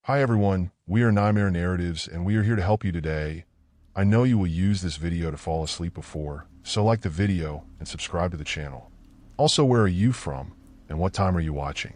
Hi everyone, we are Nightmare Narratives and we are here to help you today. I know you will use this video to fall asleep before, so like the video and subscribe to the channel. Also, where are you from and what time are you watching?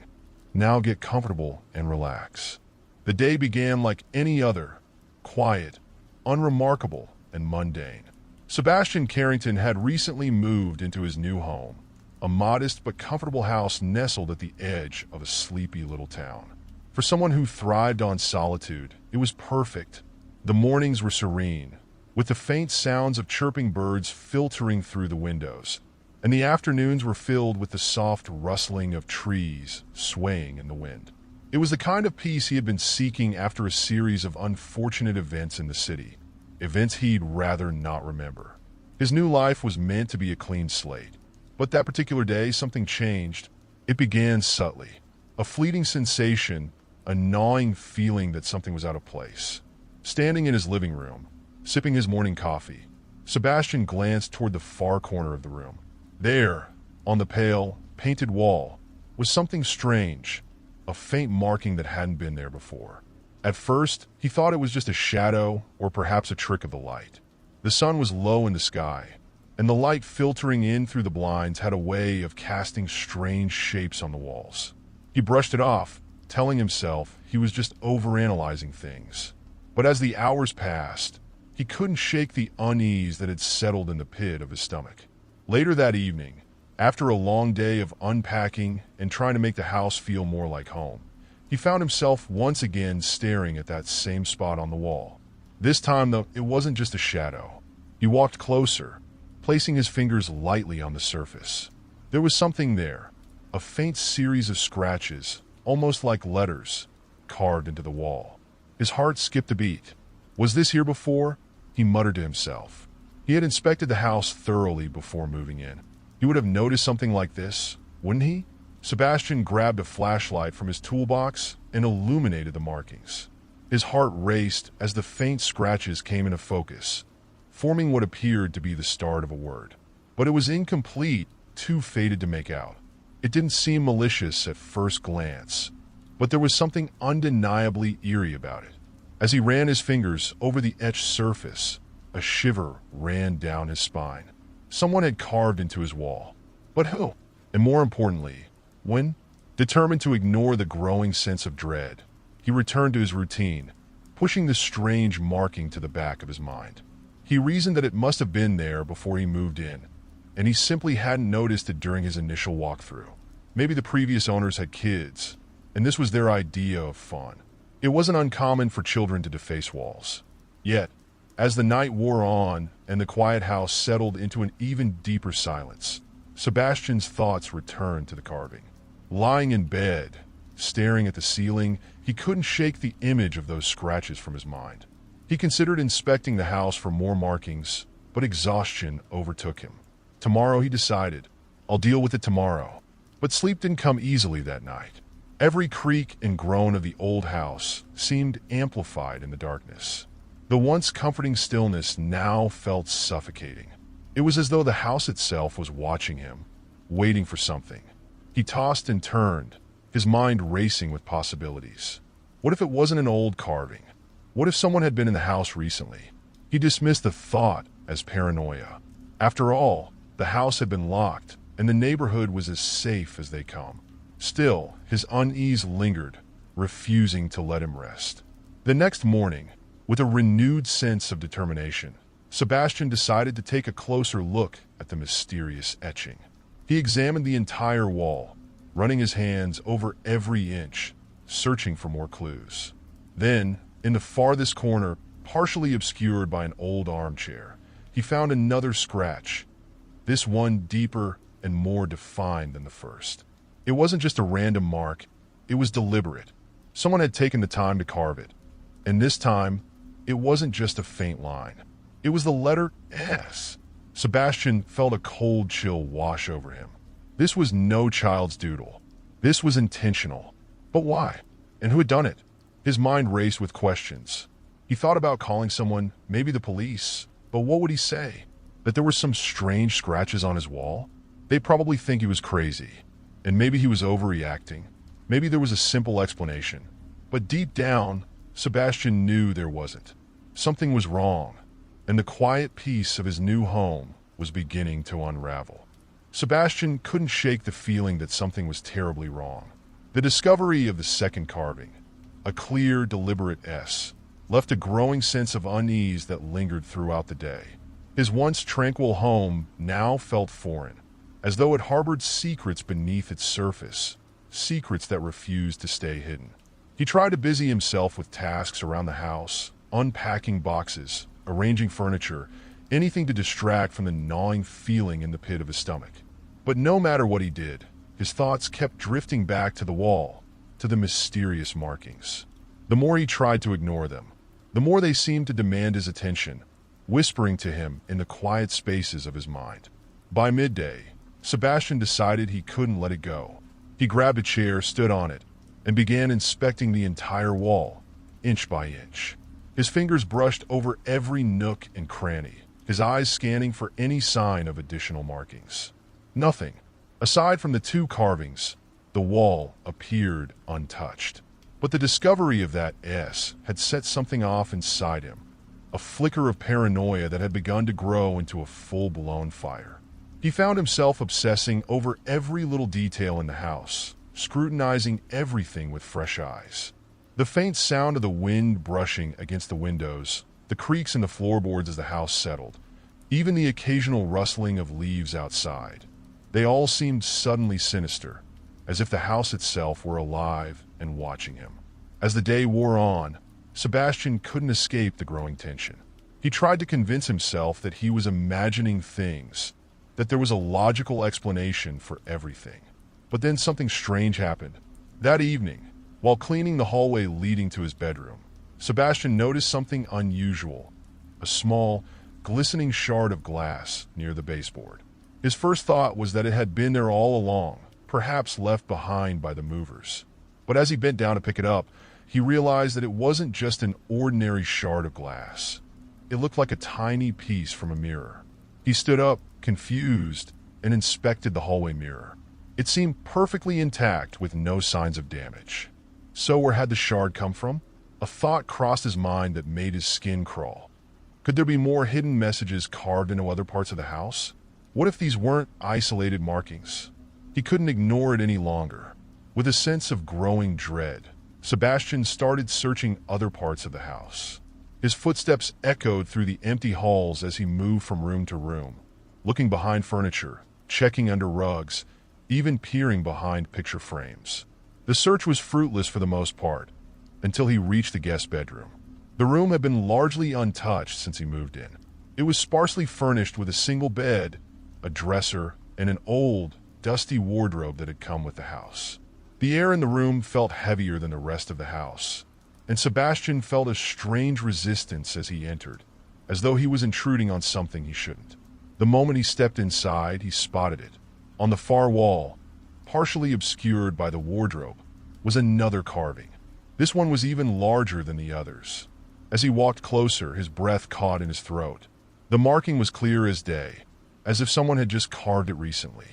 Now get comfortable and relax. The day began like any other, quiet, unremarkable, and mundane. Sebastian Carrington had recently moved into his new home, a modest but comfortable house nestled at the edge of a sleepy little town. For someone who thrived on solitude, it was perfect. The mornings were serene, with the faint sounds of chirping birds filtering through the windows, and the afternoons were filled with the soft rustling of trees swaying in the wind. It was the kind of peace he had been seeking after a series of unfortunate events in the city, events he'd rather not remember. His new life was meant to be a clean slate, but that particular day something changed. It began subtly, a fleeting sensation, a gnawing feeling that something was out of place. Standing in his living room, sipping his morning coffee, Sebastian glanced toward the far corner of the room. There, on the pale, painted wall, was something strange, a faint marking that hadn't been there before. At first, he thought it was just a shadow or perhaps a trick of the light. The sun was low in the sky, and the light filtering in through the blinds had a way of casting strange shapes on the walls. He brushed it off, telling himself he was just overanalyzing things. But as the hours passed, he couldn't shake the unease that had settled in the pit of his stomach. Later that evening, after a long day of unpacking and trying to make the house feel more like home, he found himself once again staring at that same spot on the wall. This time, though, it wasn't just a shadow. He walked closer, placing his fingers lightly on the surface. There was something there, a faint series of scratches, almost like letters, carved into the wall. His heart skipped a beat. Was this here before? He muttered to himself. He had inspected the house thoroughly before moving in. He would have noticed something like this, wouldn't he? Sebastian grabbed a flashlight from his toolbox and illuminated the markings. His heart raced as the faint scratches came into focus, forming what appeared to be the start of a word. But it was incomplete, too faded to make out. It didn't seem malicious at first glance, but there was something undeniably eerie about it. As he ran his fingers over the etched surface, a shiver ran down his spine. Someone had carved into his wall. But who? And more importantly, when? Determined to ignore the growing sense of dread, he returned to his routine, pushing the strange marking to the back of his mind. He reasoned that it must have been there before he moved in, and he simply hadn't noticed it during his initial walkthrough. Maybe the previous owners had kids, and this was their idea of fun. It wasn't uncommon for children to deface walls. Yet, as the night wore on and the quiet house settled into an even deeper silence, Sebastian's thoughts returned to the carving. Lying in bed, staring at the ceiling, he couldn't shake the image of those scratches from his mind. He considered inspecting the house for more markings, but exhaustion overtook him. Tomorrow, he decided. I'll deal with it tomorrow. But sleep didn't come easily that night. Every creak and groan of the old house seemed amplified in the darkness. The once comforting stillness now felt suffocating. It was as though the house itself was watching him, waiting for something. He tossed and turned, his mind racing with possibilities. What if it wasn't an old carving? What if someone had been in the house recently? He dismissed the thought as paranoia. After all, the house had been locked, and the neighborhood was as safe as they come. Still, his unease lingered, refusing to let him rest. The next morning, with a renewed sense of determination, Sebastian decided to take a closer look at the mysterious etching. He examined the entire wall, running his hands over every inch, searching for more clues. Then, in the farthest corner, partially obscured by an old armchair, he found another scratch, this one deeper and more defined than the first. It wasn't just a random mark, it was deliberate. Someone had taken the time to carve it. And this time, it wasn't just a faint line. It was the letter S. Sebastian felt a cold chill wash over him. This was no child's doodle. This was intentional. But why? And who had done it? His mind raced with questions. He thought about calling someone, maybe the police, but what would he say? That there were some strange scratches on his wall? They'd probably think he was crazy. And maybe he was overreacting. Maybe there was a simple explanation. But deep down, Sebastian knew there wasn't. Something was wrong, and the quiet peace of his new home was beginning to unravel. Sebastian couldn't shake the feeling that something was terribly wrong. The discovery of the second carving, a clear, deliberate S, left a growing sense of unease that lingered throughout the day. His once tranquil home now felt foreign, as though it harbored secrets beneath its surface, secrets that refused to stay hidden. He tried to busy himself with tasks around the house, unpacking boxes, arranging furniture, anything to distract from the gnawing feeling in the pit of his stomach. But no matter what he did, his thoughts kept drifting back to the wall, to the mysterious markings. The more he tried to ignore them, the more they seemed to demand his attention, whispering to him in the quiet spaces of his mind. By midday, Sebastian decided he couldn't let it go. He grabbed a chair, stood on it, and began inspecting the entire wall, inch by inch. His fingers brushed over every nook and cranny, his eyes scanning for any sign of additional markings. Nothing. Aside from the two carvings, the wall appeared untouched. But the discovery of that S had set something off inside him, a flicker of paranoia that had begun to grow into a full-blown fire. He found himself obsessing over every little detail in the house, scrutinizing everything with fresh eyes. The faint sound of the wind brushing against the windows, the creaks in the floorboards as the house settled, even the occasional rustling of leaves outside. They all seemed suddenly sinister, as if the house itself were alive and watching him. As the day wore on, Sebastian couldn't escape the growing tension. He tried to convince himself that he was imagining things, that there was a logical explanation for everything. But then something strange happened. That evening, while cleaning the hallway leading to his bedroom, Sebastian noticed something unusual, a small, glistening shard of glass near the baseboard. His first thought was that it had been there all along, perhaps left behind by the movers. But as he bent down to pick it up, he realized that it wasn't just an ordinary shard of glass. It looked like a tiny piece from a mirror. He stood up, confused, and inspected the hallway mirror. It seemed perfectly intact with no signs of damage. So where had the shard come from? A thought crossed his mind that made his skin crawl. Could there be more hidden messages carved into other parts of the house? What if these weren't isolated markings? He couldn't ignore it any longer. With a sense of growing dread, Sebastian started searching other parts of the house. His footsteps echoed through the empty halls as he moved from room to room, looking behind furniture, checking under rugs, even peering behind picture frames. The search was fruitless for the most part, until he reached the guest bedroom. The room had been largely untouched since he moved in. It was sparsely furnished with a single bed, a dresser, and an old, dusty wardrobe that had come with the house. The air in the room felt heavier than the rest of the house, and Sebastian felt a strange resistance as he entered, as though he was intruding on something he shouldn't. The moment he stepped inside, he spotted it. On the far wall, partially obscured by the wardrobe, was another carving. This one was even larger than the others. As he walked closer, his breath caught in his throat. The marking was clear as day, as if someone had just carved it recently.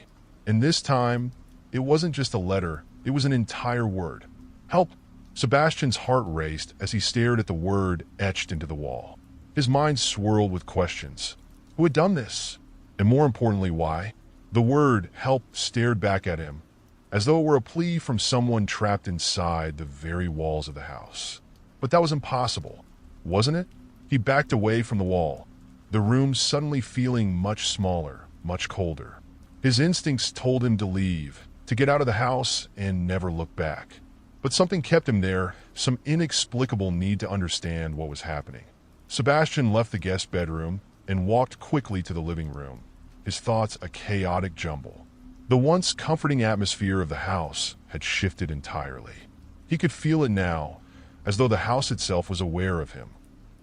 And this time, it wasn't just a letter, it was an entire word. Help! Sebastian's heart raced as he stared at the word etched into the wall. His mind swirled with questions. Who had done this? And more importantly, why? The word help stared back at him, as though it were a plea from someone trapped inside the very walls of the house. But that was impossible, wasn't it? He backed away from the wall, the room suddenly feeling much smaller, much colder. His instincts told him to leave, to get out of the house and never look back. But something kept him there, some inexplicable need to understand what was happening. Sebastian left the guest bedroom and walked quickly to the living room, his thoughts a chaotic jumble. The once comforting atmosphere of the house had shifted entirely. He could feel it now, as though the house itself was aware of him,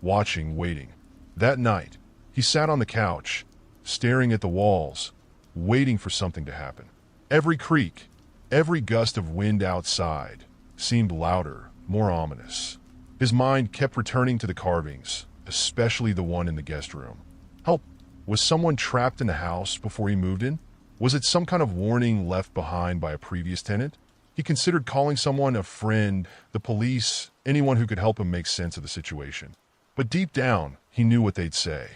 watching, waiting. That night, he sat on the couch, staring at the walls, waiting for something to happen. Every creak, every gust of wind outside seemed louder, more ominous. His mind kept returning to the carvings, especially the one in the guest room. Help! Was someone trapped in the house before he moved in? Was it some kind of warning left behind by a previous tenant? He considered calling someone, a friend, the police, anyone who could help him make sense of the situation. But deep down, he knew what they'd say.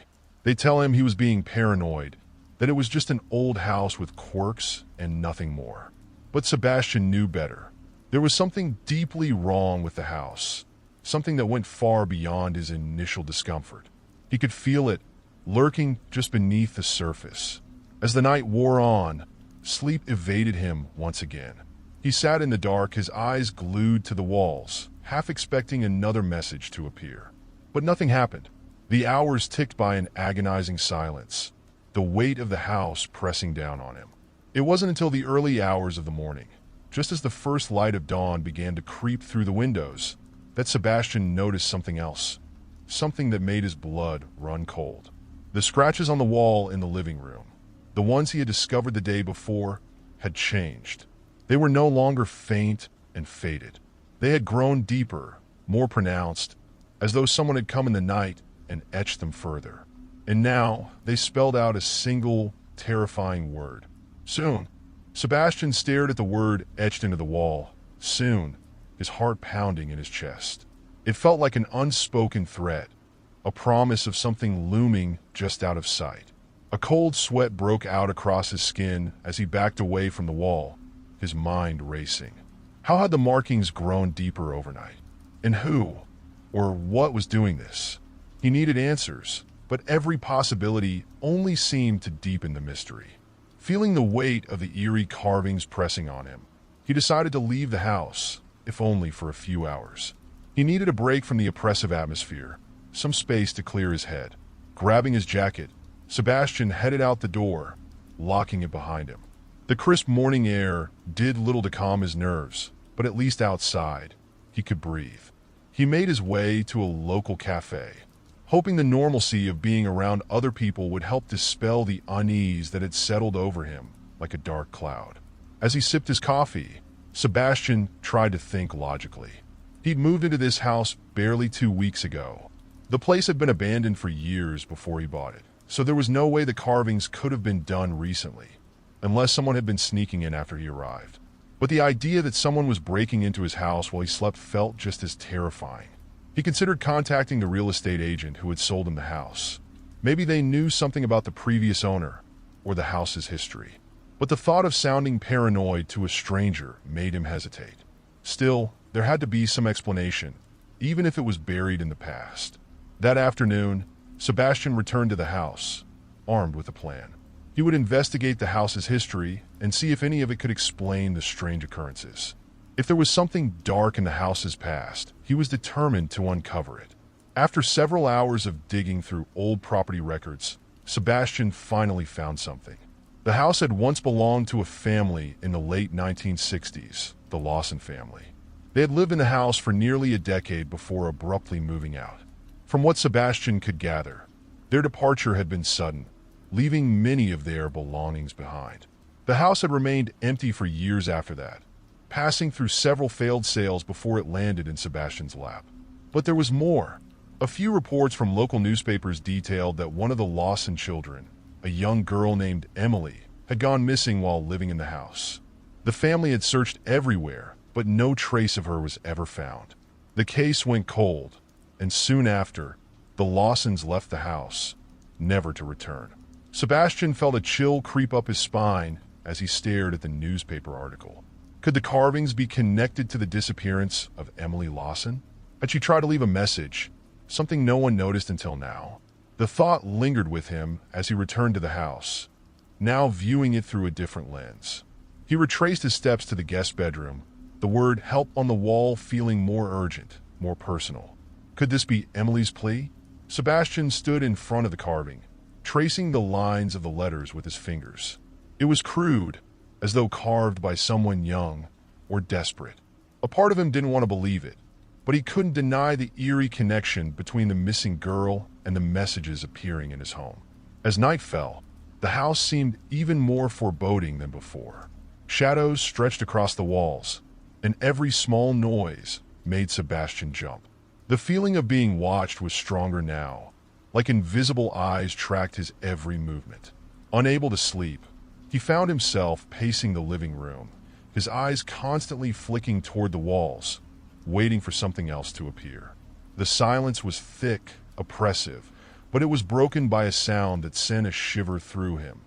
They'd tell him he was being paranoid, that it was just an old house with quirks and nothing more. But Sebastian knew better. There was something deeply wrong with the house, something that went far beyond his initial discomfort. He could feel it lurking just beneath the surface. As the night wore on, sleep evaded him once again. He sat in the dark, his eyes glued to the walls, half expecting another message to appear. But nothing happened. The hours ticked by in agonizing silence, the weight of the house pressing down on him. It wasn't until the early hours of the morning, just as the first light of dawn began to creep through the windows, that Sebastian noticed something else, something that made his blood run cold. The scratches on the wall in the living room, the ones he had discovered the day before, had changed. They were no longer faint and faded. They had grown deeper, more pronounced, as though someone had come in the night and etched them further. And now they spelled out a single, terrifying word. Soon. Sebastian stared at the word etched into the wall. Soon, his heart pounding in his chest. It felt like an unspoken threat, a promise of something looming just out of sight. A cold sweat broke out across his skin as he backed away from the wall, his mind racing. How had the markings grown deeper overnight? And who, or what was doing this? He needed answers, but every possibility only seemed to deepen the mystery. Feeling the weight of the eerie carvings pressing on him, he decided to leave the house, if only for a few hours. He needed a break from the oppressive atmosphere, some space to clear his head. Grabbing his jacket, Sebastian headed out the door, locking it behind him. The crisp morning air did little to calm his nerves, but at least outside, he could breathe. He made his way to a local cafe, hoping the normalcy of being around other people would help dispel the unease that had settled over him like a dark cloud. As he sipped his coffee, Sebastian tried to think logically. He'd moved into this house barely 2 weeks ago. The place had been abandoned for years before he bought it, so there was no way the carvings could have been done recently, unless someone had been sneaking in after he arrived. But the idea that someone was breaking into his house while he slept felt just as terrifying. He considered contacting the real estate agent who had sold him the house. Maybe they knew something about the previous owner or the house's history. But the thought of sounding paranoid to a stranger made him hesitate. Still, there had to be some explanation, even if it was buried in the past. That afternoon, Sebastian returned to the house, armed with a plan. He would investigate the house's history and see if any of it could explain the strange occurrences. If there was something dark in the house's past, he was determined to uncover it. After several hours of digging through old property records, Sebastian finally found something. The house had once belonged to a family in the late 1960s, the Lawson family. They had lived in the house for nearly a decade before abruptly moving out. From what Sebastian could gather, their departure had been sudden, leaving many of their belongings behind. The house had remained empty for years after that, passing through several failed sales before it landed in Sebastian's lap. But there was more. A few reports from local newspapers detailed that one of the Lawson children, a young girl named Emily, had gone missing while living in the house. The family had searched everywhere, but no trace of her was ever found. The case went cold, and soon after, the Lawsons left the house, never to return. Sebastian felt a chill creep up his spine as he stared at the newspaper article. Could the carvings be connected to the disappearance of Emily Lawson? Had she tried to leave a message, something no one noticed until now? The thought lingered with him as he returned to the house, now viewing it through a different lens. He retraced his steps to the guest bedroom, the word help on the wall feeling more urgent, more personal. Could this be Emily's plea? Sebastian stood in front of the carving, tracing the lines of the letters with his fingers. It was crude, as though carved by someone young or desperate. A part of him didn't want to believe it, but he couldn't deny the eerie connection between the missing girl and the messages appearing in his home. As night fell, the house seemed even more foreboding than before. Shadows stretched across the walls, and every small noise made Sebastian jump. The feeling of being watched was stronger now, like invisible eyes tracked his every movement. Unable to sleep, he found himself pacing the living room, his eyes constantly flicking toward the walls, waiting for something else to appear. The silence was thick, oppressive, but it was broken by a sound that sent a shiver through him,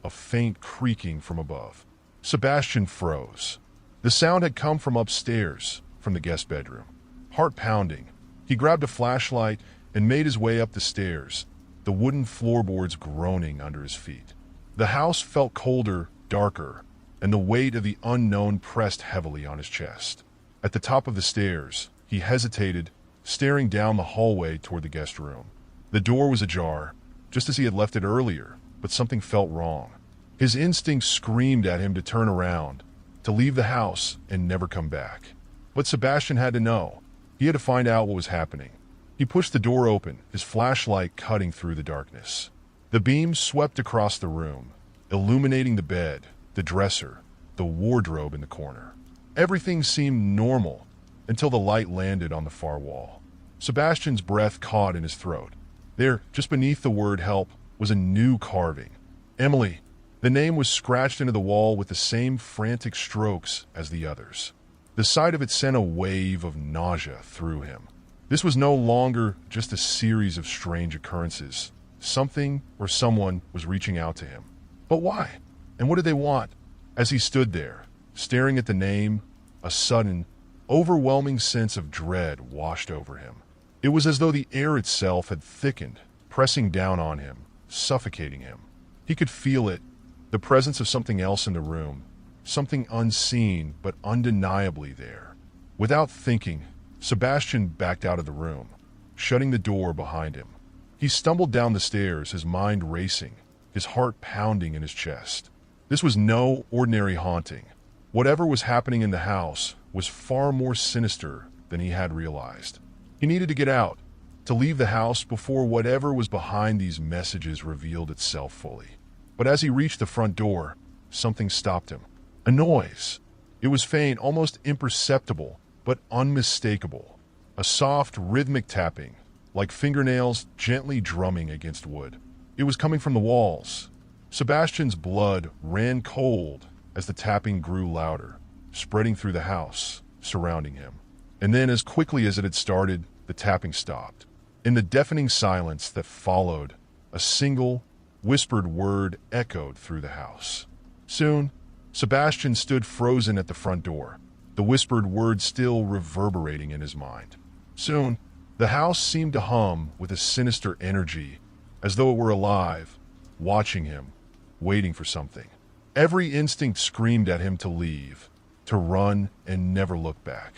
a faint creaking from above. Sebastian froze. The sound had come from upstairs, from the guest bedroom. Heart pounding, he grabbed a flashlight and made his way up the stairs, the wooden floorboards groaning under his feet. The house felt colder, darker, and the weight of the unknown pressed heavily on his chest. At the top of the stairs, he hesitated, staring down the hallway toward the guest room. The door was ajar, just as he had left it earlier, but something felt wrong. His instincts screamed at him to turn around, to leave the house and never come back. But Sebastian had to know. He had to find out what was happening. He pushed the door open, his flashlight cutting through the darkness. The beam swept across the room, illuminating the bed, the dresser, the wardrobe in the corner. Everything seemed normal until the light landed on the far wall. Sebastian's breath caught in his throat. There, just beneath the word help, was a new carving. Emily. The name was scratched into the wall with the same frantic strokes as the others. The sight of it sent a wave of nausea through him. This was no longer just a series of strange occurrences. Something or someone was reaching out to him. But why? And what did they want? As he stood there, staring at the name, a sudden, overwhelming sense of dread washed over him. It was as though the air itself had thickened, pressing down on him, suffocating him. He could feel it, the presence of something else in the room, something unseen but undeniably there. Without thinking, Sebastian backed out of the room, shutting the door behind him. He stumbled down the stairs, his mind racing, his heart pounding in his chest. This was no ordinary haunting. Whatever was happening in the house was far more sinister than he had realized. He needed to get out, to leave the house before whatever was behind these messages revealed itself fully. But as he reached the front door, something stopped him. A noise. It was faint, almost imperceptible, but unmistakable. A soft, rhythmic tapping, like fingernails gently drumming against wood. It was coming from the walls. Sebastian's blood ran cold as the tapping grew louder, spreading through the house, surrounding him. And then, as quickly as it had started, the tapping stopped. In the deafening silence that followed, a single, whispered word echoed through the house. Soon, Sebastian stood frozen at the front door, the whispered word still reverberating in his mind. Soon, the house seemed to hum with a sinister energy, as though it were alive, watching him, waiting for something. Every instinct screamed at him to leave, to run and never look back.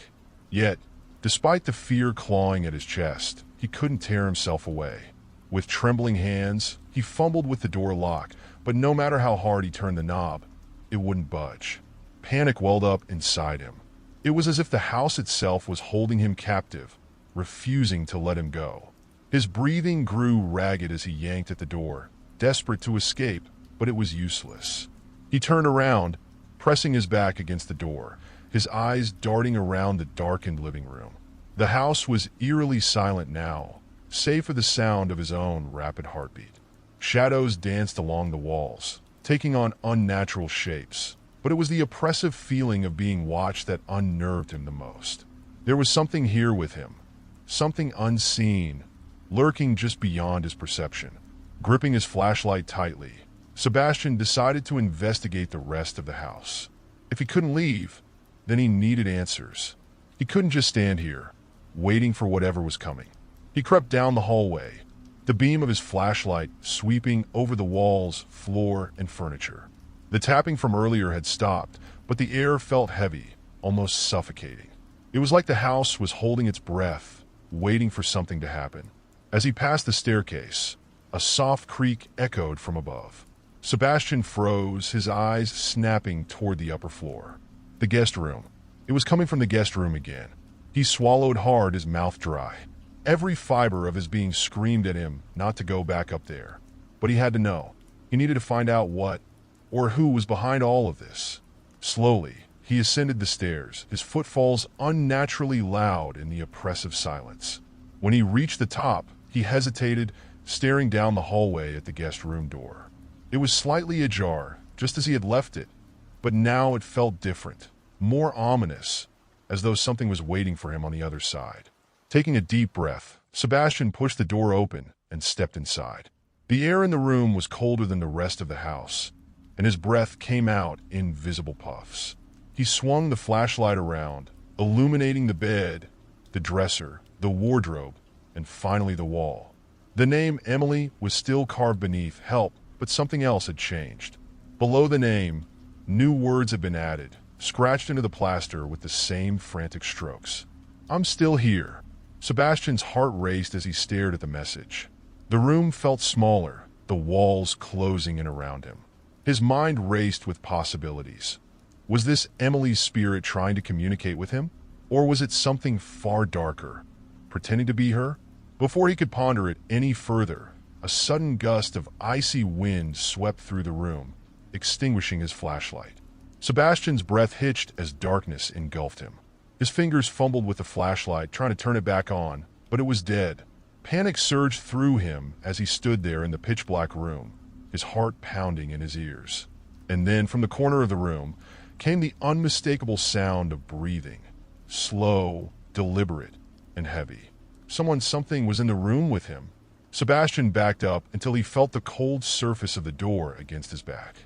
Yet, despite the fear clawing at his chest, he couldn't tear himself away. With trembling hands, he fumbled with the door lock, but no matter how hard he turned the knob, it wouldn't budge. Panic welled up inside him. It was as if the house itself was holding him captive, refusing to let him go. His breathing grew ragged as he yanked at the door, desperate to escape, but it was useless. He turned around, pressing his back against the door, his eyes darting around the darkened living room. The house was eerily silent now, save for the sound of his own rapid heartbeat. Shadows danced along the walls, taking on unnatural shapes, but it was the oppressive feeling of being watched that unnerved him the most. There was something here with him, something unseen, lurking just beyond his perception. Gripping his flashlight tightly, Sebastian decided to investigate the rest of the house. If he couldn't leave, then he needed answers. He couldn't just stand here, waiting for whatever was coming. He crept down the hallway, the beam of his flashlight sweeping over the walls, floor, and furniture. The tapping from earlier had stopped, but the air felt heavy, almost suffocating. It was like the house was holding its breath, waiting for something to happen. As he passed the staircase, a soft creak echoed from above. Sebastian froze, his eyes snapping toward the upper floor. The guest room. It was coming from the guest room again. He swallowed hard, his mouth dry. Every fiber of his being screamed at him not to go back up there. But he had to know. He needed to find out what, or who was behind all of this. Slowly, he ascended the stairs, his footfalls unnaturally loud in the oppressive silence. When he reached the top, he hesitated, staring down the hallway at the guest room door. It was slightly ajar, just as he had left it, but now it felt different, more ominous, as though something was waiting for him on the other side. Taking a deep breath, Sebastian pushed the door open and stepped inside. The air in the room was colder than the rest of the house, and his breath came out in visible puffs. He swung the flashlight around, illuminating the bed, the dresser, the wardrobe, and finally the wall. The name Emily was still carved beneath "Help," but something else had changed. Below the name, new words had been added, scratched into the plaster with the same frantic strokes. "I'm still here." Sebastian's heart raced as he stared at the message. The room felt smaller, the walls closing in around him. His mind raced with possibilities. Was this Emily's spirit trying to communicate with him? Or was it something far darker, pretending to be her? Before he could ponder it any further, a sudden gust of icy wind swept through the room, extinguishing his flashlight. Sebastian's breath hitched as darkness engulfed him. His fingers fumbled with the flashlight, trying to turn it back on, but it was dead. Panic surged through him as he stood there in the pitch-black room, his heart pounding in his ears. And then, from the corner of the room, came the unmistakable sound of breathing, slow, deliberate, and heavy. Something was in the room with him. Sebastian backed up until he felt the cold surface of the door against his back.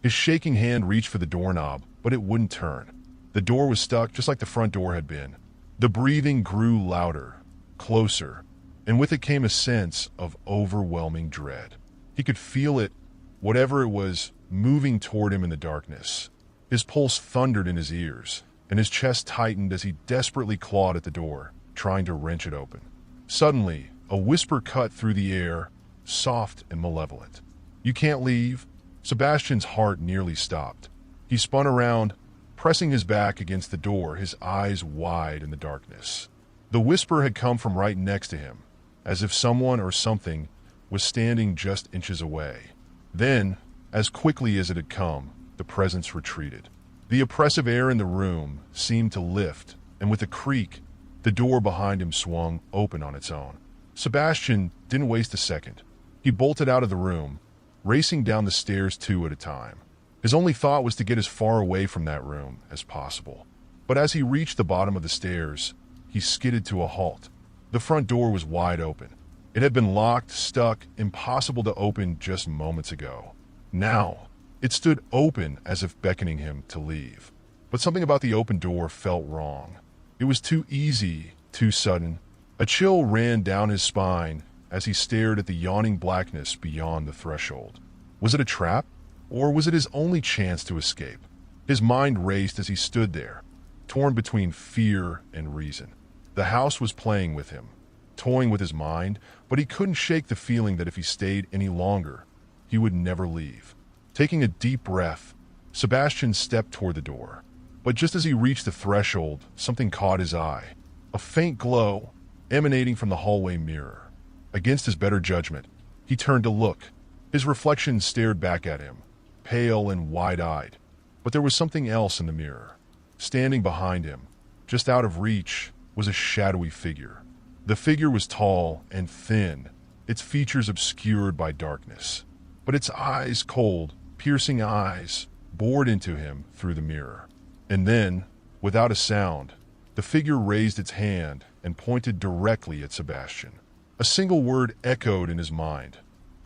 His shaking hand reached for the doorknob, but it wouldn't turn. The door was stuck just like the front door had been. The breathing grew louder, closer, and with it came a sense of overwhelming dread. He could feel it, whatever it was, moving toward him in the darkness. His pulse thundered in his ears, and his chest tightened as he desperately clawed at the door, trying to wrench it open. Suddenly, a whisper cut through the air, soft and malevolent. "You can't leave." Sebastian's heart nearly stopped. He spun around, pressing his back against the door, his eyes wide in the darkness. The whisper had come from right next to him, as if someone or something was standing just inches away. Then, as quickly as it had come, the presence retreated. The oppressive air in the room seemed to lift, and with a creak, the door behind him swung open on its own. Sebastian didn't waste a second. He bolted out of the room, racing down the stairs 2 at a time. His only thought was to get as far away from that room as possible. But as he reached the bottom of the stairs, he skidded to a halt. The front door was wide open. It had been locked, stuck, impossible to open just moments ago. Now, it stood open as if beckoning him to leave. But something about the open door felt wrong. It was too easy, too sudden. A chill ran down his spine as he stared at the yawning blackness beyond the threshold. Was it a trap? Or was it his only chance to escape? His mind raced as he stood there, torn between fear and reason. The house was playing with him, toying with his mind, but he couldn't shake the feeling that if he stayed any longer, he would never leave. Taking a deep breath, Sebastian stepped toward the door. But just as he reached the threshold, something caught his eye. A faint glow emanating from the hallway mirror. Against his better judgment, he turned to look. His reflection stared back at him, pale and wide-eyed. But there was something else in the mirror. Standing behind him, just out of reach, was a shadowy figure. The figure was tall and thin, its features obscured by darkness. But its eyes, cold, piercing eyes, bored into him through the mirror. And then, without a sound, the figure raised its hand and pointed directly at Sebastian. A single word echoed in his mind,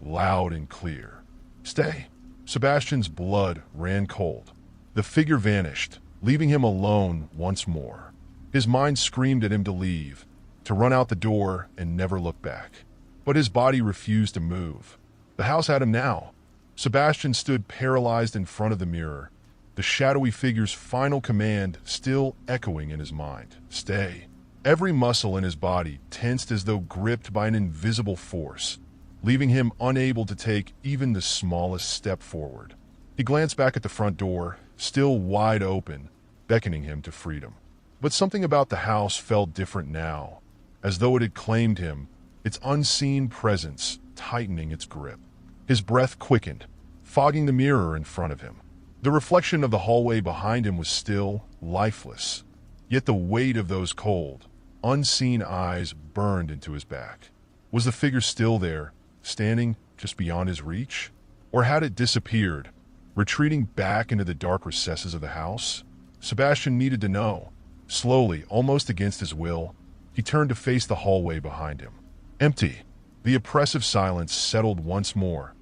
loud and clear. "Stay." Sebastian's blood ran cold. The figure vanished, leaving him alone once more. His mind screamed at him to leave, to run out the door and never look back. But his body refused to move. The house had him now. Sebastian stood paralyzed in front of the mirror, the shadowy figure's final command still echoing in his mind. "Stay." Every muscle in his body tensed as though gripped by an invisible force, leaving him unable to take even the smallest step forward. He glanced back at the front door, still wide open, beckoning him to freedom. But something about the house felt different now, as though it had claimed him, its unseen presence tightening its grip. His breath quickened, fogging the mirror in front of him. The reflection of the hallway behind him was still, lifeless, yet the weight of those cold, unseen eyes burned into his back. Was the figure still there, standing just beyond his reach? Or had it disappeared, retreating back into the dark recesses of the house? Sebastian needed to know. Slowly, almost against his will, he turned to face the hallway behind him. Empty. The oppressive silence settled once more,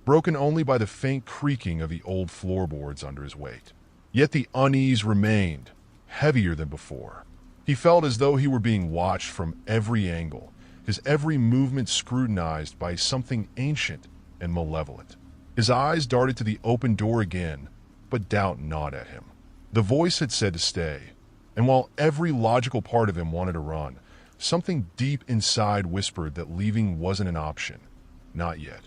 broken only by the faint creaking of the old floorboards under his weight. Yet the unease remained, heavier than before. He felt as though he were being watched from every angle, his every movement scrutinized by something ancient and malevolent. His eyes darted to the open door again, but doubt gnawed at him. The voice had said to stay, and while every logical part of him wanted to run, something deep inside whispered that leaving wasn't an option. Not yet.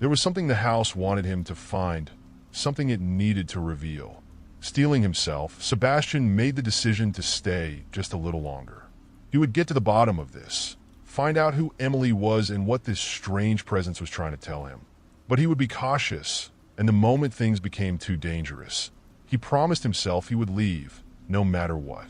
There was something the house wanted him to find, something it needed to reveal. Steeling himself, Sebastian made the decision to stay just a little longer. He would get to the bottom of this, find out who Emily was and what this strange presence was trying to tell him. But he would be cautious, and the moment things became too dangerous, he promised himself he would leave, no matter what.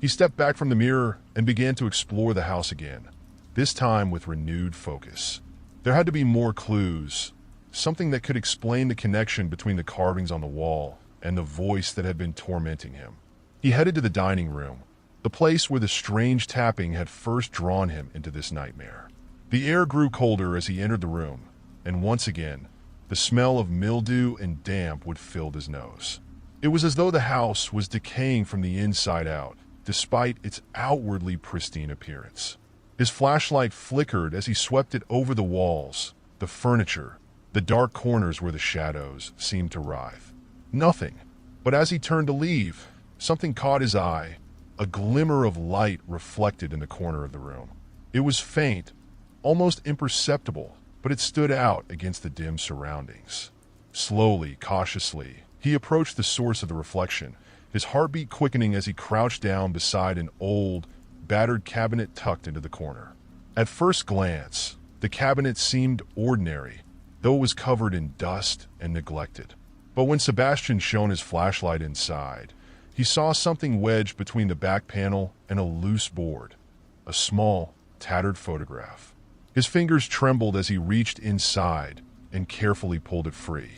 He stepped back from the mirror and began to explore the house again, this time with renewed focus. There had to be more clues, something that could explain the connection between the carvings on the wall and the voice that had been tormenting him. He headed to the dining room, the place where the strange tapping had first drawn him into this nightmare. The air grew colder as he entered the room, and once again, the smell of mildew and damp would fill his nose. It was as though the house was decaying from the inside out, despite its outwardly pristine appearance. His flashlight flickered as he swept it over the walls, the furniture, the dark corners where the shadows seemed to writhe. Nothing. But as he turned to leave, something caught his eye, a glimmer of light reflected in the corner of the room. It was faint, almost imperceptible, but it stood out against the dim surroundings. Slowly, cautiously, he approached the source of the reflection, his heartbeat quickening as he crouched down beside an old, battered cabinet tucked into the corner. At first glance, the cabinet seemed ordinary, though it was covered in dust and neglected. But when Sebastian shone his flashlight inside, he saw something wedged between the back panel and a loose board, a small, tattered photograph. His fingers trembled as he reached inside and carefully pulled it free.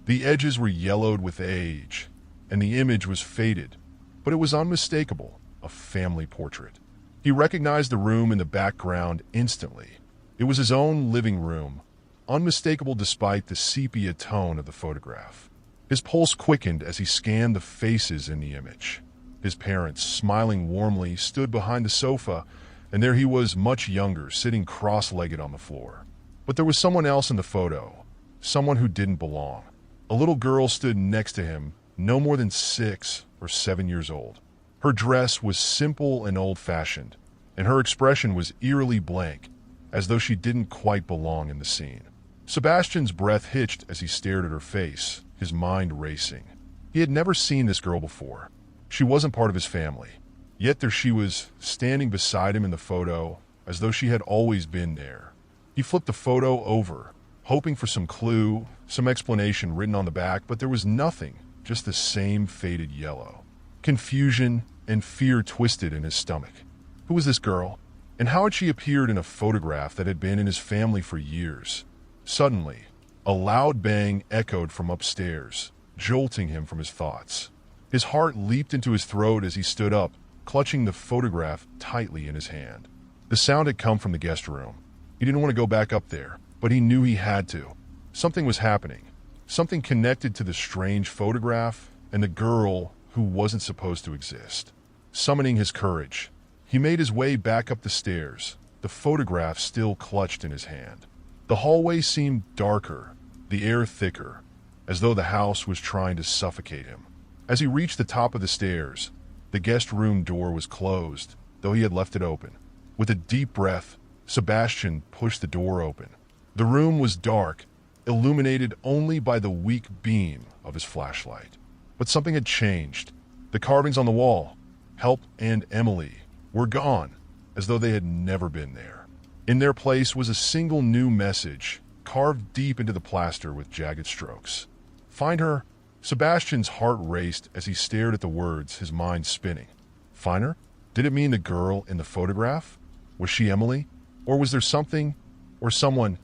The edges were yellowed with age, and the image was faded, but it was unmistakable, a family portrait. He recognized the room in the background instantly. It was his own living room, unmistakable despite the sepia tone of the photograph. His pulse quickened as he scanned the faces in the image. His parents, smiling warmly, stood behind the sofa, and there he was, much younger, sitting cross-legged on the floor. But there was someone else in the photo, someone who didn't belong. A little girl stood next to him, no more than 6 or 7 years old. Her dress was simple and old-fashioned, and her expression was eerily blank, as though she didn't quite belong in the scene. Sebastian's breath hitched as he stared at her face, his mind racing. He had never seen this girl before. She wasn't part of his family. Yet there she was, standing beside him in the photo, as though she had always been there. He flipped the photo over, hoping for some clue, some explanation written on the back, but there was nothing, just the same faded yellow. Confusion and fear twisted in his stomach. Who was this girl? And how had she appeared in a photograph that had been in his family for years? Suddenly, a loud bang echoed from upstairs, jolting him from his thoughts. His heart leaped into his throat as he stood up, clutching the photograph tightly in his hand. The sound had come from the guest room. He didn't want to go back up there, but he knew he had to. Something was happening. Something connected to the strange photograph and the girl who wasn't supposed to exist. Summoning his courage, he made his way back up the stairs, the photograph still clutched in his hand. The hallway seemed darker, the air thicker, as though the house was trying to suffocate him. As he reached the top of the stairs, the guest room door was closed, though he had left it open. With a deep breath, Sebastian pushed the door open. The room was dark, illuminated only by the weak beam of his flashlight. But something had changed. The carvings on the wall, Help and Emily, were gone, as though they had never been there. In their place was a single new message, carved deep into the plaster with jagged strokes. Find her? Sebastian's heart raced as he stared at the words, his mind spinning. Find her? Did it mean the girl in the photograph? Was she Emily? Or was there something, or someone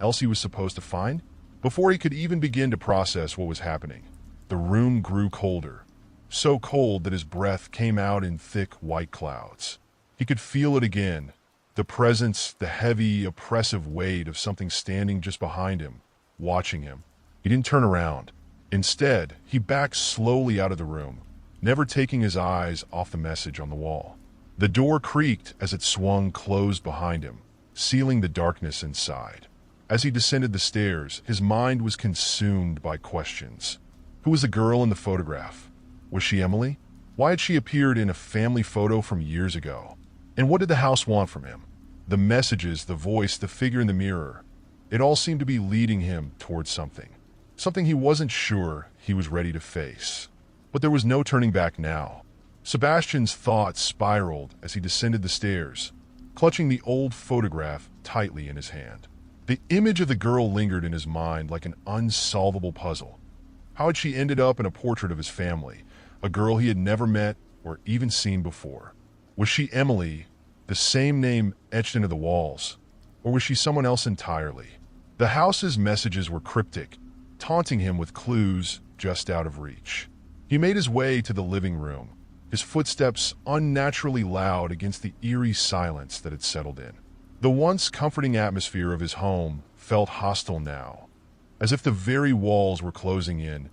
else he was supposed to find? Before he could even begin to process what was happening, the room grew colder. so cold that his breath came out in thick white clouds. He could feel it again, the presence, the heavy, oppressive weight of something standing just behind him, watching him. He didn't turn around. Instead, he backed slowly out of the room, never taking his eyes off the message on the wall. The door creaked as it swung closed behind him, sealing the darkness inside. As he descended the stairs, his mind was consumed by questions. Who was the girl in the photograph? Was she Emily? Why had she appeared in a family photo from years ago? And what did the house want from him? The messages, the voice, the figure in the mirror, it all seemed to be leading him towards something. Something he wasn't sure he was ready to face. But there was no turning back now. Sebastian's thoughts spiraled as he descended the stairs, clutching the old photograph tightly in his hand. The image of the girl lingered in his mind like an unsolvable puzzle. How had she ended up in a portrait of his family, a girl he had never met or even seen before? Was she Emily, the same name etched into the walls, or was she someone else entirely? The house's messages were cryptic, taunting him with clues just out of reach. He made his way to the living room, his footsteps unnaturally loud against the eerie silence that had settled in. The once comforting atmosphere of his home felt hostile now, as if the very walls were closing in,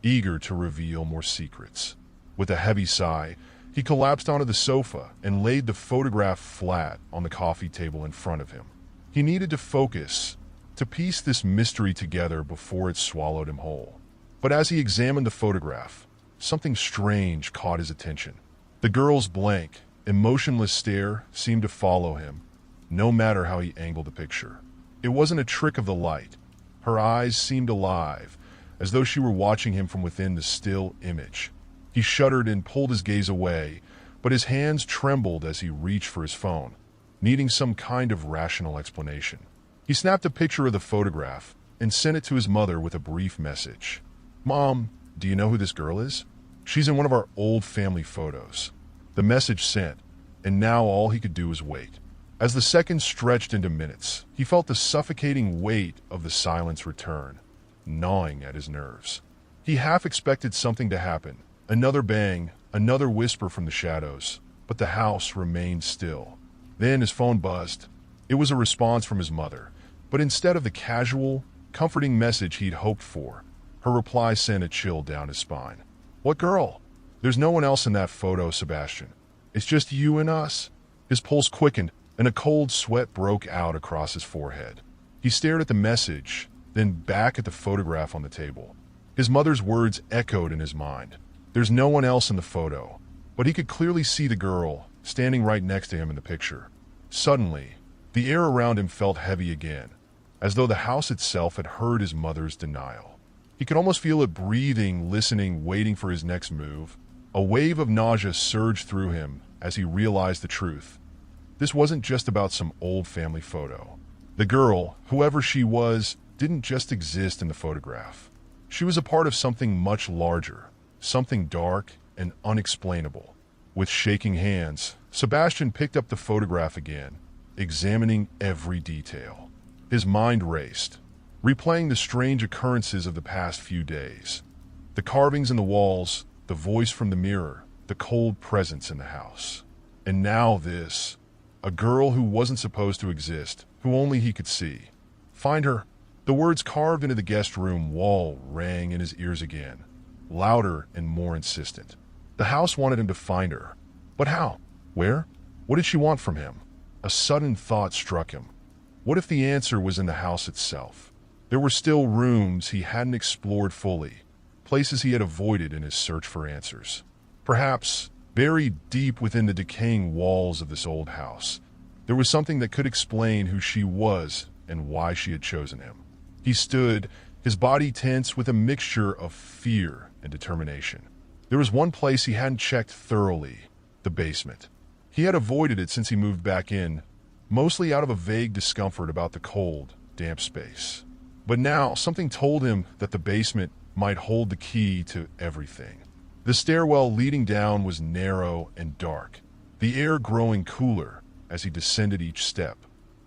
eager to reveal more secrets. With a heavy sigh, he collapsed onto the sofa and laid the photograph flat on the coffee table in front of him. He needed to focus, to piece this mystery together before it swallowed him whole. But as he examined the photograph, something strange caught his attention. The girl's blank, emotionless stare seemed to follow him, no matter how he angled the picture. It wasn't a trick of the light. Her eyes seemed alive, as though she were watching him from within the still image. He shuddered and pulled his gaze away, but his hands trembled as he reached for his phone, needing some kind of rational explanation. He snapped a picture of the photograph and sent it to his mother with a brief message. "Mom, do you know who this girl is? She's in one of our old family photos." The message sent, and now all he could do was wait. As the seconds stretched into minutes, he felt the suffocating weight of the silence return, gnawing at his nerves. He half expected something to happen, another bang, another whisper from the shadows, but the house remained still. Then his phone buzzed. It was a response from his mother, but instead of the casual, comforting message he'd hoped for, her reply sent a chill down his spine. "What girl? There's no one else in that photo, Sebastian. It's just you and us." His pulse quickened, and a cold sweat broke out across his forehead. He stared at the message, then back at the photograph on the table. His mother's words echoed in his mind. There's no one else in the photo, but he could clearly see the girl standing right next to him in the picture. Suddenly, the air around him felt heavy again, as though the house itself had heard his mother's denial. He could almost feel it breathing, listening, waiting for his next move. A wave of nausea surged through him as he realized the truth. This wasn't just about some old family photo. The girl, whoever she was, didn't just exist in the photograph. She was a part of something much larger, something dark and unexplainable. With shaking hands, Sebastian picked up the photograph again, examining every detail. His mind raced, replaying the strange occurrences of the past few days. The carvings in the walls, the voice from the mirror, the cold presence in the house. And now this, a girl who wasn't supposed to exist, who only he could see. Find her. The words carved into the guest room wall rang in his ears again, louder and more insistent. The house wanted him to find her. But how? Where? What did she want from him? A sudden thought struck him. What if the answer was in the house itself? There were still rooms he hadn't explored fully, places he had avoided in his search for answers. Perhaps, buried deep within the decaying walls of this old house, there was something that could explain who she was and why she had chosen him. He stood, his body tense with a mixture of fear and determination. There was one place he hadn't checked thoroughly, the basement. He had avoided it since he moved back in, mostly out of a vague discomfort about the cold, damp space. But now something told him that the basement might hold the key to everything. The stairwell leading down was narrow and dark, the air growing cooler as he descended each step.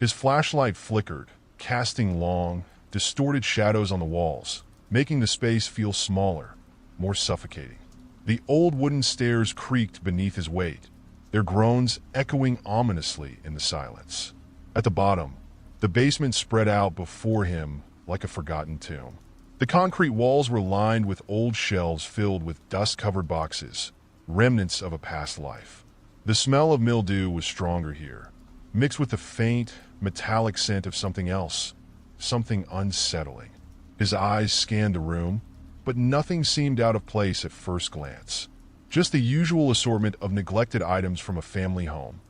His flashlight flickered, casting long, distorted shadows on the walls, making the space feel smaller, more suffocating. The old wooden stairs creaked beneath his weight, their groans echoing ominously in the silence. At the bottom, the basement spread out before him like a forgotten tomb. The concrete walls were lined with old shelves filled with dust-covered boxes, remnants of a past life. The smell of mildew was stronger here, mixed with the faint, metallic scent of something else, something unsettling. His eyes scanned the room, but nothing seemed out of place at first glance. Just the usual assortment of neglected items from a family home.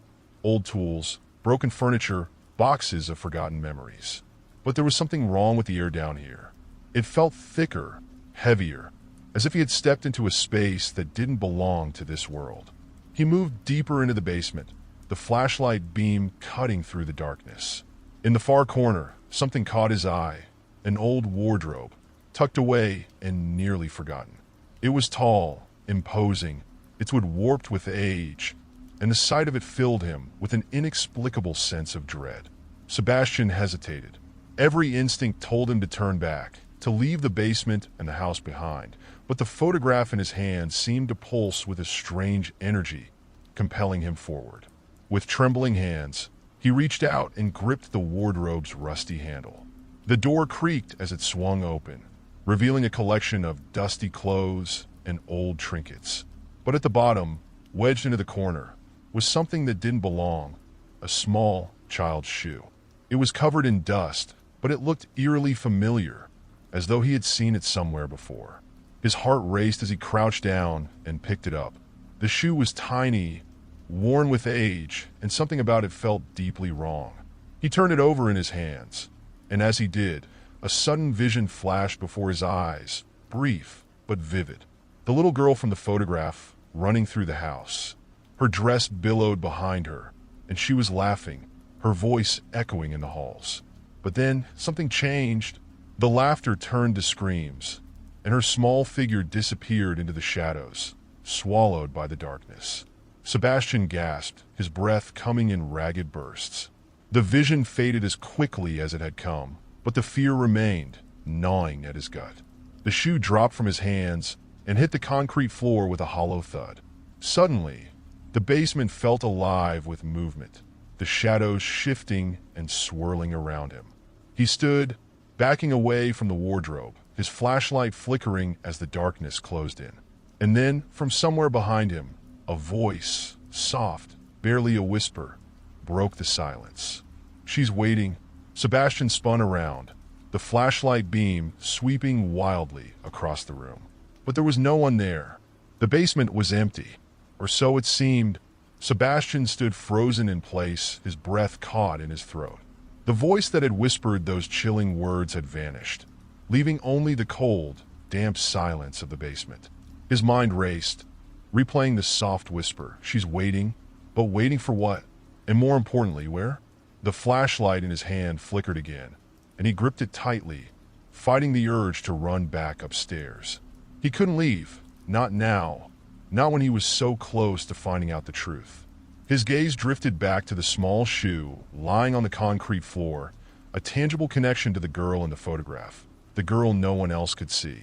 Old tools, broken furniture, boxes of forgotten memories. But there was something wrong with the air down here. It felt thicker, heavier, as if he had stepped into a space that didn't belong to this world. He moved deeper into the basement, the flashlight beam cutting through the darkness. In the far corner, something caught his eye, an old wardrobe, tucked away and nearly forgotten. It was tall, imposing, its wood warped with age, and the sight of it filled him with an inexplicable sense of dread. Sebastian hesitated. Every instinct told him to turn back, to leave the basement and the house behind, but the photograph in his hand seemed to pulse with a strange energy, compelling him forward. With trembling hands, he reached out and gripped the wardrobe's rusty handle. The door creaked as it swung open, revealing a collection of dusty clothes and old trinkets. But at the bottom, wedged into the corner, was something that didn't belong, a small child's shoe. It was covered in dust, but it looked eerily familiar, as though he had seen it somewhere before. His heart raced as he crouched down and picked it up. The shoe was tiny, worn with age, and something about it felt deeply wrong. He turned it over in his hands, and as he did, a sudden vision flashed before his eyes, brief but vivid. The little girl from the photograph running through the house. Her dress billowed behind her, and she was laughing, her voice echoing in the halls. But then something changed. The laughter turned to screams, and her small figure disappeared into the shadows, swallowed by the darkness. Sebastian gasped, his breath coming in ragged bursts. The vision faded as quickly as it had come, but the fear remained, gnawing at his gut. The shoe dropped from his hands and hit the concrete floor with a hollow thud. Suddenly, the basement felt alive with movement, the shadows shifting and swirling around him. He stood, backing away from the wardrobe, his flashlight flickering as the darkness closed in. And then, from somewhere behind him, a voice, soft, barely a whisper, broke the silence. "She's waiting." Sebastian spun around, the flashlight beam sweeping wildly across the room. But there was no one there. The basement was empty, or so it seemed. Sebastian stood frozen in place, his breath caught in his throat. The voice that had whispered those chilling words had vanished, leaving only the cold, damp silence of the basement. His mind raced, replaying the soft whisper. She's waiting, but waiting for what? And more importantly, where? The flashlight in his hand flickered again, and he gripped it tightly, fighting the urge to run back upstairs. He couldn't leave, not now, not when he was so close to finding out the truth. His gaze drifted back to the small shoe lying on the concrete floor, a tangible connection to the girl in the photograph, the girl no one else could see.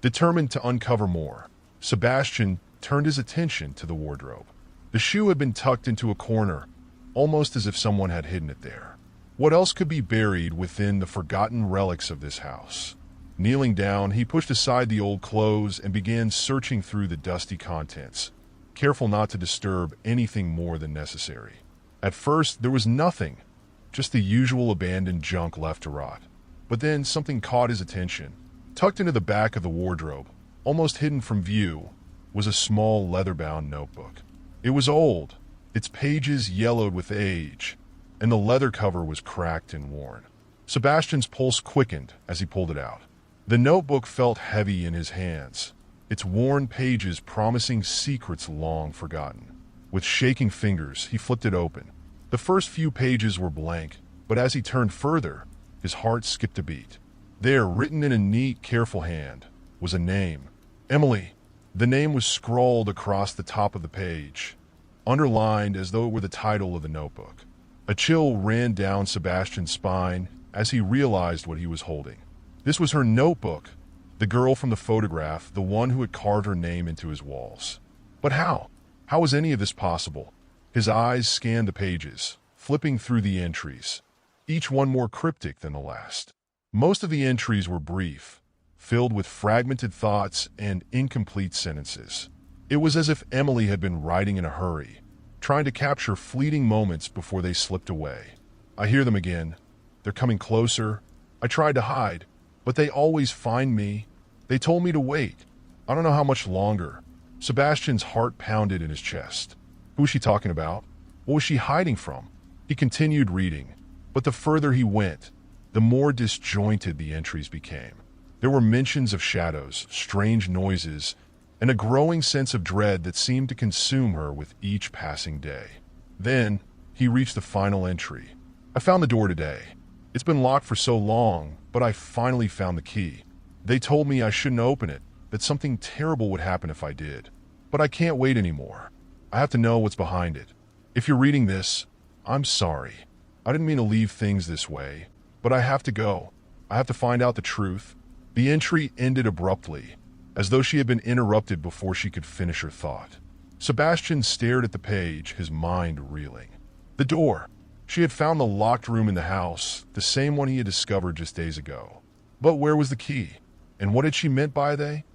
Determined to uncover more, Sebastian turned his attention to the wardrobe. The shoe had been tucked into a corner, almost as if someone had hidden it there. What else could be buried within the forgotten relics of this house? Kneeling down, he pushed aside the old clothes and began searching through the dusty contents, careful not to disturb anything more than necessary. At first, there was nothing, just the usual abandoned junk left to rot. But then something caught his attention. Tucked into the back of the wardrobe, almost hidden from view, was a small leather-bound notebook. It was old, its pages yellowed with age, and the leather cover was cracked and worn. Sebastian's pulse quickened as he pulled it out. The notebook felt heavy in his hands, its worn pages promising secrets long forgotten. With shaking fingers, he flipped it open. The first few pages were blank, but as he turned further, his heart skipped a beat. There, written in a neat, careful hand, was a name. Emily. The name was scrawled across the top of the page, underlined as though it were the title of the notebook. A chill ran down Sebastian's spine as he realized what he was holding. This was her notebook, The girl from the photograph, the one who had carved her name into his walls. But how? How was any of this possible? His eyes scanned the pages, flipping through the entries, each one more cryptic than the last. Most of the entries were brief, filled with fragmented thoughts and incomplete sentences. It was as if Emily had been writing in a hurry, trying to capture fleeting moments before they slipped away. I hear them again. They're coming closer. I tried to hide, but they always find me. They told me to wait. I don't know how much longer. Sebastian's heart pounded in his chest. Who was she talking about? What was she hiding from? He continued reading, but the further he went, the more disjointed the entries became. There were mentions of shadows, strange noises, and a growing sense of dread that seemed to consume her with each passing day. Then, he reached the final entry. I found the door today. It's been locked for so long, but I finally found the key. They told me I shouldn't open it, that something terrible would happen if I did. But I can't wait anymore. I have to know what's behind it. If you're reading this, I'm sorry. I didn't mean to leave things this way, but I have to go. I have to find out the truth. The entry ended abruptly, as though she had been interrupted before she could finish her thought. Sebastian stared at the page, his mind reeling. The door. She had found the locked room in the house, the same one he had discovered just days ago. But where was the key? And what had she meant by they?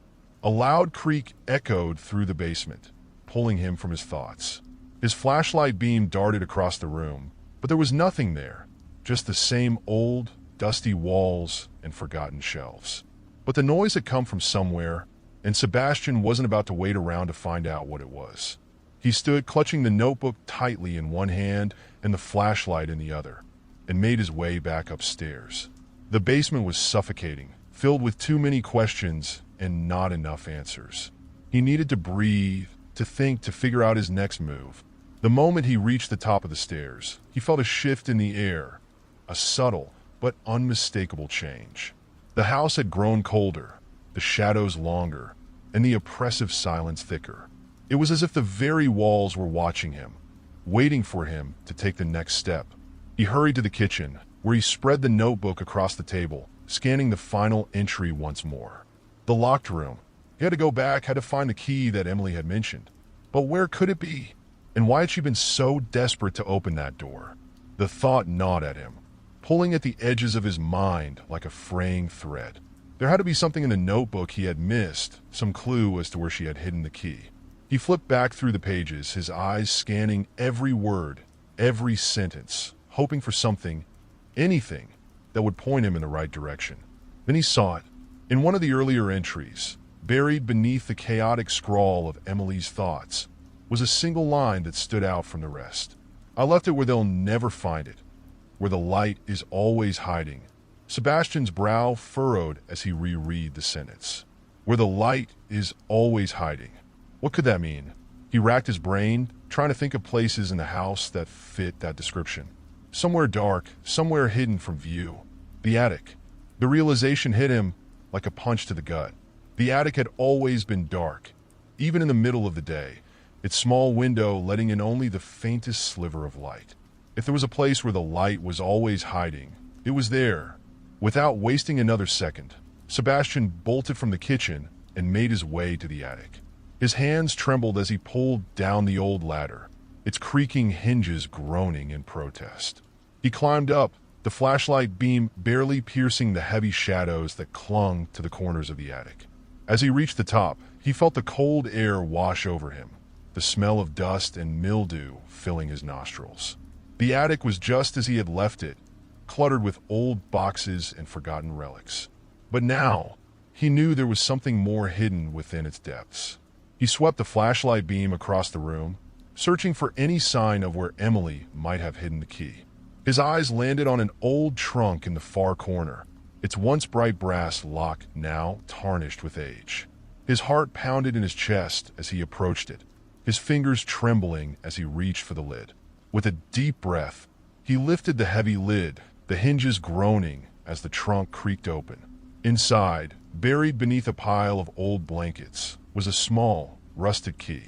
A loud creak echoed through the basement, pulling him from his thoughts. His flashlight beam darted across the room, but there was nothing there, just the same old, dusty walls and forgotten shelves. But the noise had come from somewhere, and Sebastian wasn't about to wait around to find out what it was. He stood clutching the notebook tightly in one hand and the flashlight in the other, and made his way back upstairs. The basement was suffocating, filled with too many questions and not enough answers. He needed to breathe, to think, to figure out his next move. The moment he reached the top of the stairs, he felt a shift in the air, a subtle but unmistakable change. The house had grown colder, the shadows longer, and the oppressive silence thicker. It was as if the very walls were watching him, waiting for him to take the next step. He hurried to the kitchen, where he spread the notebook across the table, scanning the final entry once more. The locked room. He had to go back, had to find the key that Emily had mentioned. But where could it be? And why had she been so desperate to open that door? The thought gnawed at him, pulling at the edges of his mind like a fraying thread. There had to be something in the notebook he had missed, some clue as to where she had hidden the key. He flipped back through the pages, his eyes scanning every word, every sentence, hoping for something, anything, that would point him in the right direction. Then he saw it. In one of the earlier entries, buried beneath the chaotic scrawl of Emily's thoughts, was a single line that stood out from the rest. I left it where they'll never find it, where the light is always hiding. Sebastian's brow furrowed as he reread the sentence. Where the light is always hiding. What could that mean? He racked his brain, trying to think of places in the house that fit that description. Somewhere dark, somewhere hidden from view. The attic. The realization hit him like a punch to the gut. The attic had always been dark, even in the middle of the day, its small window letting in only the faintest sliver of light. If there was a place where the light was always hiding, it was there. Without wasting another second, Sebastian bolted from the kitchen and made his way to the attic. His hands trembled as he pulled down the old ladder, its creaking hinges groaning in protest. He climbed up, the flashlight beam barely piercing the heavy shadows that clung to the corners of the attic. As he reached the top, he felt the cold air wash over him, the smell of dust and mildew filling his nostrils. The attic was just as he had left it, cluttered with old boxes and forgotten relics. But now, he knew there was something more hidden within its depths. He swept the flashlight beam across the room, searching for any sign of where Emily might have hidden the key. His eyes landed on an old trunk in the far corner, its once bright brass lock now tarnished with age. His heart pounded in his chest as he approached it, his fingers trembling as he reached for the lid. With a deep breath, he lifted the heavy lid, the hinges groaning as the trunk creaked open. Inside, buried beneath a pile of old blankets, was a small, rusted key.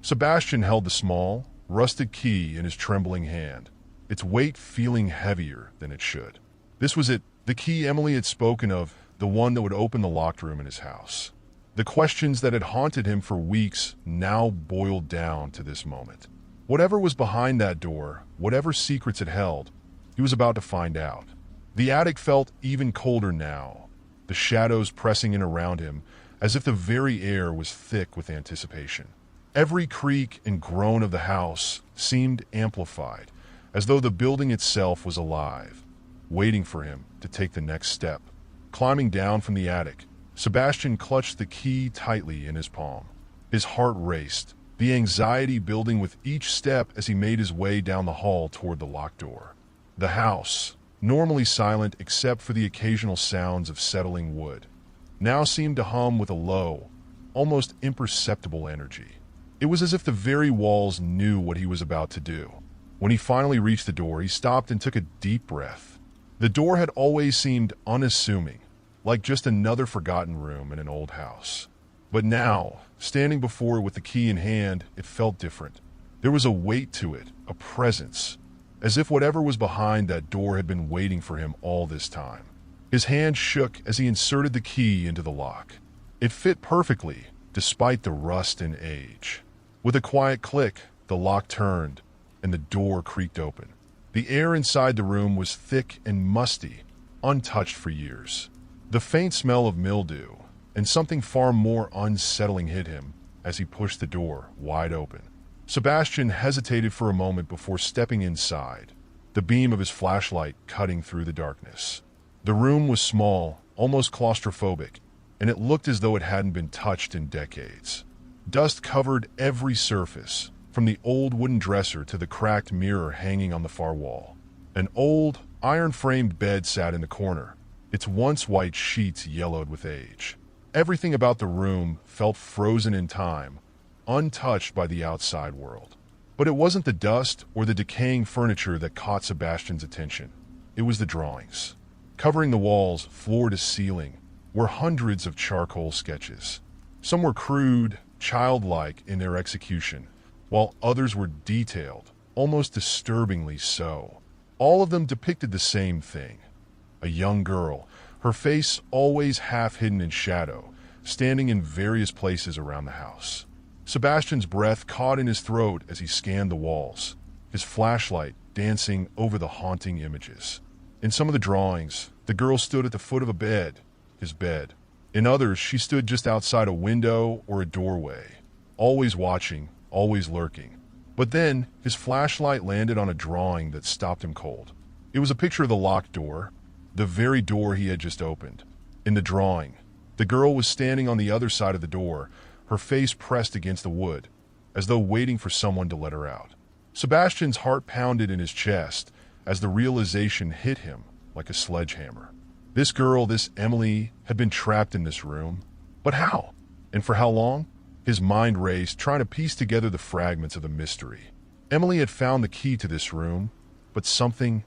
Sebastian held the small, rusted key in his trembling hand, its weight feeling heavier than it should. This was it, the key Emily had spoken of, the one that would open the locked room in his house. The questions that had haunted him for weeks now boiled down to this moment. Whatever was behind that door, whatever secrets it held, he was about to find out. The attic felt even colder now, the shadows pressing in around him as if the very air was thick with anticipation. Every creak and groan of the house seemed amplified, as though the building itself was alive, waiting for him to take the next step. Climbing down from the attic, Sebastian clutched the key tightly in his palm. His heart raced, the anxiety building with each step as he made his way down the hall toward the locked door. The house, normally silent except for the occasional sounds of settling wood, now seemed to hum with a low, almost imperceptible energy. It was as if the very walls knew what he was about to do. When he finally reached the door, he stopped and took a deep breath. The door had always seemed unassuming, like just another forgotten room in an old house. But now, standing before it with the key in hand, it felt different. There was a weight to it, a presence, as if whatever was behind that door had been waiting for him all this time. His hand shook as he inserted the key into the lock. It fit perfectly, despite the rust and age. With a quiet click, the lock turned, and the door creaked open. The air inside the room was thick and musty, untouched for years. The faint smell of mildew and something far more unsettling hit him as he pushed the door wide open. Sebastian hesitated for a moment before stepping inside, the beam of his flashlight cutting through the darkness. The room was small, almost claustrophobic, and it looked as though it hadn't been touched in decades. Dust covered every surface, from the old wooden dresser to the cracked mirror hanging on the far wall. An old, iron-framed bed sat in the corner, its once white sheets yellowed with age. Everything about the room felt frozen in time, untouched by the outside world. But it wasn't the dust or the decaying furniture that caught Sebastian's attention. It was the drawings. Covering the walls, floor to ceiling, were hundreds of charcoal sketches. Some were crude, childlike in their execution, while others were detailed, almost disturbingly so. All of them depicted the same thing. A young girl, her face always half hidden in shadow, standing in various places around the house. Sebastian's breath caught in his throat as he scanned the walls, his flashlight dancing over the haunting images. In some of the drawings, the girl stood at the foot of a bed, his bed. In others, she stood just outside a window or a doorway, always watching, always lurking. But then, his flashlight landed on a drawing that stopped him cold. It was a picture of the locked door, the very door he had just opened. In the drawing, the girl was standing on the other side of the door, her face pressed against the wood, as though waiting for someone to let her out. Sebastian's heart pounded in his chest as the realization hit him like a sledgehammer. This girl, this Emily, had been trapped in this room. But how? And for how long? His mind raced, trying to piece together the fragments of the mystery. Emily had found the key to this room, but something,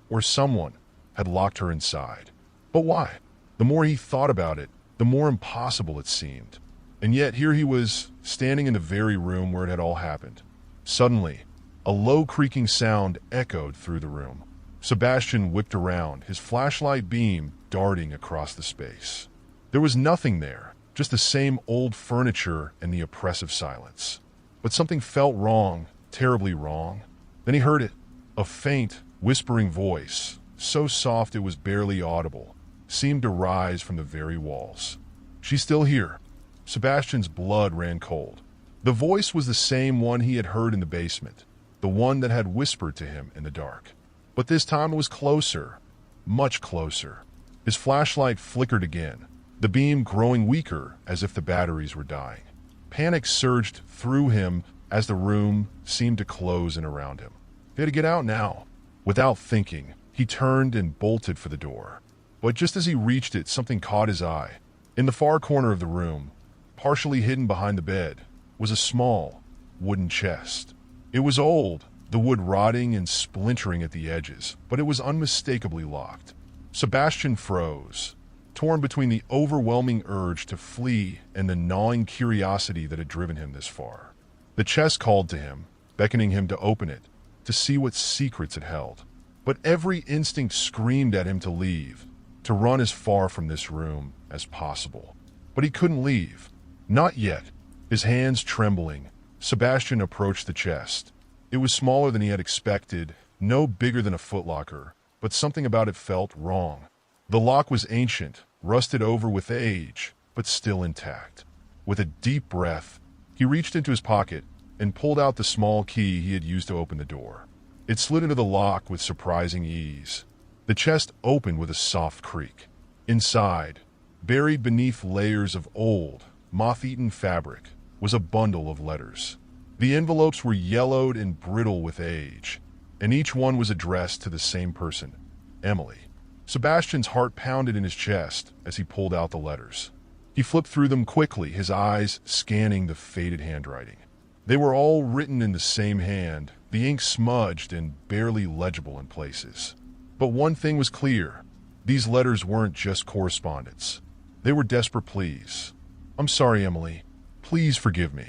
or someone, had locked her inside. But why? The more he thought about it, the more impossible it seemed. And yet here he was, standing in the very room where it had all happened. Suddenly, a low creaking sound echoed through the room. Sebastian whipped around, his flashlight beam darting across the space. There was nothing there, just the same old furniture and the oppressive silence. But something felt wrong, terribly wrong. Then he heard it, a faint, whispering voice, so soft it was barely audible, seemed to rise from the very walls. "She's still here." Sebastian's blood ran cold. The voice was the same one he had heard in the basement, the one that had whispered to him in the dark. But this time it was closer, much closer. His flashlight flickered again, the beam growing weaker as if the batteries were dying. Panic surged through him as the room seemed to close in around him. He had to get out now. Without thinking, he turned and bolted for the door. But just as he reached it, something caught his eye. In the far corner of the room, partially hidden behind the bed, was a small, wooden chest. It was old, the wood rotting and splintering at the edges, but it was unmistakably locked. Sebastian froze, torn between the overwhelming urge to flee and the gnawing curiosity that had driven him this far. The chest called to him, beckoning him to open it, to see what secrets it held. But every instinct screamed at him to leave. to run as far from this room as possible. But he couldn't leave. Not yet. His hands trembling, Sebastian approached the chest. It was smaller than he had expected, no bigger than a footlocker, but something about it felt wrong. The lock was ancient, rusted over with age, but still intact. With a deep breath, he reached into his pocket and pulled out the small key he had used to open the door. It slid into the lock with surprising ease. The chest opened with a soft creak. Inside, buried beneath layers of old, moth-eaten fabric, was a bundle of letters. The envelopes were yellowed and brittle with age, and each one was addressed to the same person, Emily. Sebastian's heart pounded in his chest as he pulled out the letters. He flipped through them quickly, his eyes scanning the faded handwriting. They were all written in the same hand, the ink smudged and barely legible in places. But one thing was clear. These letters weren't just correspondence. They were desperate pleas. "I'm sorry, Emily. Please forgive me.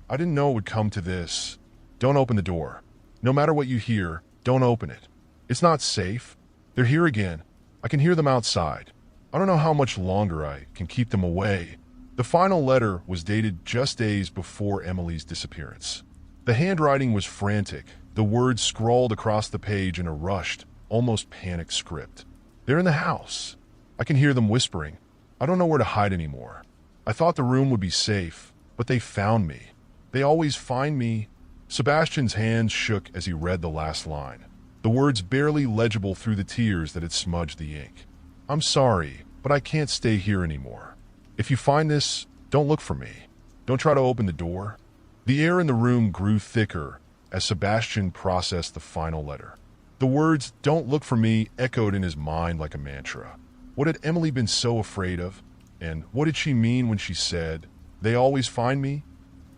I didn't know it would come to this. Don't open the door. No matter what you hear, don't open it. It's not safe. They're here again. I can hear them outside. I don't know how much longer I can keep them away." The final letter was dated just days before Emily's disappearance. The handwriting was frantic, the words scrawled across the page in a rushed, almost panicked script. "They're in the house. I can hear them whispering. I don't know where to hide anymore. I thought the room would be safe, but they found me. They always find me." Sebastian's hands shook as he read the last line, the words barely legible through the tears that had smudged the ink. "I'm sorry, but I can't stay here anymore. If you find this, don't look for me. Don't try to open the door." The air in the room grew thicker as Sebastian processed the final letter. The words, "don't look for me," echoed in his mind like a mantra. What had Emily been so afraid of? And what did she mean when she said, "They always find me"?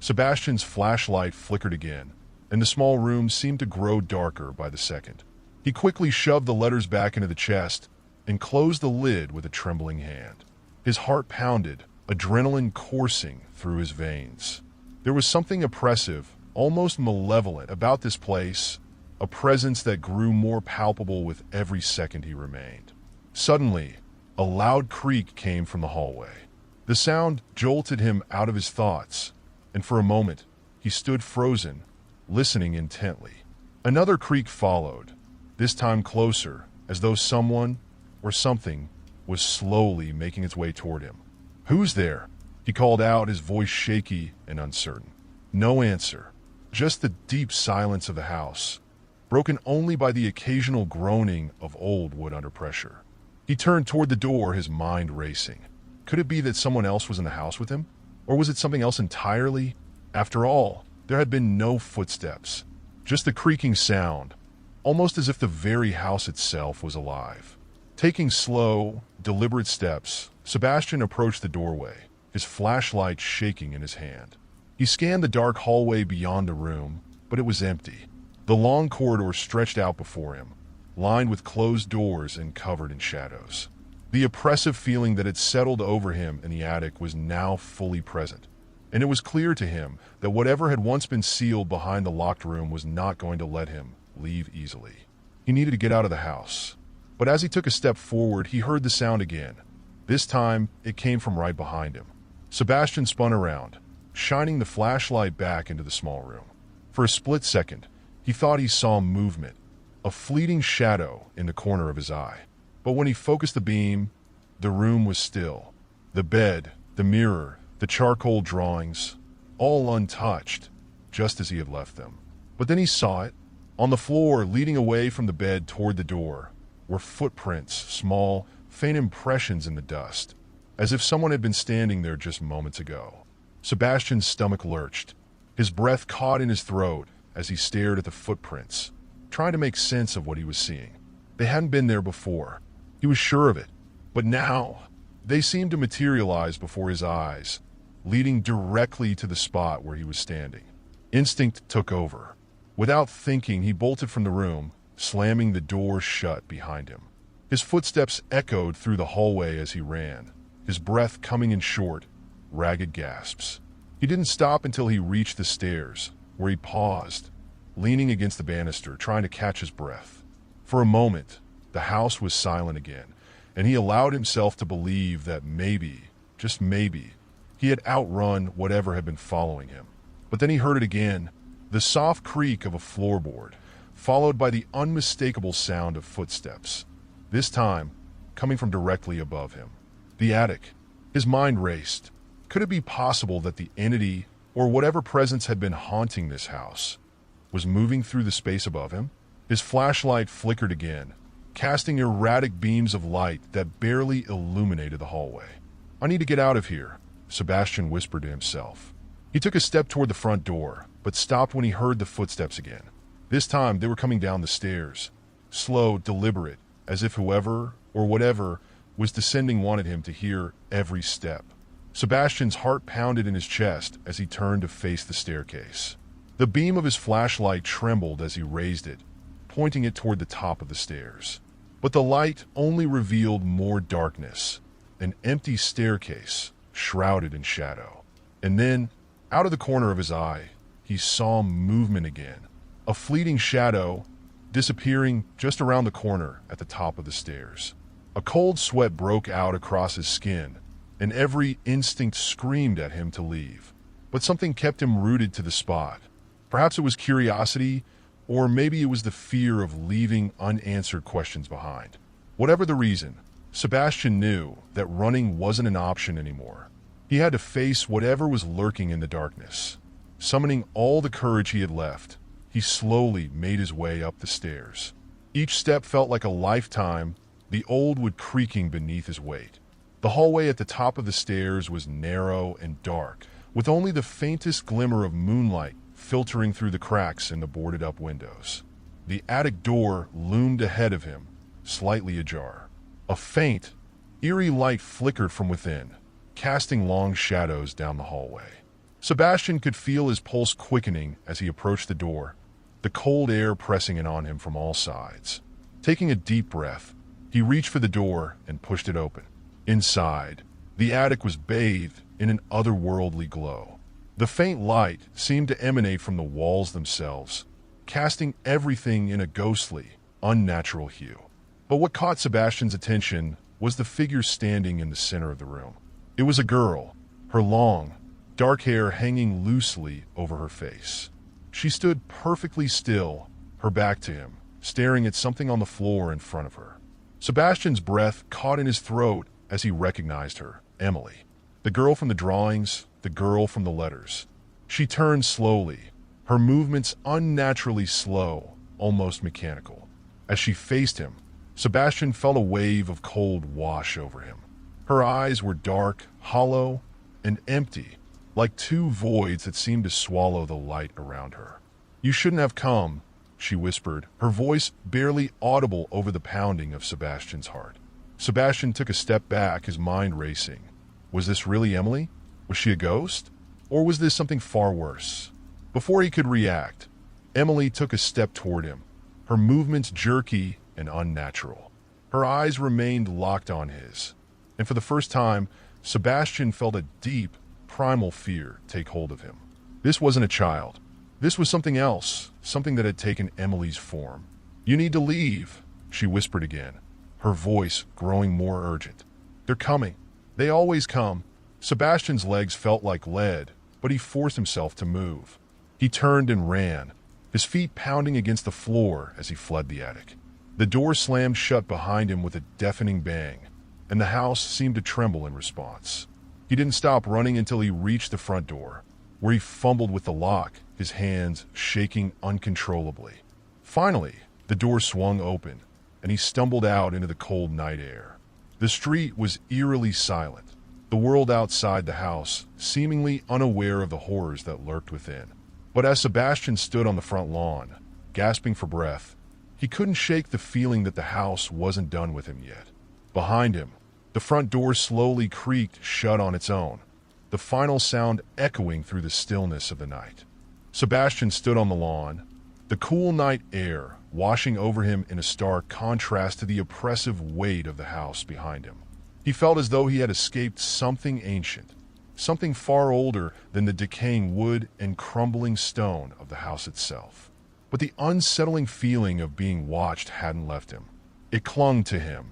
Sebastian's flashlight flickered again, and the small room seemed to grow darker by the second. He quickly shoved the letters back into the chest and closed the lid with a trembling hand. His heart pounded, adrenaline coursing through his veins. There was something oppressive, almost malevolent about this place, a presence that grew more palpable with every second he remained. Suddenly, a loud creak came from the hallway. The sound jolted him out of his thoughts, and for a moment, he stood frozen, listening intently. Another creak followed, this time closer, as though someone or something was slowly making its way toward him. "Who's there?" he called out, his voice shaky and uncertain. No answer, just the deep silence of the house, broken only by the occasional groaning of old wood under pressure. He turned toward the door, his mind racing. Could it be that someone else was in the house with him? Or was it something else entirely? After all, there had been no footsteps, just the creaking sound, almost as if the very house itself was alive. Taking slow, deliberate steps, Sebastian approached the doorway, his flashlight shaking in his hand. He scanned the dark hallway beyond the room, but it was empty. The long corridor stretched out before him, lined with closed doors and covered in shadows. The oppressive feeling that had settled over him in the attic was now fully present, and it was clear to him that whatever had once been sealed behind the locked room was not going to let him leave easily. He needed to get out of the house. But as he took a step forward, he heard the sound again. This time, it came from right behind him. Sebastian spun around, shining the flashlight back into the small room. For a split second, he thought he saw movement, a fleeting shadow in the corner of his eye. But when he focused the beam, the room was still. The bed, the mirror, the charcoal drawings, all untouched, just as he had left them. But then he saw it. On the floor, leading away from the bed toward the door, were footprints, small, faint impressions in the dust, as if someone had been standing there just moments ago. Sebastian's stomach lurched. His breath caught in his throat as he stared at the footprints, trying to make sense of what he was seeing. They hadn't been there before. He was sure of it. But now, they seemed to materialize before his eyes, leading directly to the spot where he was standing. Instinct took over. Without thinking, he bolted from the room, slamming the door shut behind him. His footsteps echoed through the hallway as he ran, his breath coming in short, ragged gasps. He didn't stop until he reached the stairs, where he paused, leaning against the banister, trying to catch his breath. For a moment, the house was silent again, and he allowed himself to believe that maybe, just maybe, he had outrun whatever had been following him. But then he heard it again, the soft creak of a floorboard, followed by the unmistakable sound of footsteps, this time coming from directly above him. The attic. His mind raced. Could it be possible that the entity, or whatever presence had been haunting this house, was moving through the space above him? His flashlight flickered again, casting erratic beams of light that barely illuminated the hallway. "I need to get out of here," Sebastian whispered to himself. He took a step toward the front door, but stopped when he heard the footsteps again. This time they were coming down the stairs, slow, deliberate, as if whoever or whatever was descending wanted him to hear every step. Sebastian's heart pounded in his chest as he turned to face the staircase. The beam of his flashlight trembled as he raised it, pointing it toward the top of the stairs. But the light only revealed more darkness, an empty staircase shrouded in shadow. And then, out of the corner of his eye, he saw movement again, a fleeting shadow disappearing just around the corner at the top of the stairs. A cold sweat broke out across his skin, and every instinct screamed at him to leave. But something kept him rooted to the spot. Perhaps it was curiosity, or maybe it was the fear of leaving unanswered questions behind. Whatever the reason, Sebastian knew that running wasn't an option anymore. He had to face whatever was lurking in the darkness. Summoning all the courage he had left, he slowly made his way up the stairs. Each step felt like a lifetime, the old wood creaking beneath his weight. The hallway at the top of the stairs was narrow and dark, with only the faintest glimmer of moonlight filtering through the cracks in the boarded-up windows. The attic door loomed ahead of him, slightly ajar. A faint, eerie light flickered from within, casting long shadows down the hallway. Sebastian could feel his pulse quickening as he approached the door, the cold air pressing in on him from all sides. Taking a deep breath, he reached for the door and pushed it open. Inside, the attic was bathed in an otherworldly glow. The faint light seemed to emanate from the walls themselves, casting everything in a ghostly, unnatural hue. But what caught Sebastian's attention was the figure standing in the center of the room. It was a girl, her long, dark hair hanging loosely over her face. She stood perfectly still, her back to him, staring at something on the floor in front of her. Sebastian's breath caught in his throat as he recognized her, Emily. The girl from the drawings, the girl from the letters. She turned slowly, her movements unnaturally slow, almost mechanical. As she faced him, Sebastian felt a wave of cold wash over him. Her eyes were dark, hollow, and empty, like two voids that seemed to swallow the light around her. "You shouldn't have come," she whispered, her voice barely audible over the pounding of Sebastian's heart. Sebastian took a step back, his mind racing. Was this really Emily? Was she a ghost? Or was this something far worse? Before he could react, Emily took a step toward him, her movements jerky and unnatural. Her eyes remained locked on his, and for the first time, Sebastian felt a deep, primal fear take hold of him. This wasn't a child. This was something else, something that had taken Emily's form. "You need to leave," she whispered again, her voice growing more urgent. "They're coming. They always come." Sebastian's legs felt like lead, but he forced himself to move. He turned and ran, his feet pounding against the floor as he fled the attic. The door slammed shut behind him with a deafening bang, and the house seemed to tremble in response. He didn't stop running until he reached the front door, where he fumbled with the lock, his hands shaking uncontrollably. Finally, the door swung open, and he stumbled out into the cold night air. The street was eerily silent, the world outside the house seemingly unaware of the horrors that lurked within. But as Sebastian stood on the front lawn, gasping for breath, he couldn't shake the feeling that the house wasn't done with him yet. Behind him, the front door slowly creaked shut on its own, the final sound echoing through the stillness of the night. Sebastian stood on the lawn, the cool night air washing over him in a stark contrast to the oppressive weight of the house behind him. He felt as though he had escaped something ancient, something far older than the decaying wood and crumbling stone of the house itself. But the unsettling feeling of being watched hadn't left him. It clung to him,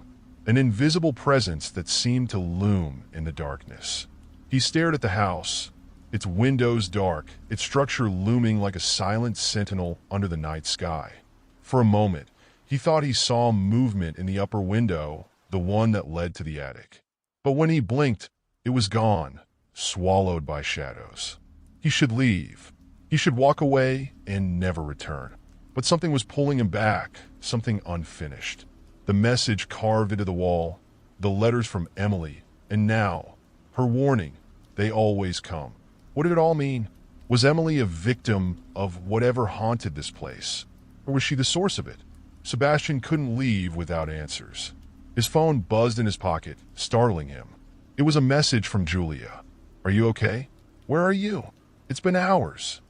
an invisible presence that seemed to loom in the darkness. He stared at the house, its windows dark, its structure looming like a silent sentinel under the night sky. For a moment, he thought he saw movement in the upper window, the one that led to the attic. But when he blinked, it was gone, swallowed by shadows. He should leave. He should walk away and never return. But something was pulling him back, something unfinished. The message carved into the wall, the letters from Emily, and now, her warning, they always come. What did it all mean? Was Emily a victim of whatever haunted this place? Or was she the source of it? Sebastian couldn't leave without answers. His phone buzzed in his pocket, startling him. It was a message from Julia. "Are you okay? Where are you? It's been hours."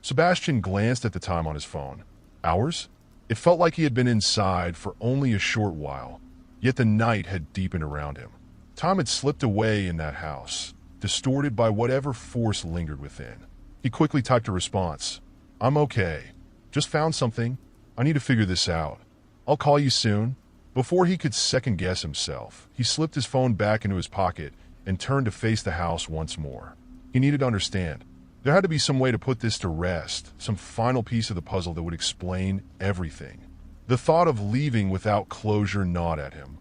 Sebastian glanced at the time on his phone. Hours? It felt like he had been inside for only a short while, yet the night had deepened around him. Time had slipped away in that house, distorted by whatever force lingered within. He quickly typed a response. "I'm okay. Just found something. I need to figure this out. I'll call you soon." Before he could second-guess himself, he slipped his phone back into his pocket and turned to face the house once more. He needed to understand. There had to be some way to put this to rest, some final piece of the puzzle that would explain everything. The thought of leaving without closure gnawed at him,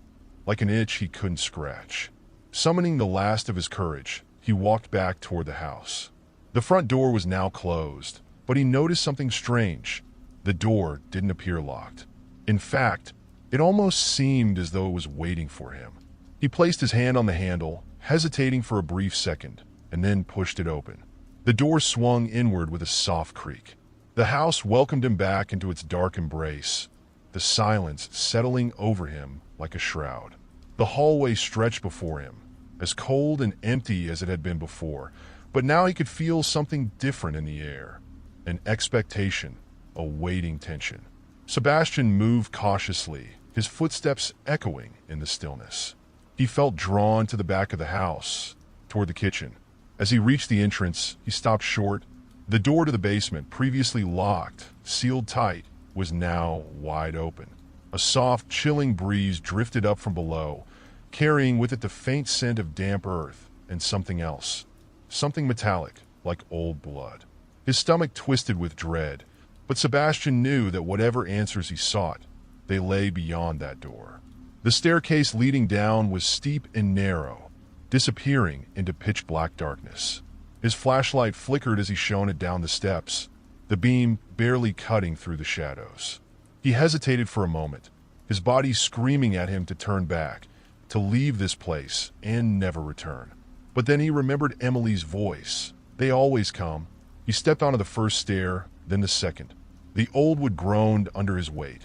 like an itch he couldn't scratch. Summoning the last of his courage, he walked back toward the house. The front door was now closed, but he noticed something strange. The door didn't appear locked. In fact, it almost seemed as though it was waiting for him. He placed his hand on the handle, hesitating for a brief second, and then pushed it open. The door swung inward with a soft creak. The house welcomed him back into its dark embrace, the silence settling over him like a shroud. The hallway stretched before him, as cold and empty as it had been before, but now he could feel something different in the air, an expectation, a waiting tension. Sebastian moved cautiously, his footsteps echoing in the stillness. He felt drawn to the back of the house, toward the kitchen. As he reached the entrance, he stopped short. The door to the basement, previously locked, sealed tight, was now wide open. A soft, chilling breeze drifted up from below, carrying with it the faint scent of damp earth and something else. Something metallic, like old blood. His stomach twisted with dread, but Sebastian knew that whatever answers he sought, they lay beyond that door. The staircase leading down was steep and narrow, disappearing into pitch-black darkness. His flashlight flickered as he shone it down the steps, the beam barely cutting through the shadows. He hesitated for a moment, his body screaming at him to turn back, to leave this place and never return. But then he remembered Emily's voice. They always come. He stepped onto the first stair, then the second. The old wood groaned under his weight,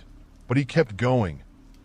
but he kept going,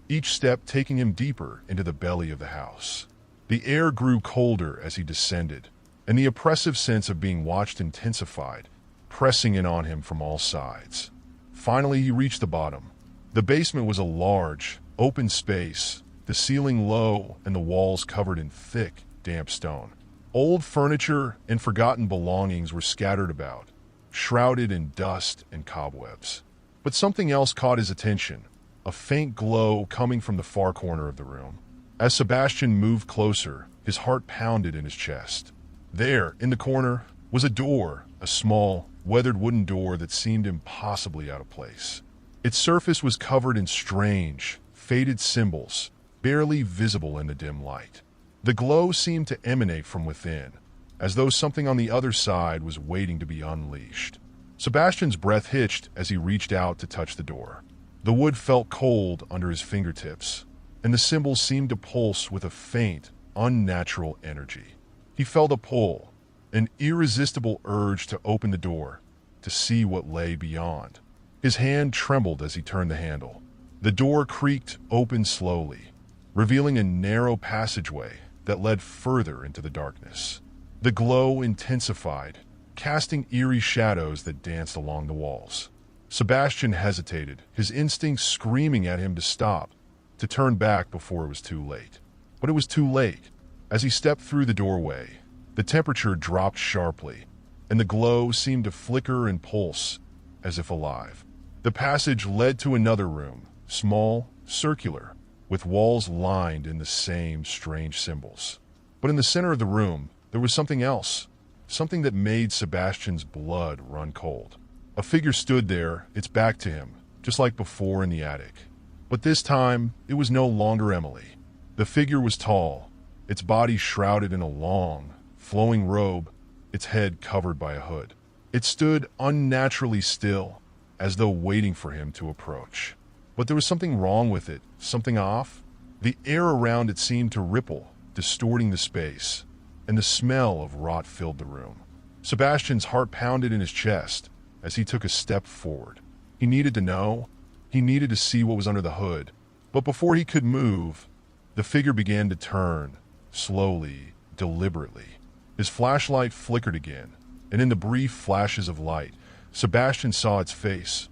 each step taking him deeper into the belly of the house. The air grew colder as he descended, and the oppressive sense of being watched intensified, pressing in on him from all sides. Finally, he reached the bottom. The basement was a large, open space, the ceiling low and the walls covered in thick, damp stone. Old furniture and forgotten belongings were scattered about, shrouded in dust and cobwebs. But something else caught his attention, a faint glow coming from the far corner of the room. As Sebastian moved closer, his heart pounded in his chest. There, in the corner, was a door, a small, weathered wooden door that seemed impossibly out of place. Its surface was covered in strange, faded symbols, barely visible in the dim light. The glow seemed to emanate from within, as though something on the other side was waiting to be unleashed. Sebastian's breath hitched as he reached out to touch the door. The wood felt cold under his fingertips, and the symbols seemed to pulse with a faint, unnatural energy. He felt a pull, an irresistible urge to open the door, to see what lay beyond. His hand trembled as he turned the handle. The door creaked open slowly, revealing a narrow passageway that led further into the darkness. The glow intensified, casting eerie shadows that danced along the walls. Sebastian hesitated, his instincts screaming at him to stop, to turn back before it was too late. But it was too late. As he stepped through the doorway, the temperature dropped sharply, and the glow seemed to flicker and pulse, as if alive. The passage led to another room, small, circular, with walls lined in the same strange symbols. But in the center of the room, there was something else, something that made Sebastian's blood run cold. A figure stood there, its back to him, just like before in the attic. But this time, it was no longer Emily. The figure was tall, its body shrouded in a long, flowing robe, its head covered by a hood. It stood unnaturally still, as though waiting for him to approach. But there was something wrong with it, something off. The air around it seemed to ripple, distorting the space, and the smell of rot filled the room. Sebastian's heart pounded in his chest as he took a step forward. He needed to know. He needed to see what was under the hood. But before he could move, the figure began to turn, slowly, deliberately. His flashlight flickered again, and in the brief flashes of light, Sebastian saw its face,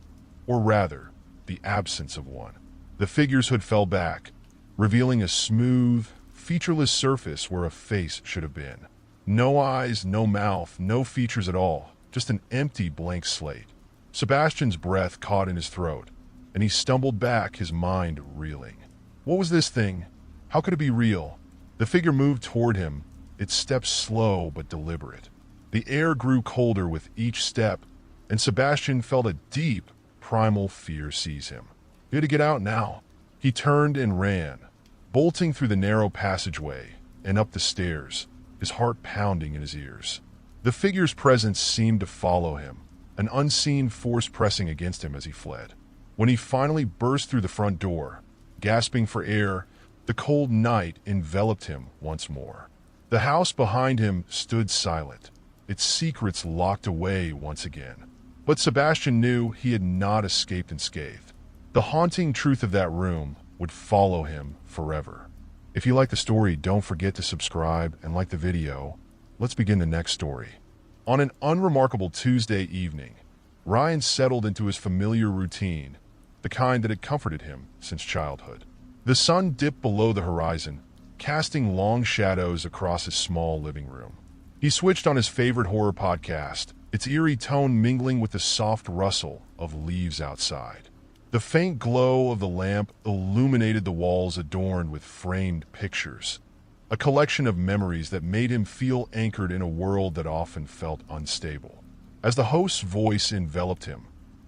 or rather, the absence of one. The figure's hood fell back, revealing a smooth, featureless surface where a face should have been. No eyes, no mouth, no features at all, just an empty blank slate. Sebastian's breath caught in his throat, and he stumbled back, his mind reeling. What was this thing? How could it be real? The figure moved toward him, its steps slow but deliberate. The air grew colder with each step, and Sebastian felt a deep, primal fear seize him. He had to get out now. He turned and ran, bolting through the narrow passageway and up the stairs, his heart pounding in his ears. The figure's presence seemed to follow him, an unseen force pressing against him as he fled. When he finally burst through the front door, gasping for air, the cold night enveloped him once more. The house behind him stood silent, its secrets locked away once again. But Sebastian knew he had not escaped unscathed. The haunting truth of that room would follow him forever. If you like the story, don't forget to subscribe and like the video. Let's begin the next story. On an unremarkable Tuesday evening, Ryan settled into his familiar routine, the kind that had comforted him since childhood. The sun dipped below the horizon, casting long shadows across his small living room. He switched on his favorite horror podcast, its eerie tone mingling with the soft rustle of leaves outside. The faint glow of the lamp illuminated the walls adorned with framed pictures, a collection of memories that made him feel anchored in a world that often felt unstable. As the host's voice enveloped him,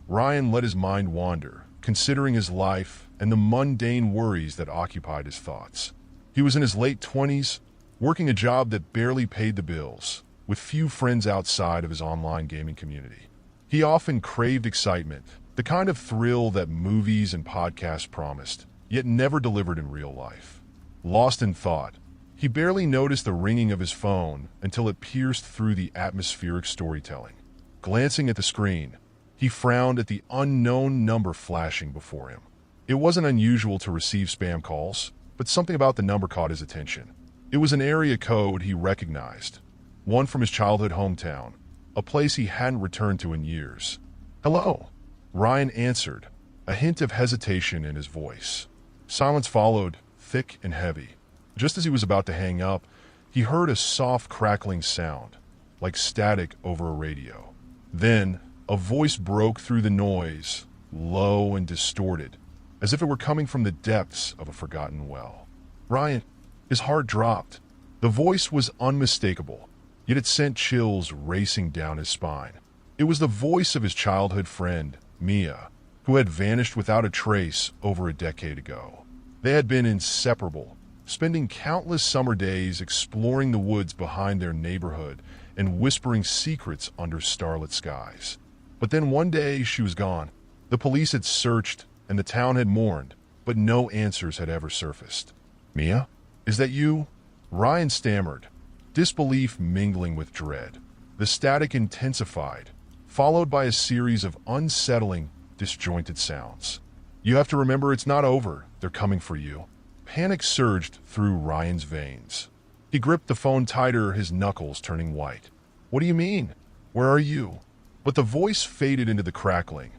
Ryan let his mind wander, considering his life and the mundane worries that occupied his thoughts. He was in his late 20s, working a job that barely paid the bills, with few friends outside of his online gaming community. He often craved excitement, the kind of thrill that movies and podcasts promised, yet never delivered in real life. Lost in thought, he barely noticed the ringing of his phone until it pierced through the atmospheric storytelling. Glancing at the screen, he frowned at the unknown number flashing before him. It wasn't unusual to receive spam calls, but something about the number caught his attention. It was an area code he recognized, one from his childhood hometown, a place he hadn't returned to in years. "Hello," Ryan answered, a hint of hesitation in his voice. Silence followed, thick and heavy. Just as he was about to hang up, he heard a soft crackling sound, like static over a radio. Then, a voice broke through the noise, low and distorted, as if it were coming from the depths of a forgotten well. Ryan, his heart dropped. The voice was unmistakable, yet it sent chills racing down his spine. It was the voice of his childhood friend, Mia, who had vanished without a trace over a decade ago. They had been inseparable, spending countless summer days exploring the woods behind their neighborhood and whispering secrets under starlit skies. But then one day she was gone. The police had searched and the town had mourned, but no answers had ever surfaced. "Mia? Is that you?" Ryan stammered, disbelief mingling with dread. The static intensified, followed by a series of unsettling, disjointed sounds. "You have to remember it's not over. They're coming for you." Panic surged through Ryan's veins. He gripped the phone tighter, his knuckles turning white. "What do you mean? Where are you?" But the voice faded into the crackling,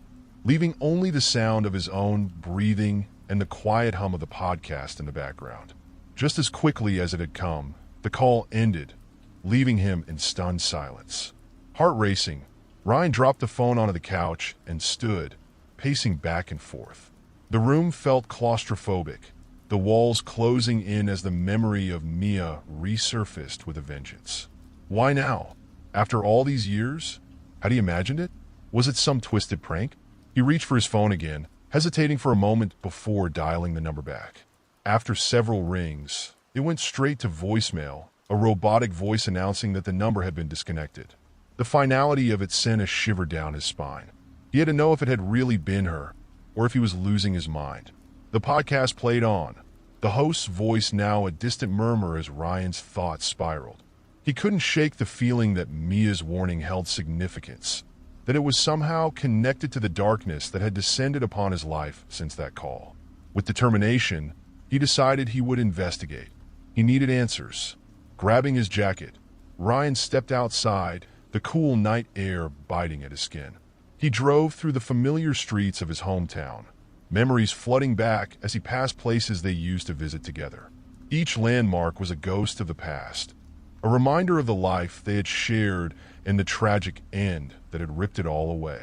leaving only the sound of his own breathing and the quiet hum of the podcast in the background. Just as quickly as it had come, the call ended, leaving him in stunned silence. Heart racing, Ryan dropped the phone onto the couch and stood, pacing back and forth. The room felt claustrophobic, the walls closing in as the memory of Mia resurfaced with a vengeance. Why now? After all these years? Had he imagined it? Was it some twisted prank? He reached for his phone again, hesitating for a moment before dialing the number back. After several rings, it went straight to voicemail, a robotic voice announcing that the number had been disconnected. The finality of it sent a shiver down his spine. He had to know if it had really been her, or if he was losing his mind. The podcast played on, the host's voice now a distant murmur as Ryan's thoughts spiraled. He couldn't shake the feeling that Mia's warning held significance, that it was somehow connected to the darkness that had descended upon his life since that call. With determination, he decided he would investigate. He needed answers. Grabbing his jacket, Ryan stepped outside, the cool night air biting at his skin. He drove through the familiar streets of his hometown, memories flooding back as he passed places they used to visit together. Each landmark was a ghost of the past, a reminder of the life they had shared and the tragic end that had ripped it all away.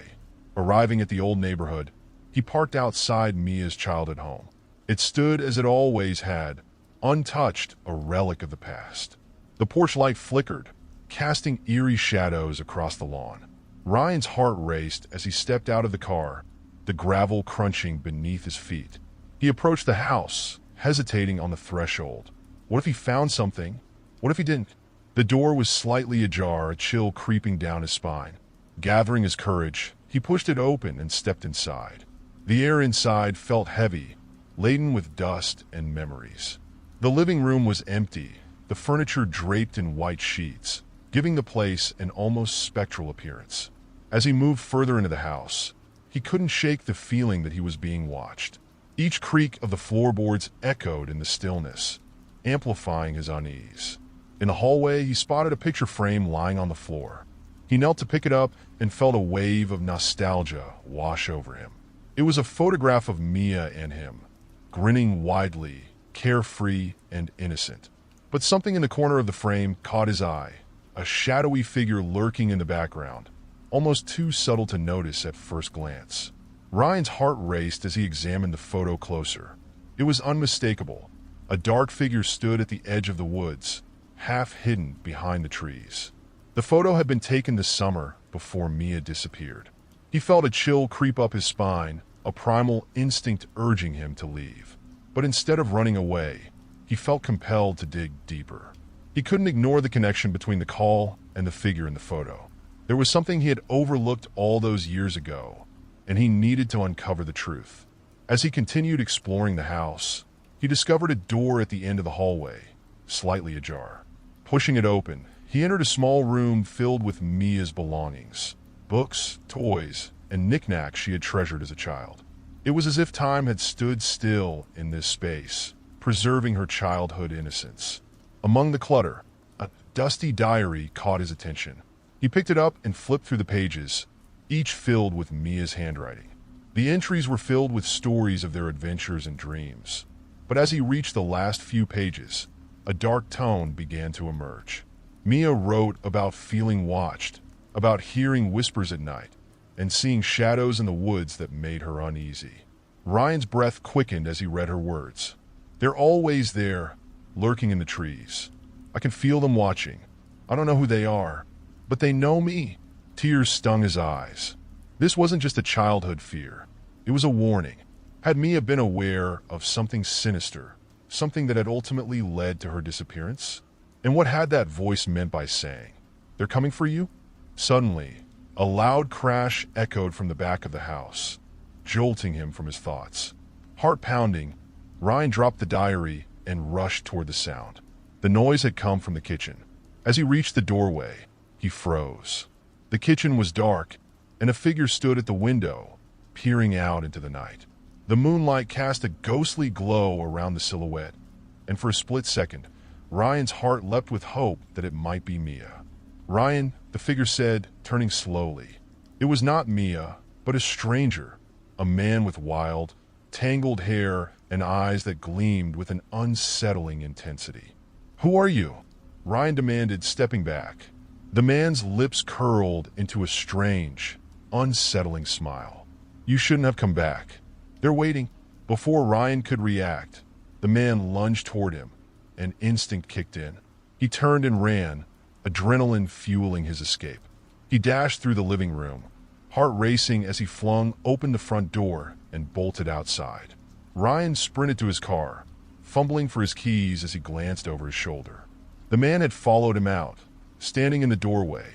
Arriving at the old neighborhood, he parked outside Mia's childhood home. It stood as it always had, untouched, a relic of the past. The porch light flickered, casting eerie shadows across the lawn. Ryan's heart raced as he stepped out of the car, the gravel crunching beneath his feet. He approached the house, hesitating on the threshold. What if he found something? What if he didn't? The door was slightly ajar, a chill creeping down his spine. Gathering his courage, he pushed it open and stepped inside. The air inside felt heavy, laden with dust and memories. The living room was empty, the furniture draped in white sheets, giving the place an almost spectral appearance. As he moved further into the house, he couldn't shake the feeling that he was being watched. Each creak of the floorboards echoed in the stillness, amplifying his unease. In the hallway, he spotted a picture frame lying on the floor. He knelt to pick it up and felt a wave of nostalgia wash over him. It was a photograph of Mia and him, grinning widely, carefree and innocent. But something in the corner of the frame caught his eye, a shadowy figure lurking in the background, almost too subtle to notice at first glance. Ryan's heart raced as he examined the photo closer. It was unmistakable. A dark figure stood at the edge of the woods, half hidden behind the trees. The photo had been taken this summer before Mia disappeared. He felt a chill creep up his spine, a primal instinct urging him to leave. But instead of running away, he felt compelled to dig deeper. He couldn't ignore the connection between the call and the figure in the photo. There was something he had overlooked all those years ago, and he needed to uncover the truth. As he continued exploring the house, he discovered a door at the end of the hallway, slightly ajar. Pushing it open, he entered a small room filled with Mia's belongings, books, toys, and knickknacks she had treasured as a child. It was as if time had stood still in this space, preserving her childhood innocence. Among the clutter, a dusty diary caught his attention. He picked it up and flipped through the pages, each filled with Mia's handwriting. The entries were filled with stories of their adventures and dreams. But as he reached the last few pages, a dark tone began to emerge. Mia wrote about feeling watched, about hearing whispers at night, and seeing shadows in the woods that made her uneasy. Ryan's breath quickened as he read her words. They're always there, lurking in the trees. I can feel them watching. I don't know who they are, but they know me. Tears stung his eyes. This wasn't just a childhood fear. It was a warning. Had Mia been aware of something sinister, something that had ultimately led to her disappearance? And what had that voice meant by saying, "They're coming for you"? Suddenly, a loud crash echoed from the back of the house, jolting him from his thoughts. Heart pounding, Ryan dropped the diary and rushed toward the sound. The noise had come from the kitchen. As he reached the doorway, he froze. The kitchen was dark, and a figure stood at the window, peering out into the night. The moonlight cast a ghostly glow around the silhouette, and for a split second, Ryan's heart leapt with hope that it might be Mia. "Ryan," the figure said, turning slowly. It was not Mia, but a stranger, a man with wild, tangled hair and eyes that gleamed with an unsettling intensity. "Who are you?" Ryan demanded, stepping back. The man's lips curled into a strange, unsettling smile. "You shouldn't have come back. They're waiting." Before Ryan could react, The man lunged toward him, and instinct kicked in. He turned and ran, adrenaline fueling his escape. He dashed through the living room, heart racing as he flung open the front door and bolted outside. Ryan sprinted to his car, fumbling for his keys as he glanced over his shoulder. The man had followed him out, standing in the doorway,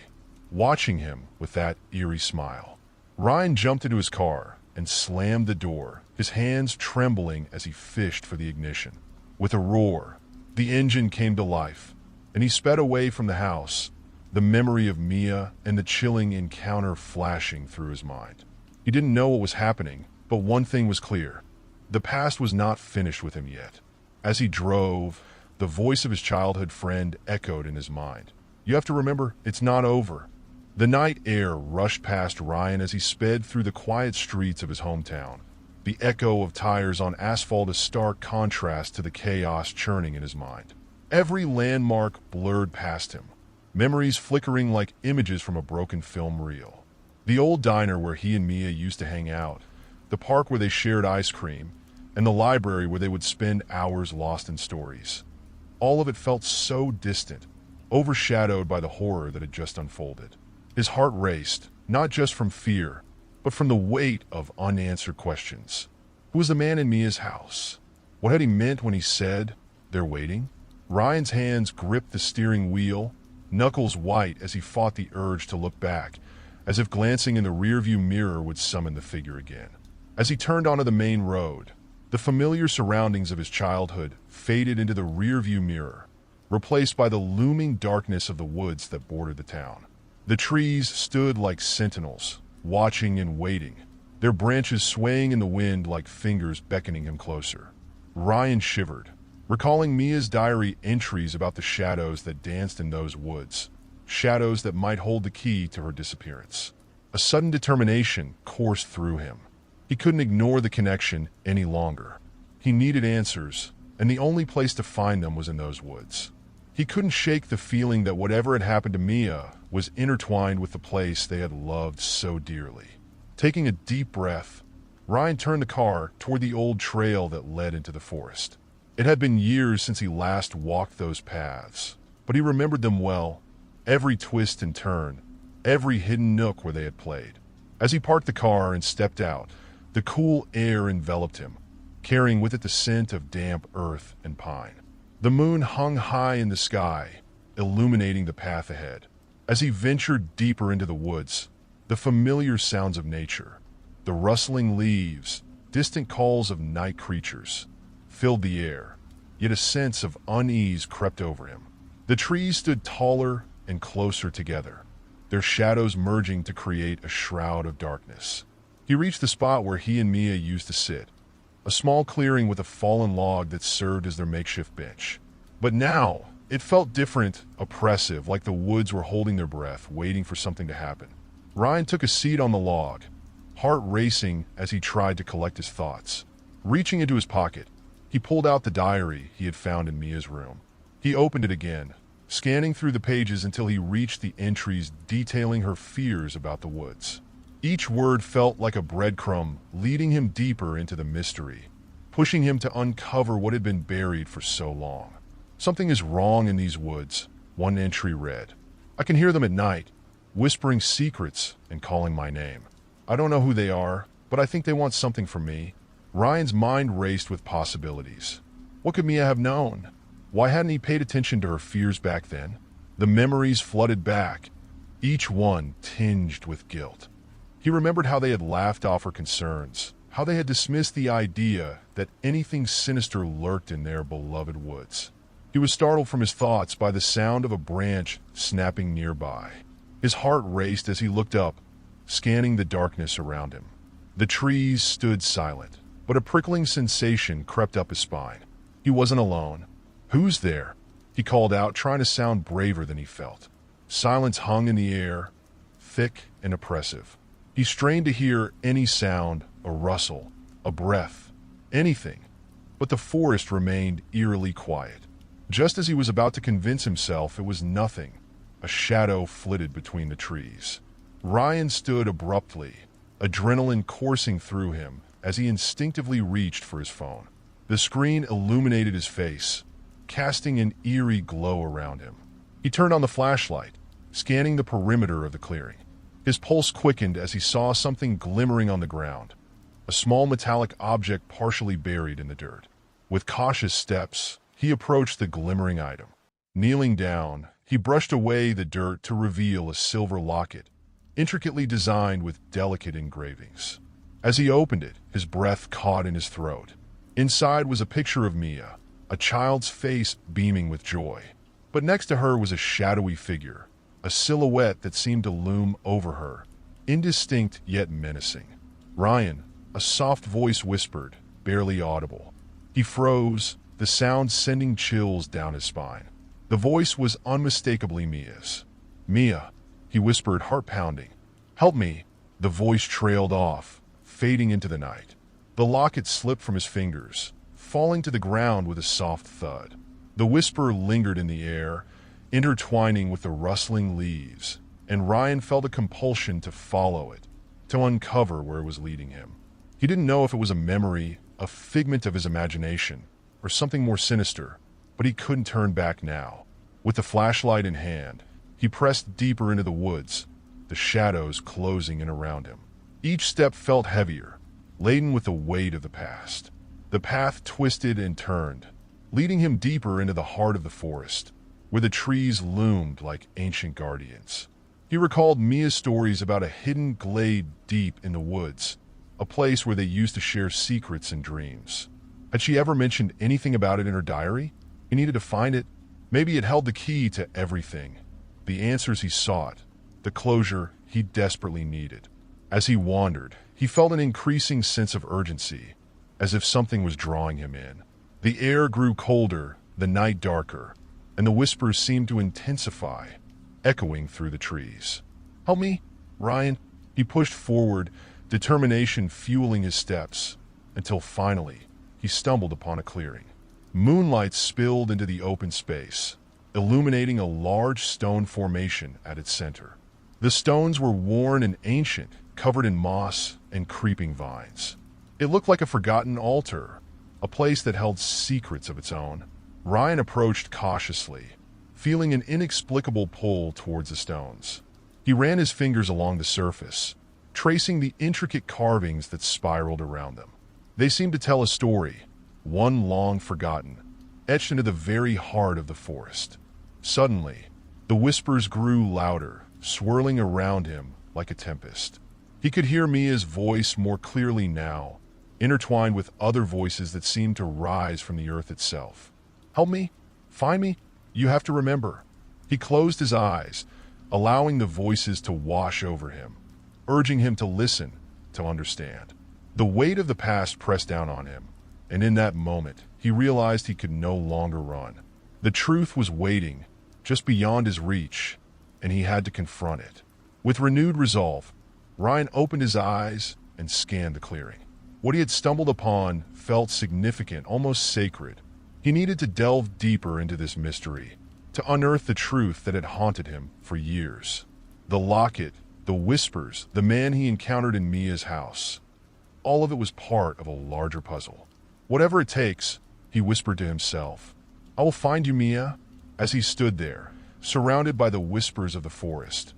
watching him with that eerie smile. Ryan jumped into his car and slammed the door, his hands trembling as he fished for the ignition. With a roar, the engine came to life, and he sped away from the house, the memory of Mia and the chilling encounter flashing through his mind. He didn't know what was happening, but one thing was clear. The past was not finished with him yet. As he drove, the voice of his childhood friend echoed in his mind. You have to remember, it's not over. The night air rushed past Ryan as he sped through the quiet streets of his hometown. The echo of tires on asphalt a stark contrast to the chaos churning in his mind. Every landmark blurred past him, memories flickering like images from a broken film reel. The old diner where he and Mia used to hang out, the park where they shared ice cream, and the library where they would spend hours lost in stories. All of it felt so distant, overshadowed by the horror that had just unfolded. His heart raced, not just from fear, but from the weight of unanswered questions. Who was the man in Mia's house? What had he meant when he said, "They're waiting"? Ryan's hands gripped the steering wheel, knuckles white as he fought the urge to look back, as if glancing in the rearview mirror would summon the figure again. As he turned onto the main road, the familiar surroundings of his childhood faded into the rearview mirror, replaced by the looming darkness of the woods that bordered the town. The trees stood like sentinels, watching and waiting, their branches swaying in the wind like fingers beckoning him closer. Ryan shivered, recalling Mia's diary entries about the shadows that danced in those woods, shadows that might hold the key to her disappearance. A sudden determination coursed through him. He couldn't ignore the connection any longer. He needed answers, and the only place to find them was in those woods. He couldn't shake the feeling that whatever had happened to Mia was intertwined with the place they had loved so dearly. Taking a deep breath, Ryan turned the car toward the old trail that led into the forest. It had been years since he last walked those paths, but he remembered them well, every twist and turn, every hidden nook where they had played. As he parked the car and stepped out, the cool air enveloped him, carrying with it the scent of damp earth and pine. The moon hung high in the sky, illuminating the path ahead. As he ventured deeper into the woods, the familiar sounds of nature, the rustling leaves, distant calls of night creatures, filled the air, yet a sense of unease crept over him. The trees stood taller and closer together, their shadows merging to create a shroud of darkness. He reached the spot where he and Mia used to sit, a small clearing with a fallen log that served as their makeshift bench. But now, it felt different, oppressive, like the woods were holding their breath, waiting for something to happen. Ryan took a seat on the log, heart racing as he tried to collect his thoughts. Reaching into his pocket, he pulled out the diary he had found in Mia's room. He opened it again, scanning through the pages until he reached the entries detailing her fears about the woods. Each word felt like a breadcrumb, leading him deeper into the mystery, pushing him to uncover what had been buried for so long. Something is wrong in these woods, one entry read. I can hear them at night, whispering secrets and calling my name. I don't know who they are, but I think they want something from me. Ryan's mind raced with possibilities. What could Mia have known? Why hadn't he paid attention to her fears back then? The memories flooded back, each one tinged with guilt. He remembered how they had laughed off her concerns, how they had dismissed the idea that anything sinister lurked in their beloved woods. He was startled from his thoughts by the sound of a branch snapping nearby. His heart raced as he looked up, scanning the darkness around him. The trees stood silent, but a prickling sensation crept up his spine. He wasn't alone. Who's there? He called out, trying to sound braver than he felt. Silence hung in the air, thick and oppressive. He strained to hear any sound, a rustle, a breath, anything, but the forest remained eerily quiet. Just as he was about to convince himself it was nothing, a shadow flitted between the trees. Ryan stood abruptly, adrenaline coursing through him as he instinctively reached for his phone. The screen illuminated his face, casting an eerie glow around him. He turned on the flashlight, scanning the perimeter of the clearing. His pulse quickened as he saw something glimmering on the ground, a small metallic object partially buried in the dirt. With cautious steps, he approached the glimmering item. Kneeling down, he brushed away the dirt to reveal a silver locket, intricately designed with delicate engravings. As he opened it, his breath caught in his throat. Inside was a picture of Mia, a child's face beaming with joy. But next to her was a shadowy figure, a silhouette that seemed to loom over her, indistinct yet menacing. "Ryan," a soft voice whispered, barely audible. He froze, the sound sending chills down his spine. The voice was unmistakably Mia's. "Mia," he whispered, heart pounding. "Help me." The voice trailed off, fading into the night. The locket slipped from his fingers, falling to the ground with a soft thud. The whisper lingered in the air, intertwining with the rustling leaves, and Ryan felt a compulsion to follow it, to uncover where it was leading him. He didn't know if it was a memory, a figment of his imagination, or something more sinister, but he couldn't turn back now. With the flashlight in hand, he pressed deeper into the woods, the shadows closing in around him. Each step felt heavier, laden with the weight of the past. The path twisted and turned, leading him deeper into the heart of the forest, where the trees loomed like ancient guardians. He recalled Mia's stories about a hidden glade deep in the woods, a place where they used to share secrets and dreams. Had she ever mentioned anything about it in her diary? He needed to find it. Maybe it held the key to everything, the answers he sought, the closure he desperately needed. As he wandered, he felt an increasing sense of urgency, as if something was drawing him in. The air grew colder, the night darker, and the whispers seemed to intensify, echoing through the trees. "Help me, Ryan." He pushed forward, determination fueling his steps, until finally he stumbled upon a clearing. Moonlight spilled into the open space, illuminating a large stone formation at its center. The stones were worn and ancient, covered in moss and creeping vines. It looked like a forgotten altar, a place that held secrets of its own. Ryan approached cautiously, feeling an inexplicable pull towards the stones. He ran his fingers along the surface, tracing the intricate carvings that spiraled around them. They seemed to tell a story, one long forgotten, etched into the very heart of the forest. Suddenly, the whispers grew louder, swirling around him like a tempest. He could hear Mia's voice more clearly now, intertwined with other voices that seemed to rise from the earth itself. "Help me? Find me? You have to remember." He closed his eyes, allowing the voices to wash over him, urging him to listen, to understand. The weight of the past pressed down on him, and in that moment, he realized he could no longer run. The truth was waiting, just beyond his reach, and he had to confront it. With renewed resolve, Ryan opened his eyes and scanned the clearing. What he had stumbled upon felt significant, almost sacred. He needed to delve deeper into this mystery, to unearth the truth that had haunted him for years. The locket, the whispers, the man he encountered in Mia's house. All of it was part of a larger puzzle. "Whatever it takes," he whispered to himself. "I will find you, Mia." As he stood there, surrounded by the whispers of the forest,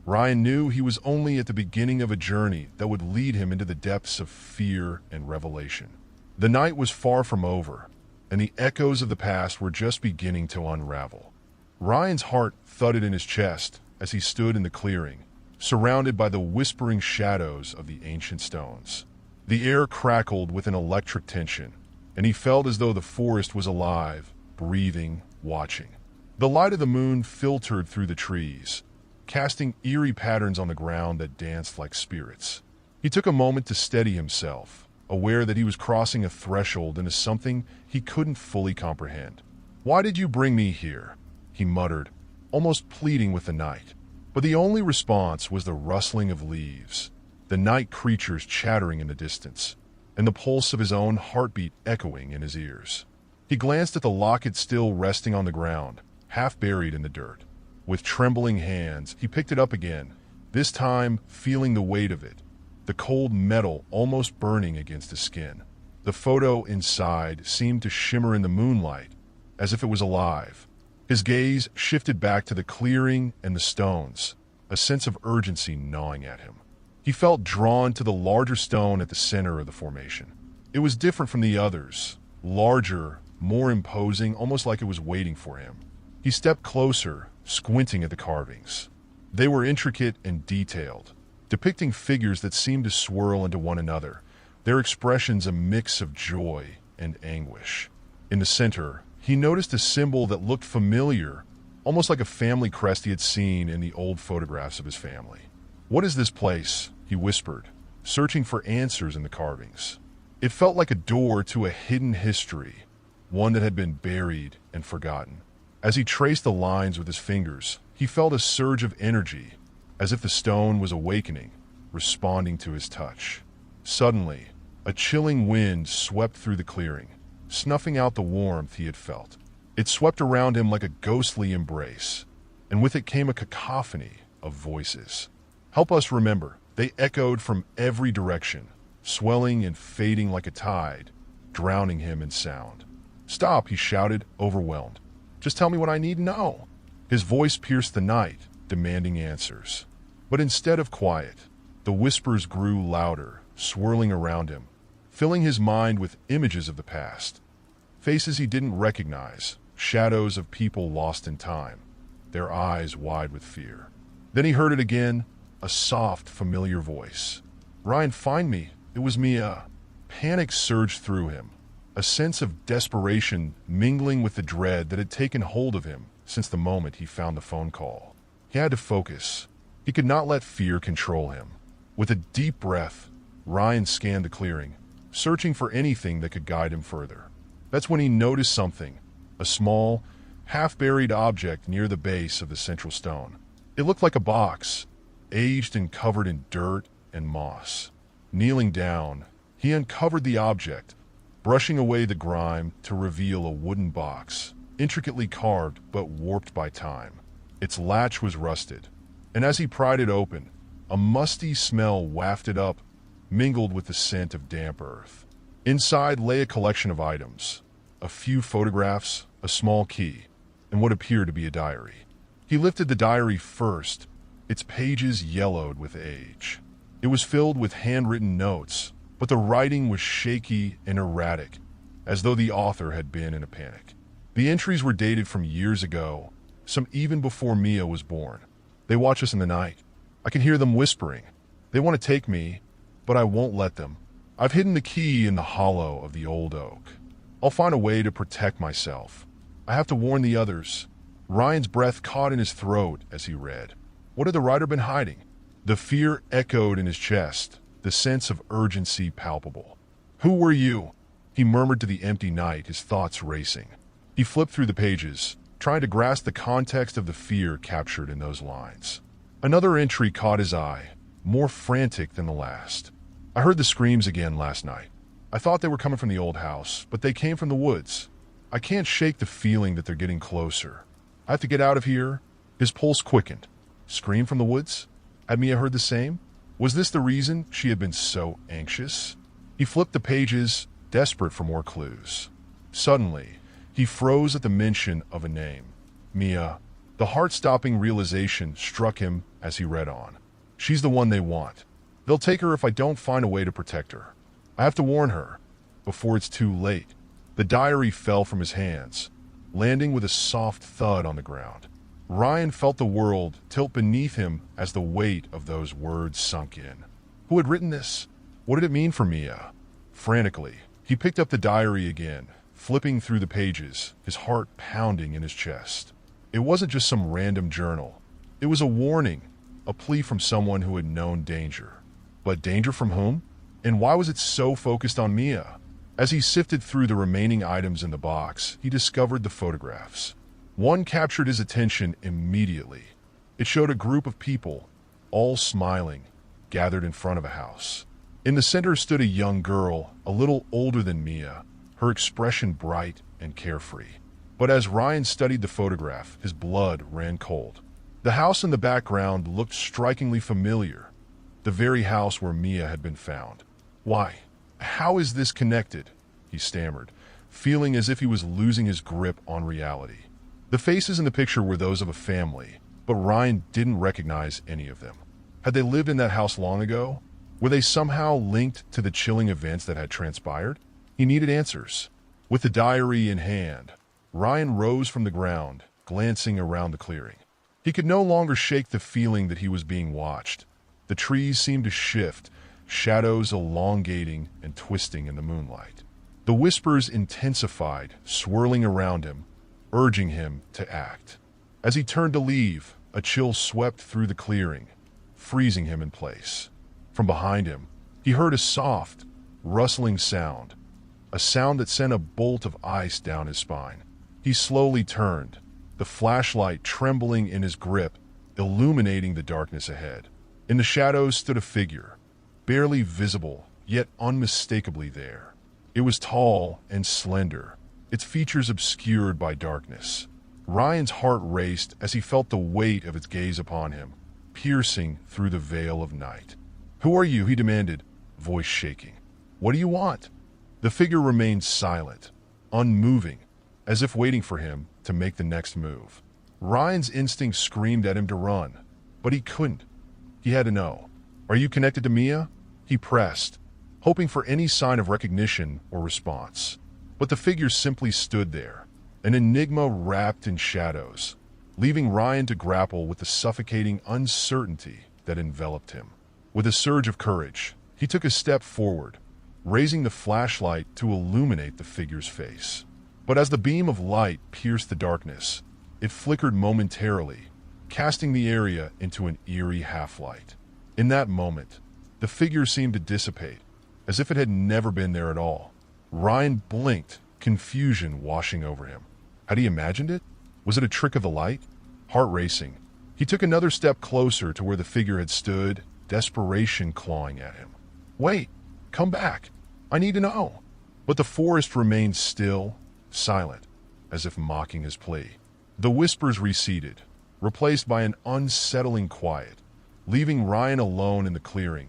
Ryan knew he was only at the beginning of a journey that would lead him into the depths of fear and revelation. The night was far from over, and the echoes of the past were just beginning to unravel. Ryan's heart thudded in his chest as he stood in the clearing, surrounded by the whispering shadows of the ancient stones. The air crackled with an electric tension, and he felt as though the forest was alive, breathing, watching. The light of the moon filtered through the trees, casting eerie patterns on the ground that danced like spirits. He took a moment to steady himself, aware that he was crossing a threshold into something he couldn't fully comprehend. "Why did you bring me here?" he muttered, almost pleading with the night. But the only response was the rustling of leaves, the night creatures chattering in the distance, and the pulse of his own heartbeat echoing in his ears. He glanced at the locket still resting on the ground, half buried in the dirt. With trembling hands, he picked it up again, this time feeling the weight of it, the cold metal almost burning against his skin. The photo inside seemed to shimmer in the moonlight, as if it was alive. His gaze shifted back to the clearing and the stones, a sense of urgency gnawing at him. He felt drawn to the larger stone at the center of the formation. It was different from the others, larger, more imposing, almost like it was waiting for him. He stepped closer, squinting at the carvings. They were intricate and detailed, depicting figures that seemed to swirl into one another, their expressions a mix of joy and anguish. In the center, he noticed a symbol that looked familiar, almost like a family crest he had seen in the old photographs of his family. "What is this place?" he whispered, searching for answers in the carvings. It felt like a door to a hidden history, one that had been buried and forgotten. As he traced the lines with his fingers, he felt a surge of energy, as if the stone was awakening, responding to his touch. Suddenly, a chilling wind swept through the clearing, snuffing out the warmth he had felt. It swept around him like a ghostly embrace, and with it came a cacophony of voices. Help us remember, they echoed from every direction, swelling and fading like a tide, drowning him in sound. "Stop," he shouted, overwhelmed. "Just tell me what I need to know." His voice pierced the night, demanding answers. But instead of quiet, the whispers grew louder, swirling around him, filling his mind with images of the past. Faces he didn't recognize, shadows of people lost in time, their eyes wide with fear. Then he heard it again, a soft, familiar voice. "Ryan, find me. It was Mia." Panic surged through him, a sense of desperation mingling with the dread that had taken hold of him since the moment he found the phone call. He had to focus. He could not let fear control him. With a deep breath, Ryan scanned the clearing, searching for anything that could guide him further. That's when he noticed something, a small, half-buried object near the base of the central stone. It looked like a box, aged and covered in dirt and moss. Kneeling down, he uncovered the object, brushing away the grime to reveal a wooden box, intricately carved but warped by time. Its latch was rusted, and as he pried it open, a musty smell wafted up, mingled with the scent of damp earth. Inside lay a collection of items, a few photographs, a small key, and what appeared to be a diary. He lifted the diary first, its pages yellowed with age. It was filled with handwritten notes, but the writing was shaky and erratic, as though the author had been in a panic. The entries were dated from years ago, some even before Mia was born. "They watch us in the night. I can hear them whispering. They want to take me, but I won't let them. I've hidden the key in the hollow of the old oak. I'll find a way to protect myself. I have to warn the others." Ryan's breath caught in his throat as he read. What had the writer been hiding? The fear echoed in his chest, the sense of urgency palpable. "Who were you?" he murmured to the empty night, his thoughts racing. He flipped through the pages, trying to grasp the context of the fear captured in those lines. Another entry caught his eye, more frantic than the last. "I heard the screams again last night. I thought they were coming from the old house, but they came from the woods. I can't shake the feeling that they're getting closer. I have to get out of here." His pulse quickened. Scream from the woods? Had Mia heard the same? Was this the reason she had been so anxious? He flipped the pages, desperate for more clues. Suddenly, he froze at the mention of a name. Mia. The heart-stopping realization struck him as he read on. She's the one they want. They'll take her if I don't find a way to protect her. I have to warn her, before it's too late. The diary fell from his hands, landing with a soft thud on the ground. Ryan felt the world tilt beneath him as the weight of those words sunk in. Who had written this? What did it mean for Mia? Frantically, he picked up the diary again, flipping through the pages, his heart pounding in his chest. It wasn't just some random journal. It was a warning, a plea from someone who had known danger. But danger from whom? And why was it so focused on Mia? As he sifted through the remaining items in the box, he discovered the photographs. One captured his attention immediately. It showed a group of people, all smiling, gathered in front of a house. In the center stood a young girl, a little older than Mia, her expression bright and carefree. But as Ryan studied the photograph, his blood ran cold. The house in the background looked strikingly familiar, the very house where Mia had been found. Why? How is this connected? He stammered, feeling as if he was losing his grip on reality. The faces in the picture were those of a family, but Ryan didn't recognize any of them. Had they lived in that house long ago? Were they somehow linked to the chilling events that had transpired? He needed answers. With the diary in hand, Ryan rose from the ground, glancing around the clearing. He could no longer shake the feeling that he was being watched. The trees seemed to shift, shadows elongating and twisting in the moonlight. The whispers intensified, swirling around him, urging him to act. As he turned to leave, a chill swept through the clearing, freezing him in place. From behind him, he heard a soft, rustling sound, a sound that sent a bolt of ice down his spine. He slowly turned, the flashlight trembling in his grip, illuminating the darkness ahead. In the shadows stood a figure, barely visible, yet unmistakably there. It was tall and slender, its features obscured by darkness. Ryan's heart raced as he felt the weight of its gaze upon him, piercing through the veil of night. "Who are you?" he demanded, voice shaking. "What do you want?" The figure remained silent, unmoving, as if waiting for him to make the next move. Ryan's instinct screamed at him to run, but he couldn't. He had to know. "Are you connected to Mia?" He pressed, hoping for any sign of recognition or response. But the figure simply stood there, an enigma wrapped in shadows, leaving Ryan to grapple with the suffocating uncertainty that enveloped him. With a surge of courage, he took a step forward, raising the flashlight to illuminate the figure's face. But as the beam of light pierced the darkness, it flickered momentarily, casting the area into an eerie half-light. In that moment, the figure seemed to dissipate, as if it had never been there at all. Ryan blinked, confusion washing over him. Had he imagined it? Was it a trick of the light? Heart racing, he took another step closer to where the figure had stood, desperation clawing at him. "Wait! Come back! I need to know!" But the forest remained still, silent, as if mocking his plea. The whispers receded, replaced by an unsettling quiet, leaving Ryan alone in the clearing,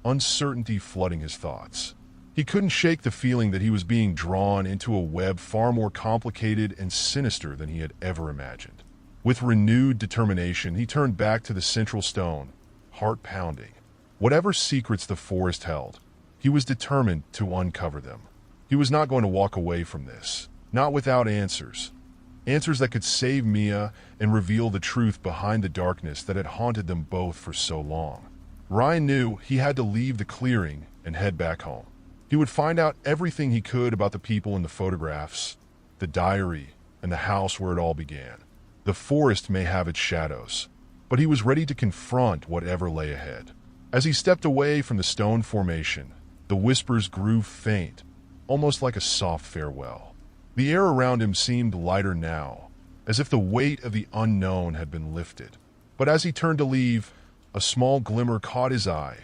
uncertainty flooding his thoughts. He couldn't shake the feeling that he was being drawn into a web far more complicated and sinister than he had ever imagined. With renewed determination, he turned back to the central stone, heart pounding. Whatever secrets the forest held, he was determined to uncover them. He was not going to walk away from this, not without answers. Answers that could save Mia and reveal the truth behind the darkness that had haunted them both for so long. Ryan knew he had to leave the clearing and head back home. He would find out everything he could about the people in the photographs, the diary, and the house where it all began. The forest may have its shadows, but he was ready to confront whatever lay ahead. As he stepped away from the stone formation, the whispers grew faint, almost like a soft farewell. The air around him seemed lighter now, as if the weight of the unknown had been lifted. But as he turned to leave, a small glimmer caught his eye,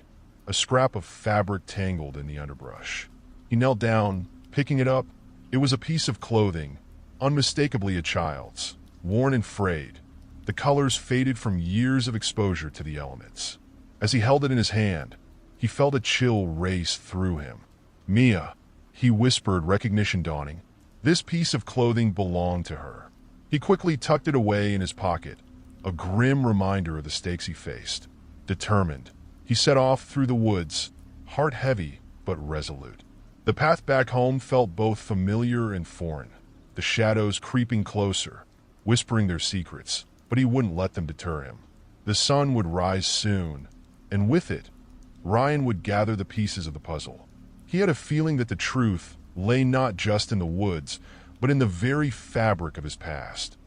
a scrap of fabric tangled in the underbrush. He knelt down, picking it up. It was a piece of clothing, unmistakably a child's, worn and frayed, the colors faded from years of exposure to the elements. As he held it in his hand, he felt a chill race through him. "Mia," he whispered, recognition dawning. This piece of clothing belonged to her. He quickly tucked it away in his pocket, a grim reminder of the stakes he faced. Determined, he set off through the woods, heart heavy but resolute. The path back home felt both familiar and foreign, the shadows creeping closer, whispering their secrets, but he wouldn't let them deter him. The sun would rise soon, and with it, Ryan would gather the pieces of the puzzle. He had a feeling that the truth lay not just in the woods, but in the very fabric of his past,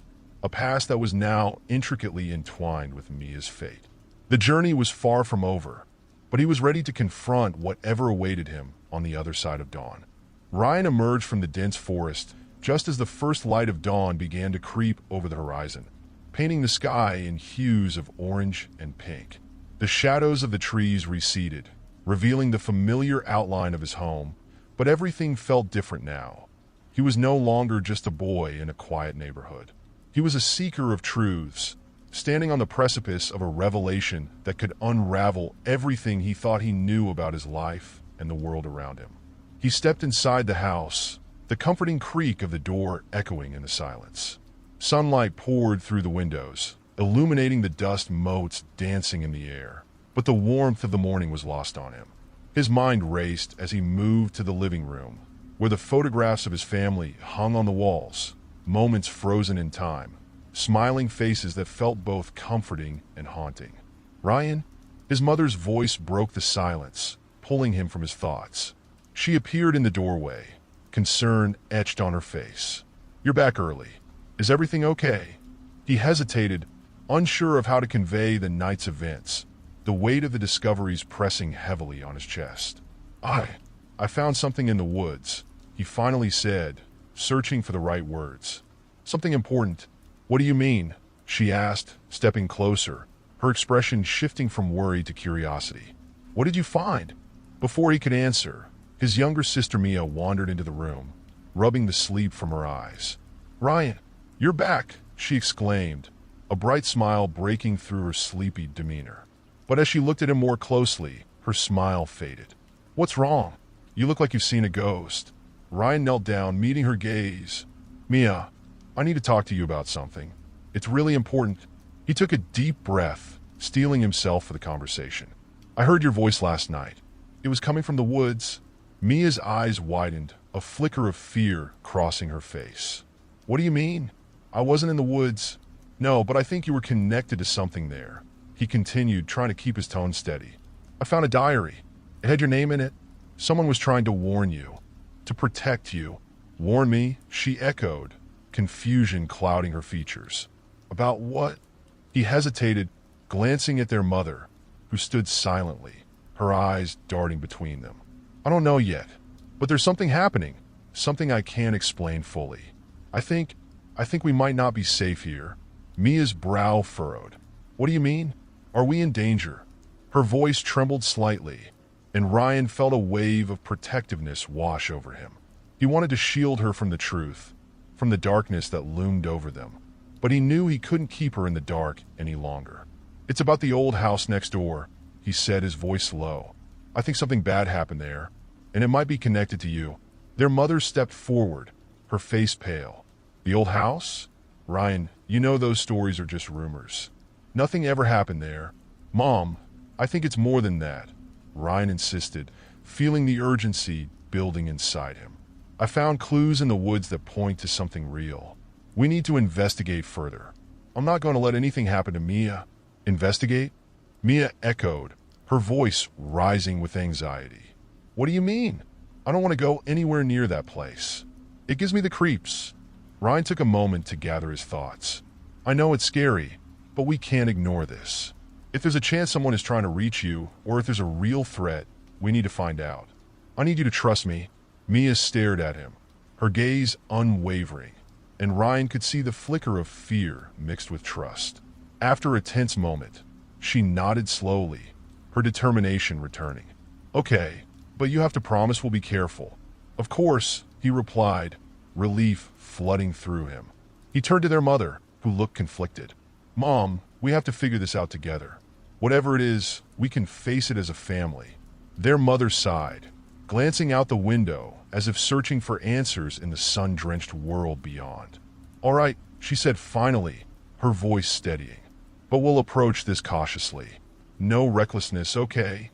a past that was now intricately entwined with Mia's fate. The journey was far from over, but he was ready to confront whatever awaited him on the other side of dawn. Ryan emerged from the dense forest just as the first light of dawn began to creep over the horizon, painting the sky in hues of orange and pink. The shadows of the trees receded, revealing the familiar outline of his home, but everything felt different now. He was no longer just a boy in a quiet neighborhood. He was a seeker of truths, standing on the precipice of a revelation that could unravel everything he thought he knew about his life and the world around him. He stepped inside the house, the comforting creak of the door echoing in the silence. Sunlight poured through the windows, illuminating the dust motes dancing in the air, but the warmth of the morning was lost on him. His mind raced as he moved to the living room, where the photographs of his family hung on the walls, moments frozen in time, smiling faces that felt both comforting and haunting. "Ryan?" His mother's voice broke the silence, pulling him from his thoughts. She appeared in the doorway, concern etched on her face. "You're back early. Is everything okay?" He hesitated, unsure of how to convey the night's events, the weight of the discoveries pressing heavily on his chest. I found something in the woods," he finally said, searching for the right words. "Something important." "What do you mean?" she asked, stepping closer, her expression shifting from worry to curiosity. "What did you find?" Before he could answer, his younger sister Mia wandered into the room, rubbing the sleep from her eyes. "Ryan, you're back," she exclaimed, a bright smile breaking through her sleepy demeanor. But as she looked at him more closely, her smile faded. "What's wrong? You look like you've seen a ghost." Ryan knelt down, meeting her gaze. "Mia, I need to talk to you about something. It's really important." He took a deep breath, steeling himself for the conversation. "I heard your voice last night. It was coming from the woods." Mia's eyes widened, a flicker of fear crossing her face. "What do you mean?" "I wasn't in the woods." "No, but I think you were connected to something there," he continued, trying to keep his tone steady. "I found a diary. It had your name in it. Someone was trying to warn you, to protect you." "Warn me?" she echoed, confusion clouding her features. "About what?" He hesitated, glancing at their mother, who stood silently, her eyes darting between them. "I don't know yet, but there's something happening, something I can't explain fully. I think we might not be safe here." Mia's brow furrowed. "What do you mean? Are we in danger?" Her voice trembled slightly, and Ryan felt a wave of protectiveness wash over him. He wanted to shield her from the truth, from the darkness that loomed over them, but he knew he couldn't keep her in the dark any longer. "It's about the old house next door," he said, his voice low. "I think something bad happened there, and it might be connected to you." Their mother stepped forward, her face pale. "The old house?" "Ryan, you know those stories are just rumors. Nothing ever happened there." "Mom, I think it's more than that," Ryan insisted, feeling the urgency building inside him. "I found clues in the woods that point to something real. We need to investigate further. I'm not going to let anything happen to Mia." "Investigate?" Mia echoed, her voice rising with anxiety. "What do you mean? I don't want to go anywhere near that place. It gives me the creeps." Ryan took a moment to gather his thoughts. "I know it's scary, but we can't ignore this. If there's a chance someone is trying to reach you, or if there's a real threat, we need to find out. I need you to trust me." Mia stared at him, her gaze unwavering, and Ryan could see the flicker of fear mixed with trust. After a tense moment, she nodded slowly, her determination returning. "Okay, but you have to promise we'll be careful." "Of course," he replied, relief flooding through him. He turned to their mother, who looked conflicted. "Mom, we have to figure this out together. Whatever it is, we can face it as a family." Their mother sighed, glancing out the window as if searching for answers in the sun-drenched world beyond. "All right," she said finally, her voice steadying. "But we'll approach this cautiously. No recklessness, okay?"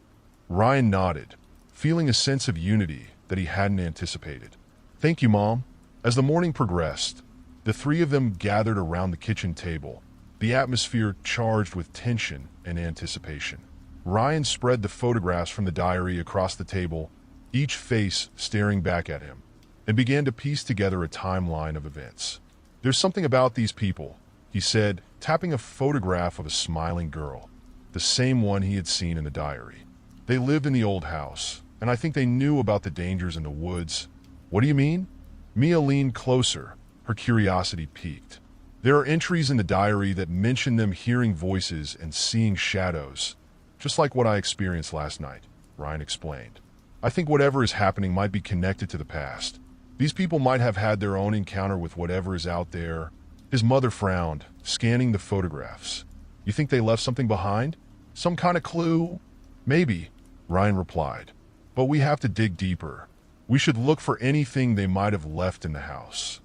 Ryan nodded, feeling a sense of unity that he hadn't anticipated. "Thank you, Mom." As the morning progressed, the three of them gathered around the kitchen table, the atmosphere charged with tension and anticipation. Ryan spread the photographs from the diary across the table, each face staring back at him, and began to piece together a timeline of events. "There's something about these people," he said, tapping a photograph of a smiling girl, the same one he had seen in the diary. "They lived in the old house, and I think they knew about the dangers in the woods." "What do you mean?" Mia leaned closer, her curiosity piqued. "There are entries in the diary that mention them hearing voices and seeing shadows, just like what I experienced last night," Ryan explained. "I think whatever is happening might be connected to the past. These people might have had their own encounter with whatever is out there." His mother frowned, scanning the photographs. "You think they left something behind? Some kind of clue?" "Maybe," Ryan replied. "But we have to dig deeper. We should look for anything they might have left in the house.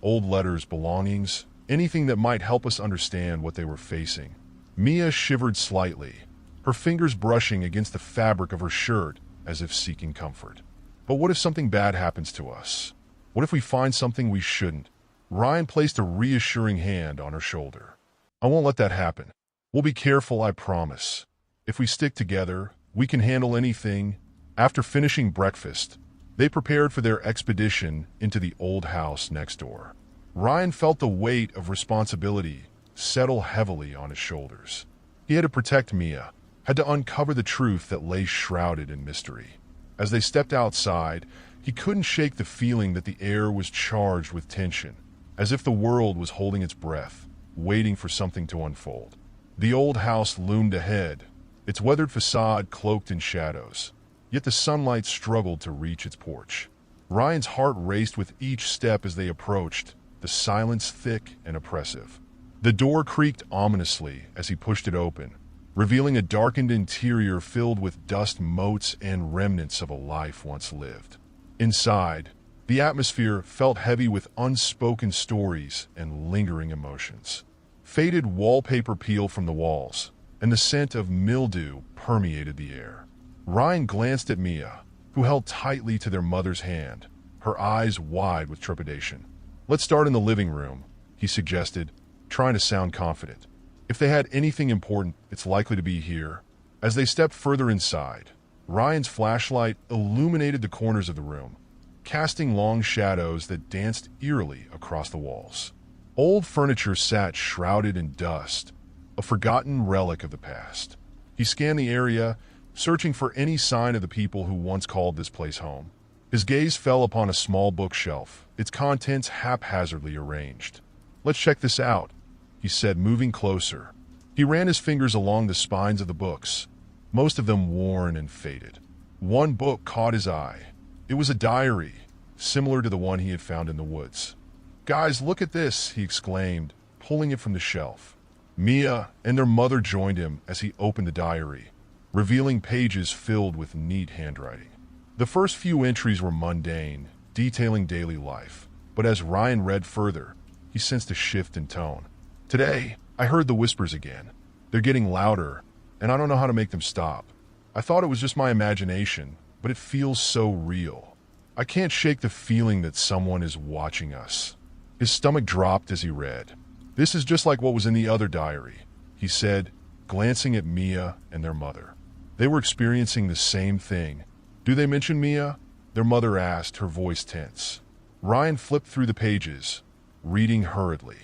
Old letters, belongings, anything that might help us understand what they were facing. Mia shivered slightly, her fingers brushing against the fabric of her shirt as if seeking comfort. But what if something bad happens to us? What if we find something we shouldn't? Ryan placed a reassuring hand on her shoulder. I won't let that happen. We'll be careful, I promise. If we stick together, we can handle anything. After finishing breakfast, they prepared for their expedition into the old house next door. Ryan felt the weight of responsibility settle heavily on his shoulders. He had to protect Mia, had to uncover the truth that lay shrouded in mystery. As they stepped outside, he couldn't shake the feeling that the air was charged with tension, as if the world was holding its breath, waiting for something to unfold. The old house loomed ahead, its weathered facade cloaked in shadows, yet the sunlight struggled to reach its porch. Ryan's heart raced with each step as they approached, the silence thick and oppressive. The door creaked ominously as he pushed it open, revealing a darkened interior filled with dust motes and remnants of a life once lived. Inside, the atmosphere felt heavy with unspoken stories and lingering emotions. Faded wallpaper peeled from the walls, and the scent of mildew permeated the air. Ryan glanced at Mia, who held tightly to their mother's hand, her eyes wide with trepidation. Let's start in the living room, he suggested, trying to sound confident. If they had anything important, it's likely to be here. As they stepped further inside, Ryan's flashlight illuminated the corners of the room, casting long shadows that danced eerily across the walls. Old furniture sat shrouded in dust, a forgotten relic of the past. He scanned the area, searching for any sign of the people who once called this place home. His gaze fell upon a small bookshelf, its contents haphazardly arranged. Let's check this out, he said, moving closer. He ran his fingers along the spines of the books, most of them worn and faded. One book caught his eye. It was a diary, similar to the one he had found in the woods. Guys, look at this, he exclaimed, pulling it from the shelf. Mia and their mother joined him as he opened the diary, revealing pages filled with neat handwriting. The first few entries were mundane, detailing daily life, but as Ryan read further, he sensed a shift in tone. Today, I heard the whispers again. They're getting louder, and I don't know how to make them stop. I thought it was just my imagination, but it feels so real. I can't shake the feeling that someone is watching us. His stomach dropped as he read. This is just like what was in the other diary, he said, glancing at Mia and their mother. They were experiencing the same thing. Do they mention Mia? Their mother asked, her voice tense. Ryan flipped through the pages, reading hurriedly.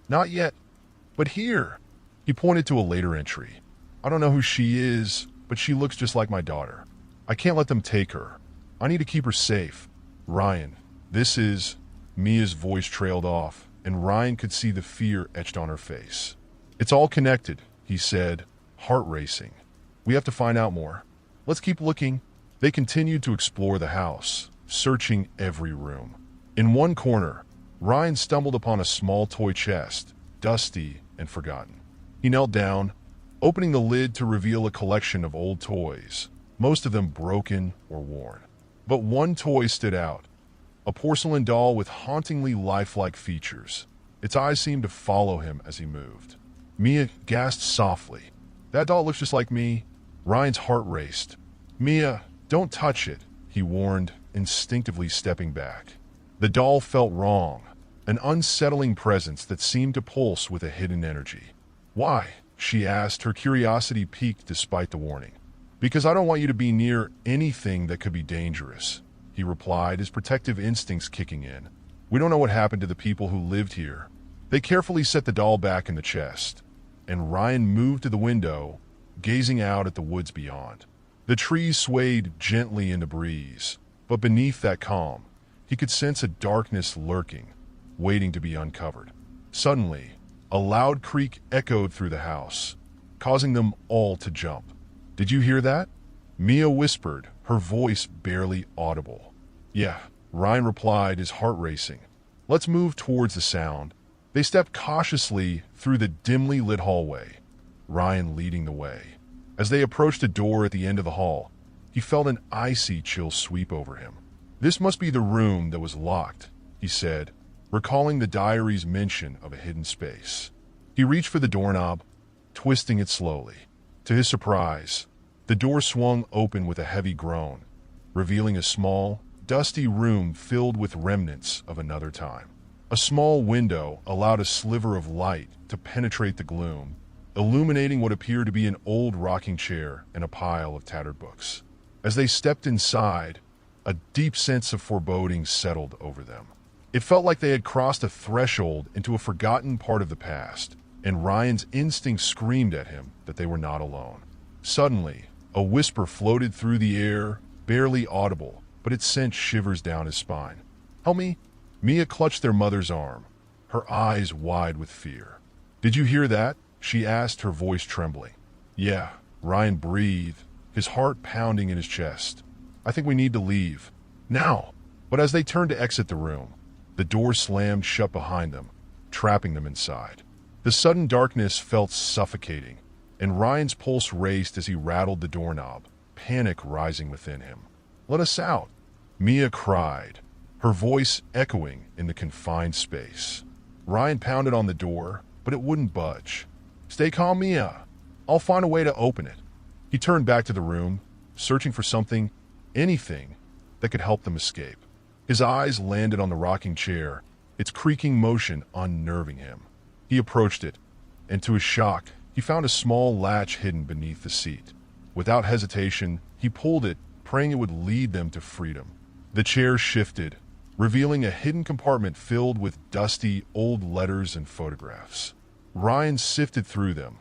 Not yet, but here. He pointed to a later entry. I don't know who she is, but she looks just like my daughter. I can't let them take her. I need to keep her safe. Ryan, this is... Mia's voice trailed off, and Ryan could see the fear etched on her face. It's all connected, he said, heart racing. We have to find out more. Let's keep looking. They continued to explore the house, searching every room. In one corner, Ryan stumbled upon a small toy chest, dusty and forgotten. He knelt down, opening the lid to reveal a collection of old toys, most of them broken or worn. But one toy stood out, a porcelain doll with hauntingly lifelike features. Its eyes seemed to follow him as he moved. Mia gasped softly. That doll looks just like me. Ryan's heart raced. Mia, don't touch it, he warned, instinctively stepping back. The doll felt wrong, an unsettling presence that seemed to pulse with a hidden energy. Why? She asked, her curiosity piqued despite the warning. Because I don't want you to be near anything that could be dangerous, he replied, his protective instincts kicking in. We don't know what happened to the people who lived here. They carefully set the doll back in the chest, and Ryan moved to the window, gazing out at the woods beyond. The trees swayed gently in the breeze, but beneath that calm, he could sense a darkness lurking, waiting to be uncovered. Suddenly, a loud creak echoed through the house, causing them all to jump. Did you hear that? Mia whispered, her voice barely audible. Yeah, Ryan replied, his heart racing. Let's move towards the sound. They stepped cautiously through the dimly lit hallway, Ryan leading the way. As they approached a door at the end of the hall, he felt an icy chill sweep over him. "This must be the room that was locked," he said, recalling the diary's mention of a hidden space. He reached for the doorknob, twisting it slowly. To his surprise, the door swung open with a heavy groan, revealing a small, dusty room filled with remnants of another time. A small window allowed a sliver of light to penetrate the gloom, illuminating what appeared to be an old rocking chair and a pile of tattered books. As they stepped inside, a deep sense of foreboding settled over them. It felt like they had crossed a threshold into a forgotten part of the past, and Ryan's instinct screamed at him that they were not alone. Suddenly, a whisper floated through the air, barely audible, but it sent shivers down his spine. "Help me!" Mia clutched their mother's arm, her eyes wide with fear. "Did you hear that?" she asked, her voice trembling. "Yeah," Ryan breathed, his heart pounding in his chest. "I think we need to leave. Now!" But as they turned to exit the room, the door slammed shut behind them, trapping them inside. The sudden darkness felt suffocating, and Ryan's pulse raced as he rattled the doorknob, panic rising within him. "Let us out!" Mia cried, her voice echoing in the confined space. Ryan pounded on the door, but it wouldn't budge. "Stay calm, Mia. I'll find a way to open it." He turned back to the room, searching for something, anything, that could help them escape. His eyes landed on the rocking chair, its creaking motion unnerving him. He approached it, and to his shock, he found a small latch hidden beneath the seat. Without hesitation, he pulled it, praying it would lead them to freedom. The chair shifted, revealing a hidden compartment filled with dusty, old letters and photographs. Ryan sifted through them,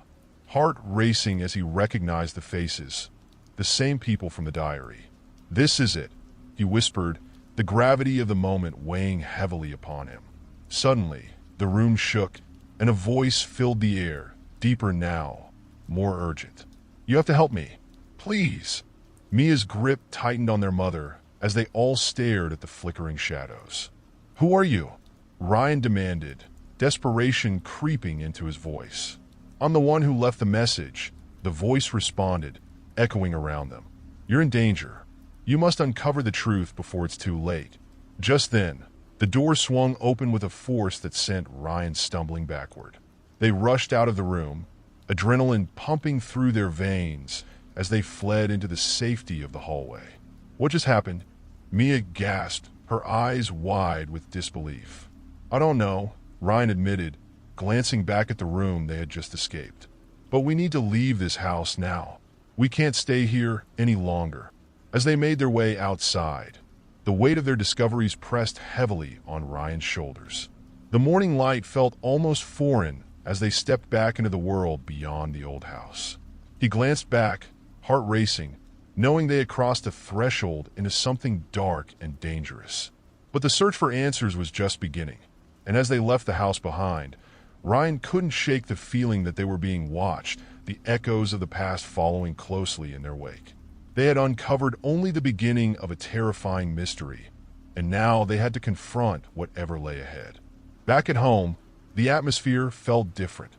heart racing as he recognized the faces, the same people from the diary. "This is it," he whispered, the gravity of the moment weighing heavily upon him. Suddenly, the room shook, and a voice filled the air, deeper now, more urgent. "You have to help me. Please." Mia's grip tightened on their mother as they all stared at the flickering shadows. "Who are you?" Ryan demanded, desperation creeping into his voice. "I'm the one who left the message," the voice responded, echoing around them. "You're in danger. You must uncover the truth before it's too late." Just then, the door swung open with a force that sent Ryan stumbling backward. They rushed out of the room, adrenaline pumping through their veins as they fled into the safety of the hallway. "What just happened?" Mia gasped, her eyes wide with disbelief. "I don't know," Ryan admitted, glancing back at the room they had just escaped. "But we need to leave this house now. We can't stay here any longer." As they made their way outside, the weight of their discoveries pressed heavily on Ryan's shoulders. The morning light felt almost foreign as they stepped back into the world beyond the old house. He glanced back, heart racing, knowing they had crossed a threshold into something dark and dangerous. But the search for answers was just beginning, and as they left the house behind, Ryan couldn't shake the feeling that they were being watched, the echoes of the past following closely in their wake. They had uncovered only the beginning of a terrifying mystery, and now they had to confront whatever lay ahead. Back at home, the atmosphere felt different,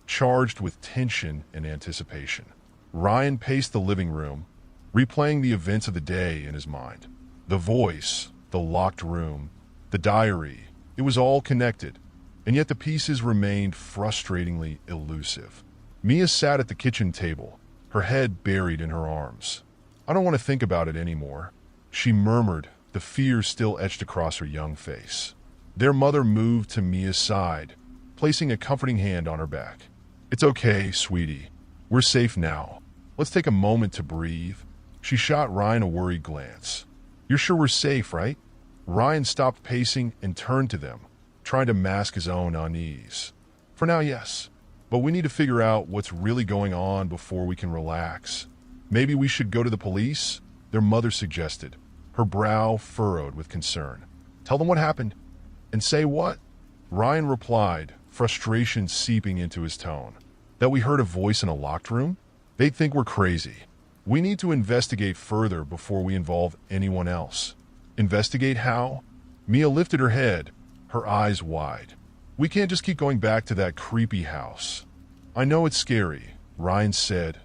charged with tension and anticipation. Ryan paced the living room, replaying the events of the day in his mind. The voice, the locked room, the diary, it was all connected, and yet the pieces remained frustratingly elusive. Mia sat at the kitchen table, her head buried in her arms. "I don't want to think about it anymore," she murmured, the fear still etched across her young face. Their mother moved to Mia's side, placing a comforting hand on her back. "It's okay, sweetie. We're safe now. Let's take a moment to breathe." She shot Ryan a worried glance. "You're sure we're safe, right?" Ryan stopped pacing and turned to them, trying to mask his own unease. "For now, yes. But we need to figure out what's really going on before we can relax. Maybe we should go to the police?" their mother suggested, her brow furrowed with concern. "Tell them what happened." "And say what?" Ryan replied, frustration seeping into his tone. "That we heard a voice in a locked room? They'd think we're crazy. We need to investigate further before we involve anyone else." "Investigate how?" Mia lifted her head, her eyes wide. "We can't just keep going back to that creepy house." "I know it's scary," Ryan said,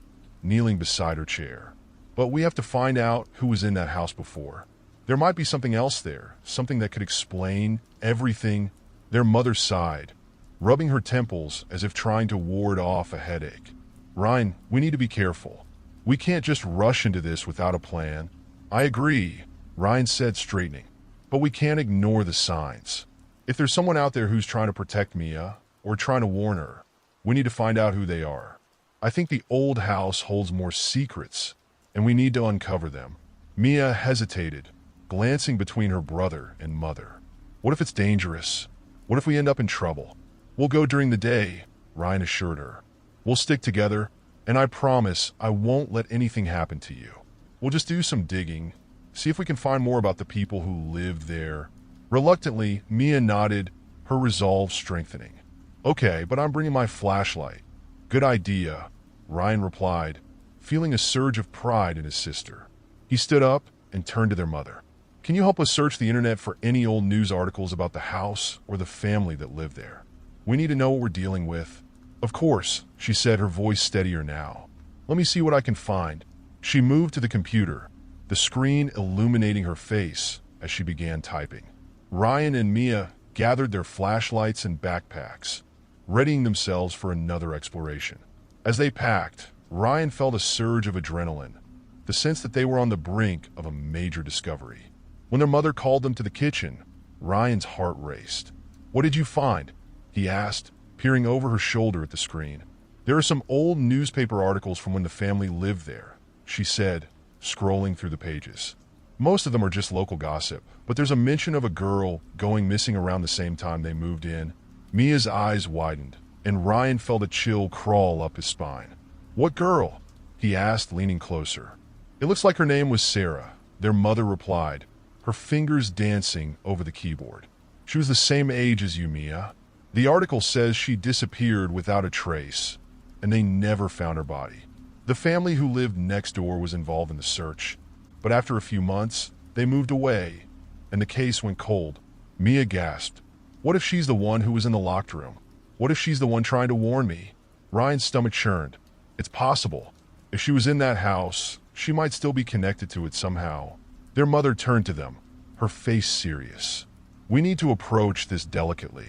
kneeling beside her chair. "But we have to find out who was in that house before. There might be something else there, something that could explain everything. Their mother sighed, rubbing her temples as if trying to ward off a headache. Ryan, we need to be careful. We can't just rush into this without a plan. I agree, Ryan said, straightening. But we can't ignore the signs. If there's someone out there who's trying to protect Mia, or trying to warn her, we need to find out who they are. I think the old house holds more secrets, and we need to uncover them. Mia hesitated, glancing between her brother and mother. What if it's dangerous? What if we end up in trouble? We'll go during the day, Ryan assured her. We'll stick together, and I promise I won't let anything happen to you. We'll just do some digging, see if we can find more about the people who lived there. Reluctantly, Mia nodded, her resolve strengthening. Okay, but I'm bringing my flashlight. Good idea, Ryan replied, feeling a surge of pride in his sister. He stood up and turned to their mother. Can you help us search the internet for any old news articles about the house or the family that lived there? We need to know what we're dealing with. Of course, she said, her voice steadier now. Let me see what I can find. She moved to the computer, the screen illuminating her face as she began typing. Ryan and Mia gathered their flashlights and backpacks, readying themselves for another exploration. As they packed, Ryan felt a surge of adrenaline, the sense that they were on the brink of a major discovery. When their mother called them to the kitchen, Ryan's heart raced. What did you find? He asked, peering over her shoulder at the screen. There are some old newspaper articles from when the family lived there, she said, scrolling through the pages. Most of them are just local gossip, but there's a mention of a girl going missing around the same time they moved in. Mia's eyes widened, and Ryan felt a chill crawl up his spine. What girl? He asked, leaning closer. It looks like her name was Sarah, their mother replied, her fingers dancing over the keyboard. She was the same age as you, Mia. The article says she disappeared without a trace, and they never found her body. The family who lived next door was involved in the search, but after a few months, they moved away, and the case went cold. Mia gasped. What if she's the one who was in the locked room? What if she's the one trying to warn me? Ryan's stomach churned. It's possible. If she was in that house, she might still be connected to it somehow. Their mother turned to them, her face serious. We need to approach this delicately.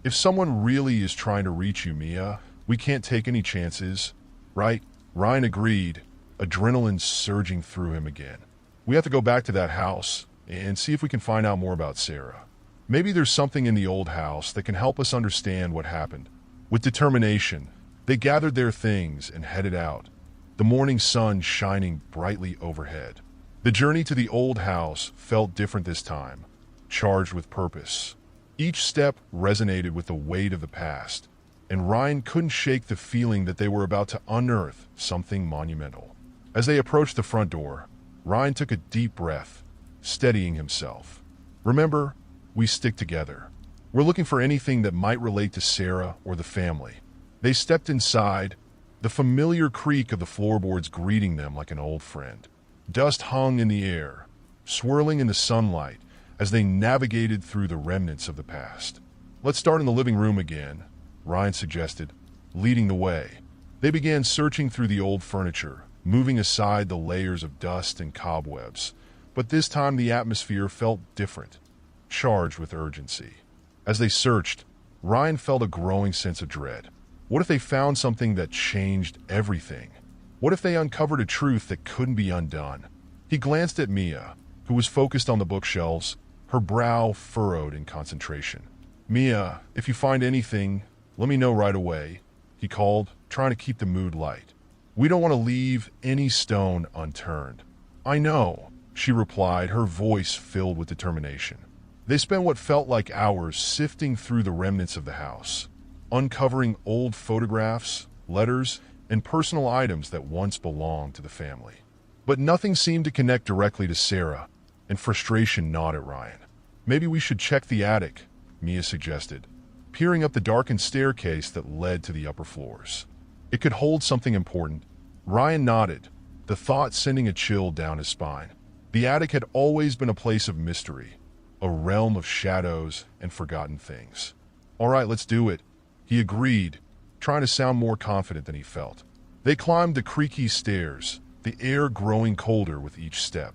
If someone really is trying to reach you, Mia, we can't take any chances, right? Ryan agreed, adrenaline surging through him again. We have to go back to that house and see if we can find out more about Sarah. Maybe there's something in the old house that can help us understand what happened. With determination, they gathered their things and headed out, the morning sun shining brightly overhead. The journey to the old house felt different this time, charged with purpose. Each step resonated with the weight of the past, and Ryan couldn't shake the feeling that they were about to unearth something monumental. As they approached the front door, Ryan took a deep breath, steadying himself. Remember, we stick together. We're looking for anything that might relate to Sarah or the family. They stepped inside, the familiar creak of the floorboards greeting them like an old friend. Dust hung in the air, swirling in the sunlight as they navigated through the remnants of the past. Let's start in the living room again, Ryan suggested, leading the way. They began searching through the old furniture, moving aside the layers of dust and cobwebs. But this time the atmosphere felt different, charged with urgency. As they searched, Ryan felt a growing sense of dread. What if they found something that changed everything? What if they uncovered a truth that couldn't be undone? He glanced at Mia, who was focused on the bookshelves, her brow furrowed in concentration. Mia, if you find anything, let me know right away, he called, trying to keep the mood light. We don't want to leave any stone unturned. I know, she replied, her voice filled with determination. They spent what felt like hours sifting through the remnants of the house, uncovering old photographs, letters, and personal items that once belonged to the family. But nothing seemed to connect directly to Sarah, and frustration gnawed at Ryan. Maybe we should check the attic, Mia suggested, peering up the darkened staircase that led to the upper floors. It could hold something important. Ryan nodded, the thought sending a chill down his spine. The attic had always been a place of mystery, a realm of shadows and forgotten things. All right, let's do it, he agreed, trying to sound more confident than he felt. They climbed the creaky stairs, the air growing colder with each step.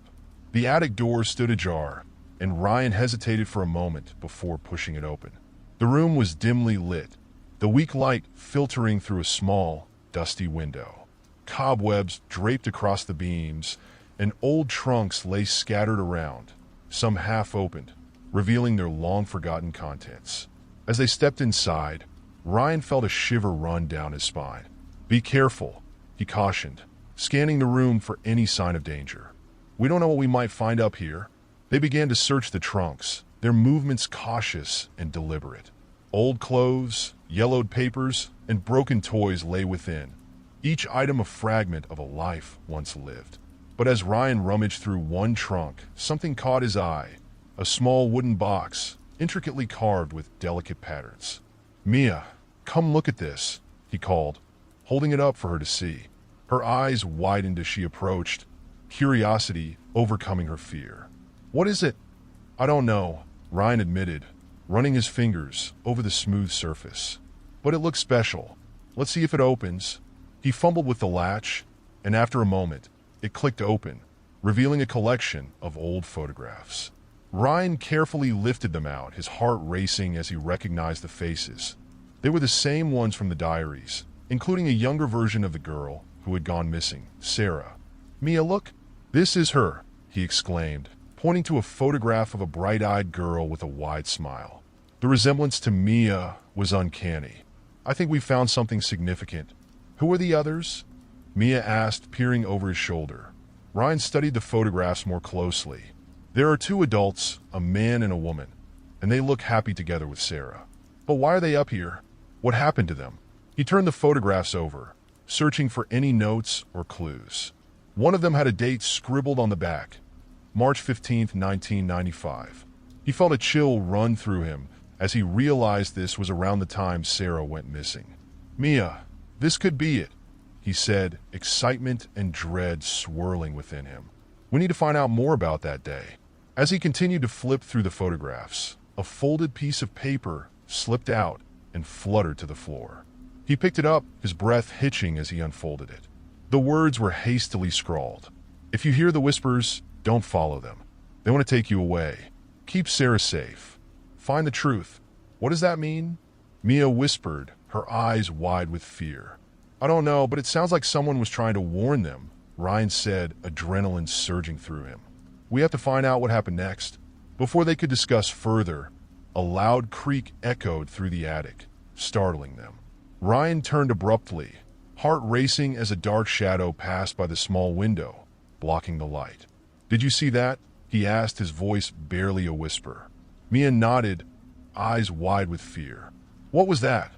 The attic door stood ajar, and Ryan hesitated for a moment before pushing it open. The room was dimly lit, the weak light filtering through a small, dusty window. Cobwebs draped across the beams, and old trunks lay scattered around, some half opened, revealing their long-forgotten contents. As they stepped inside, Ryan felt a shiver run down his spine. "Be careful," he cautioned, scanning the room for any sign of danger. "We don't know what we might find up here." They began to search the trunks, their movements cautious and deliberate. Old clothes, yellowed papers, and broken toys lay within, each item a fragment of a life once lived. But as Ryan rummaged through one trunk, something caught his eye, a small wooden box, intricately carved with delicate patterns. "Mia, come look at this," he called, holding it up for her to see. Her eyes widened as she approached, curiosity overcoming her fear. "What is it?" "I don't know," Ryan admitted, running his fingers over the smooth surface. "But it looks special. Let's see if it opens." He fumbled with the latch, and after a moment, it clicked open, revealing a collection of old photographs. Ryan carefully lifted them out, his heart racing as he recognized the faces. They were the same ones from the diaries, including a younger version of the girl who had gone missing, Sarah. "Mia, look, this is her," he exclaimed, pointing to a photograph of a bright-eyed girl with a wide smile. The resemblance to Mia was uncanny. "I think we found something significant." "Who are the others?" Mia asked, peering over his shoulder. Ryan studied the photographs more closely. There are two adults, a man and a woman, and they look happy together with Sarah. But why are they up here? What happened to them? He turned the photographs over, searching for any notes or clues. One of them had a date scribbled on the back, March 15th, 1995. He felt a chill run through him as he realized this was around the time Sarah went missing. "Mia, this could be it," he said, excitement and dread swirling within him. "We need to find out more about that day." As he continued to flip through the photographs, a folded piece of paper slipped out and fluttered to the floor. He picked it up, his breath hitching as he unfolded it. The words were hastily scrawled. "If you hear the whispers, don't follow them. They want to take you away. Keep Sarah safe. Find the truth." "What does that mean?" Mia whispered, her eyes wide with fear. "I don't know, but it sounds like someone was trying to warn them," Ryan said, adrenaline surging through him. "We have to find out what happened next." Before they could discuss further, a loud creak echoed through the attic, startling them. Ryan turned abruptly, heart racing as a dark shadow passed by the small window, blocking the light. "Did you see that?" he asked, his voice barely a whisper. Mia nodded, eyes wide with fear. "What was that?"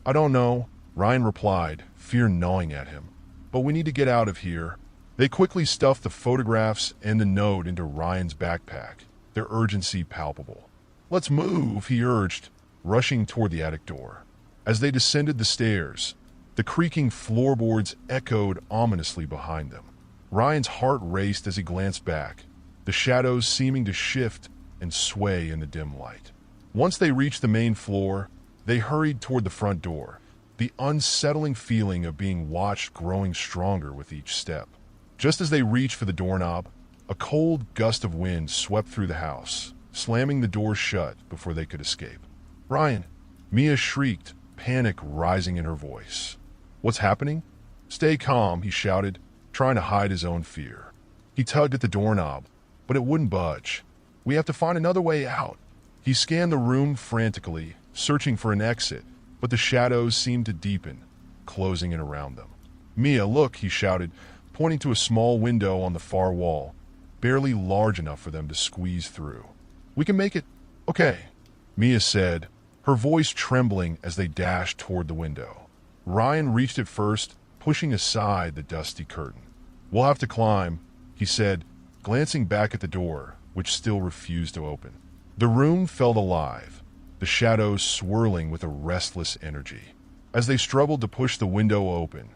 "I don't know," Ryan replied, fear gnawing at him. "But we need to get out of here." They quickly stuffed the photographs and the note into Ryan's backpack, their urgency palpable. "Let's move," he urged, rushing toward the attic door. As they descended the stairs, the creaking floorboards echoed ominously behind them. Ryan's heart raced as he glanced back, the shadows seeming to shift and sway in the dim light. Once they reached the main floor, they hurried toward the front door, the unsettling feeling of being watched growing stronger with each step. Just as they reached for the doorknob, a cold gust of wind swept through the house, slamming the door shut before they could escape. "Ryan!" Mia shrieked, panic rising in her voice. "What's happening?" "Stay calm," he shouted, trying to hide his own fear. He tugged at the doorknob, but it wouldn't budge. "We have to find another way out." He scanned the room frantically, searching for an exit, but the shadows seemed to deepen, closing in around them. "Mia, look," he shouted, pointing to a small window on the far wall, barely large enough for them to squeeze through. "We can make it." "Okay," Mia said, her voice trembling as they dashed toward the window. Ryan reached it first, pushing aside the dusty curtain. "We'll have to climb," he said, glancing back at the door, which still refused to open. The room felt alive, the shadows swirling with a restless energy. As they struggled to push the window open,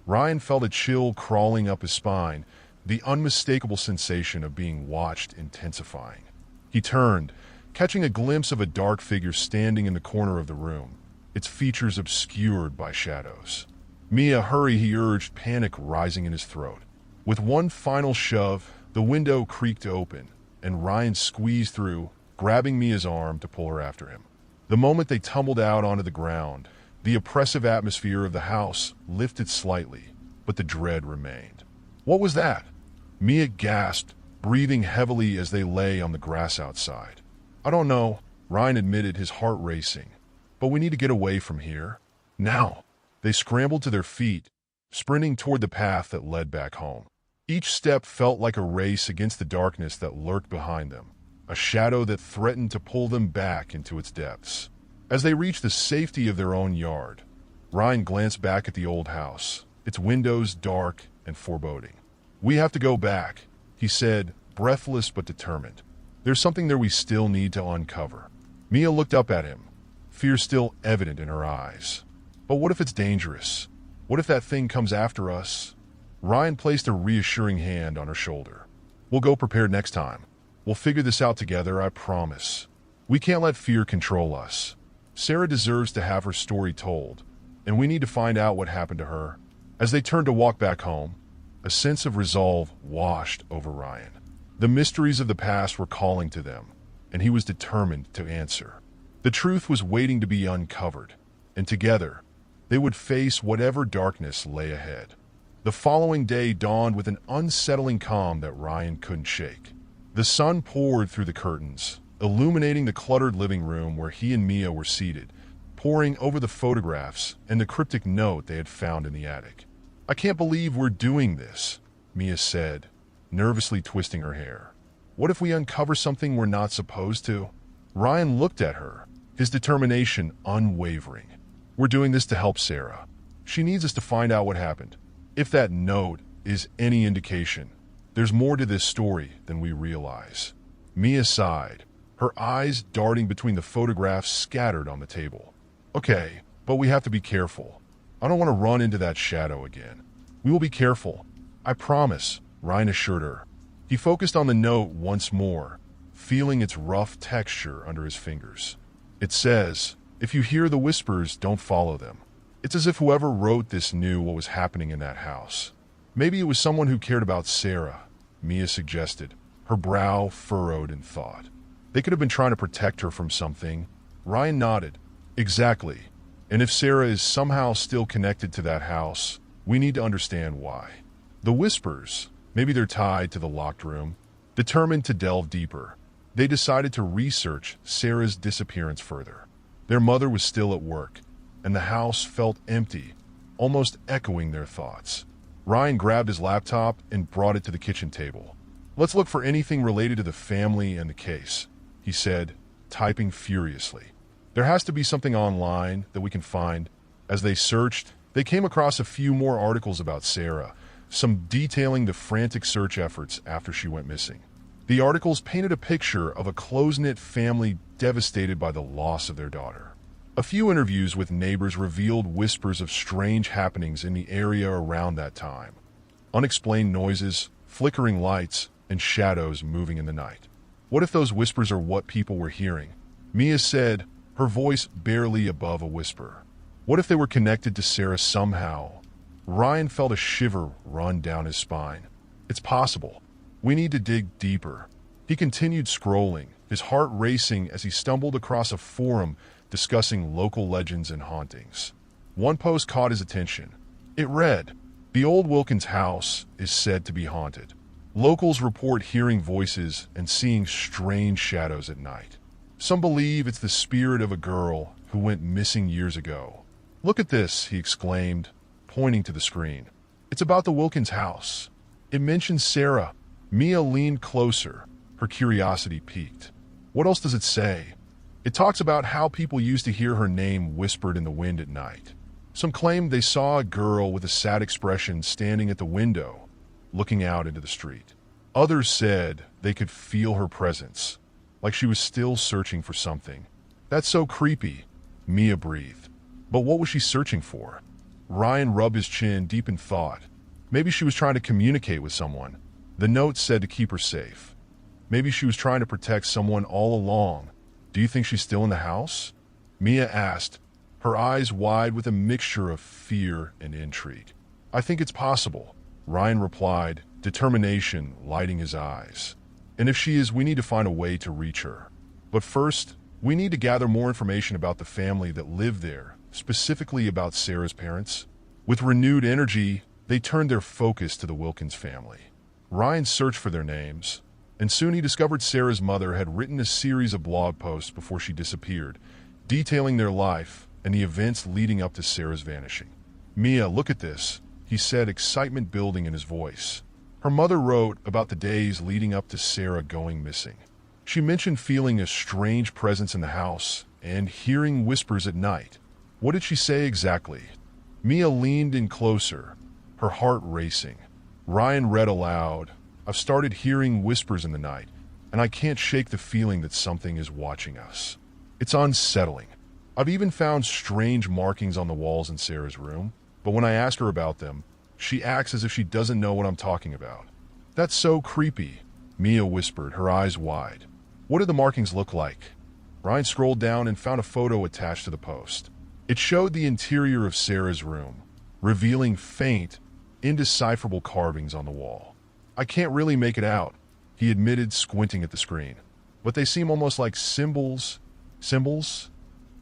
Ryan felt a chill crawling up his spine, the unmistakable sensation of being watched intensifying. He turned, catching a glimpse of a dark figure standing in the corner of the room, its features obscured by shadows. "Mia, hurry," he urged, panic rising in his throat. With one final shove, The window creaked open, and Ryan squeezed through, grabbing Mia's arm to pull her after him. The moment they tumbled out onto the ground, the oppressive atmosphere of the house lifted slightly, but the dread remained. What was that? Mia gasped, breathing heavily as they lay on the grass outside. I don't know, Ryan admitted, his heart racing. But we need to get away from here. Now. They scrambled to their feet, sprinting toward the path that led back home. Each step felt like a race against the darkness that lurked behind them, a shadow that threatened to pull them back into its depths. As they reached the safety of their own yard, Ryan glanced back at the old house, its windows dark and foreboding. We have to go back, he said, breathless but determined. There's something there we still need to uncover. Mia looked up at him, fear still evident in her eyes. But what if it's dangerous? What if that thing comes after us? Ryan placed a reassuring hand on her shoulder. We'll go prepared next time. We'll figure this out together, I promise. We can't let fear control us. Sarah deserves to have her story told, and we need to find out what happened to her. As they turned to walk back home, a sense of resolve washed over Ryan. The mysteries of the past were calling to them, and he was determined to answer. The truth was waiting to be uncovered, and together, they would face whatever darkness lay ahead. The following day dawned with an unsettling calm that Ryan couldn't shake. The sun poured through the curtains, illuminating the cluttered living room where he and Mia were seated, poring over the photographs and the cryptic note they had found in the attic. I can't believe we're doing this, Mia said, nervously twisting her hair. What if we uncover something we're not supposed to? Ryan looked at her, his determination unwavering. We're doing this to help Sarah. She needs us to find out what happened. If that note is any indication, there's more to this story than we realize. Mia sighed, her eyes darting between the photographs scattered on the table. Okay, but we have to be careful. I don't want to run into that shadow again. We will be careful. I promise, Ryan assured her. He focused on the note once more, feeling its rough texture under his fingers. It says, if you hear the whispers, don't follow them. It's as if whoever wrote this knew what was happening in that house. Maybe it was someone who cared about Sarah, Mia suggested, her brow furrowed in thought. They could have been trying to protect her from something. Ryan nodded. Exactly. And if Sarah is somehow still connected to that house, we need to understand why. The whispers, maybe they're tied to the locked room. Determined to delve deeper, they decided to research Sarah's disappearance further. Their mother was still at work, and the house felt empty, almost echoing their thoughts. Ryan grabbed his laptop and brought it to the kitchen table. Let's look for anything related to the family and the case, he said, typing furiously. There has to be something online that we can find. As they searched, they came across a few more articles about Sarah, some detailing the frantic search efforts after she went missing. The articles painted a picture of a close-knit family devastated by the loss of their daughter. A few interviews with neighbors revealed whispers of strange happenings in the area around that time. Unexplained noises, flickering lights, and shadows moving in the night. What if those whispers are what people were hearing? Mia said, her voice barely above a whisper. What if they were connected to Sarah somehow? Ryan felt a shiver run down his spine. It's possible. We need to dig deeper. He continued scrolling, his heart racing as he stumbled across a forum discussing local legends and hauntings. One post caught his attention. It read, "The old Wilkins house is said to be haunted. Locals report hearing voices and seeing strange shadows at night. Some believe it's the spirit of a girl who went missing years ago." Look at this, he exclaimed, pointing to the screen. It's about the Wilkins house. It mentions Sarah. Mia leaned closer, her curiosity piqued. What else does it say? It talks about how people used to hear her name whispered in the wind at night. Some claimed they saw a girl with a sad expression standing at the window, looking out into the street. Others said they could feel her presence, like she was still searching for something. That's so creepy, Mia breathed. But what was she searching for? Ryan rubbed his chin deep in thought. Maybe she was trying to communicate with someone. The note said to keep her safe. Maybe she was trying to protect someone all along. Do you think she's still in the house? Mia asked, her eyes wide with a mixture of fear and intrigue. I think it's possible. Ryan replied, determination lighting his eyes. And if she is, we need to find a way to reach her. But first, we need to gather more information about the family that lived there, specifically about Sarah's parents. With renewed energy, they turned their focus to the Wilkins family. Ryan searched for their names, and soon he discovered Sarah's mother had written a series of blog posts before she disappeared, detailing their life and the events leading up to Sarah's vanishing. "Mia, look at this," he said, excitement building in his voice. Her mother wrote about the days leading up to Sarah going missing. She mentioned feeling a strange presence in the house and hearing whispers at night. What did she say exactly? Mia leaned in closer, her heart racing. Ryan read aloud, "I've started hearing whispers in the night, and I can't shake the feeling that something is watching us. It's unsettling. I've even found strange markings on the walls in Sarah's room, but when I ask her about them, she acts as if she doesn't know what I'm talking about." "That's so creepy," Mia whispered, her eyes wide. "What do the markings look like?" Ryan scrolled down and found a photo attached to the post. It showed the interior of Sarah's room, revealing faint, indecipherable carvings on the wall. "I can't really make it out," he admitted, squinting at the screen. "But they seem almost like symbols." "Symbols?"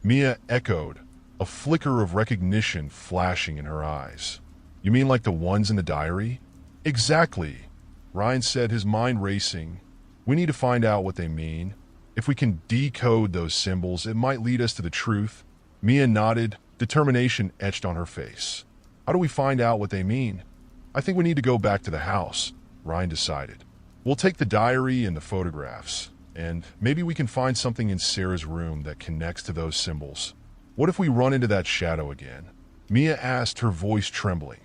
Mia echoed, a flicker of recognition flashing in her eyes. "You mean like the ones in the diary?" "Exactly," Ryan said, his mind racing. "We need to find out what they mean. If we can decode those symbols, it might lead us to the truth." Mia nodded, determination etched on her face. "How do we find out what they mean?" "I think we need to go back to the house," Ryan decided. "We'll take the diary and the photographs, and maybe we can find something in Sarah's room that connects to those symbols." "What if we run into that shadow again?" Mia asked, her voice trembling.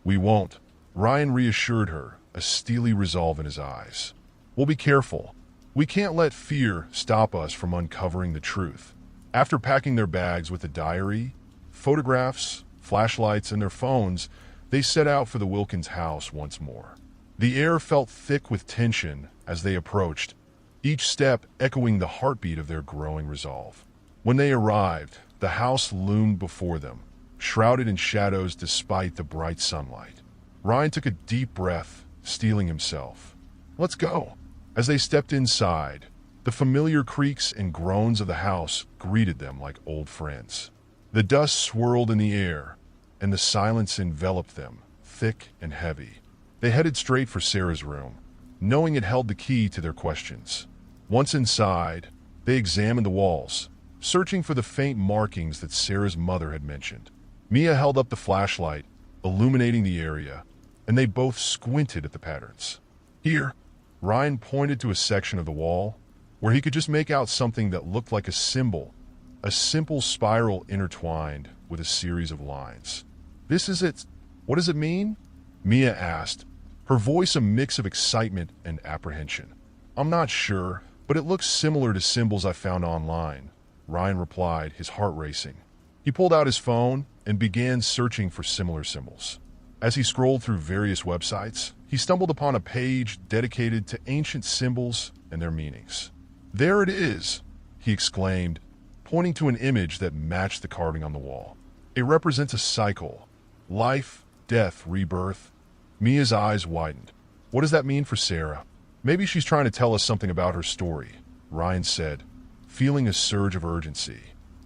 "We won't," Ryan reassured her, a steely resolve in his eyes. "We'll be careful. We can't let fear stop us from uncovering the truth." After packing their bags with the diary, photographs, flashlights, and their phones, they set out for the Wilkins house once more. The air felt thick with tension as they approached, each step echoing the heartbeat of their growing resolve. When they arrived, the house loomed before them, shrouded in shadows despite the bright sunlight. Ryan took a deep breath, steeling himself. "Let's go." As they stepped inside, the familiar creaks and groans of the house greeted them like old friends. The dust swirled in the air, and the silence enveloped them, thick and heavy. They headed straight for Sarah's room, knowing it held the key to their questions. Once inside, they examined the walls, searching for the faint markings that Sarah's mother had mentioned. Mia held up the flashlight, illuminating the area, and they both squinted at the patterns. "Here," Ryan pointed to a section of the wall where he could just make out something that looked like a symbol, a simple spiral intertwined with a series of lines. "This is it. What does it mean?" Mia asked, her voice a mix of excitement and apprehension. "I'm not sure, but it looks similar to symbols I found online," Ryan replied, his heart racing. He pulled out his phone and began searching for similar symbols. As he scrolled through various websites, he stumbled upon a page dedicated to ancient symbols and their meanings. "There it is," he exclaimed, pointing to an image that matched the carving on the wall. "It represents a cycle. Life, death, rebirth." Mia's eyes widened. "What does that mean for Sarah?" "Maybe she's trying to tell us something about her story," Ryan said, feeling a surge of urgency.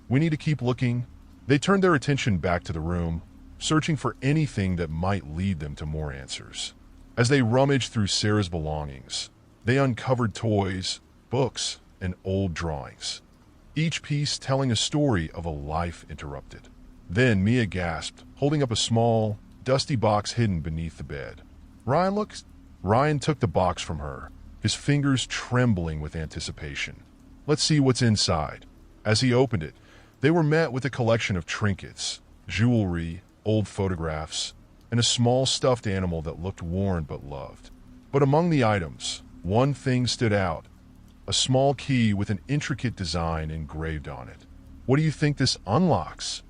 "We need to keep looking." They turned their attention back to the room, searching for anything that might lead them to more answers. As they rummaged through Sarah's belongings, they uncovered toys, books, and old drawings, each piece telling a story of a life interrupted. Then Mia gasped, holding up a small, dusty box hidden beneath the bed. "Ryan, look." Ryan took the box from her, his fingers trembling with anticipation. "Let's see what's inside." As he opened it, they were met with a collection of trinkets, jewelry, old photographs, and a small stuffed animal that looked worn but loved. But among the items, one thing stood out: a small key with an intricate design engraved on it. "What do you think this unlocks?"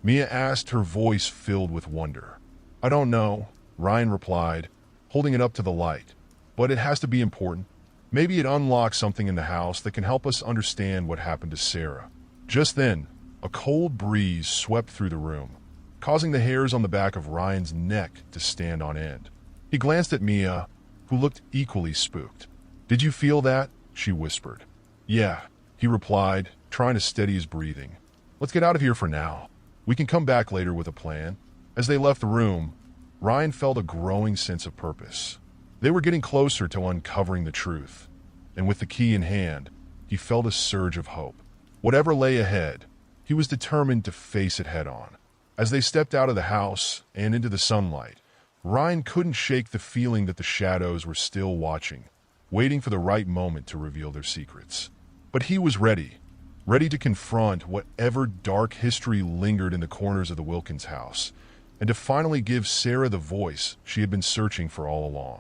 Mia asked, her voice filled with wonder. "I don't know," Ryan replied, holding it up to the light. "But it has to be important. Maybe it unlocks something in the house that can help us understand what happened to Sarah." Just then, a cold breeze swept through the room, causing the hairs on the back of Ryan's neck to stand on end. He glanced at Mia, who looked equally spooked. "Did you feel that?" she whispered. "Yeah," he replied, trying to steady his breathing. "Let's get out of here for now. We can come back later with a plan." As they left the room, Ryan felt a growing sense of purpose. They were getting closer to uncovering the truth, and with the key in hand, he felt a surge of hope. Whatever lay ahead, he was determined to face it head-on. As they stepped out of the house and into the sunlight, Ryan couldn't shake the feeling that the shadows were still watching, waiting for the right moment to reveal their secrets. But he was ready to confront whatever dark history lingered in the corners of the Wilkins house, and to finally give Sarah the voice she had been searching for all along.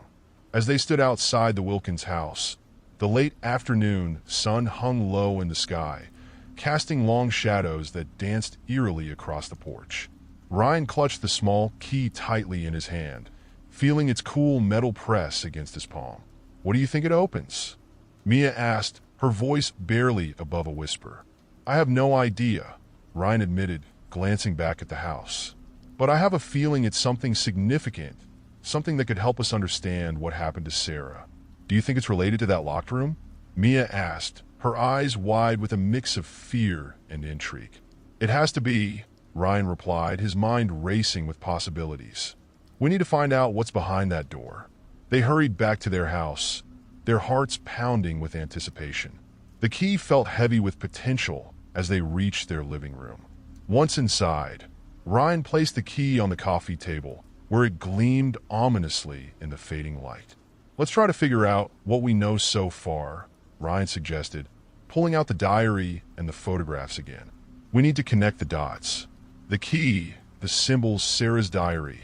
As they stood outside the Wilkins house, the late afternoon sun hung low in the sky, casting long shadows that danced eerily across the porch. Ryan clutched the small key tightly in his hand, feeling its cool metal press against his palm. "What do you think it opens?" Mia asked, her voice barely above a whisper. "I have no idea," Ryan admitted, glancing back at the house. "But I have a feeling it's something significant, something that could help us understand what happened to Sarah." "Do you think it's related to that locked room?" Mia asked, her eyes wide with a mix of fear and intrigue. "It has to be," Ryan replied, his mind racing with possibilities. "We need to find out what's behind that door." They hurried back to their house, their hearts pounding with anticipation. The key felt heavy with potential as they reached their living room. Once inside, Ryan placed the key on the coffee table, where it gleamed ominously in the fading light. "Let's try to figure out what we know so far," Ryan suggested, pulling out the diary and the photographs again. "We need to connect the dots. The key, the symbols, Sarah's diary.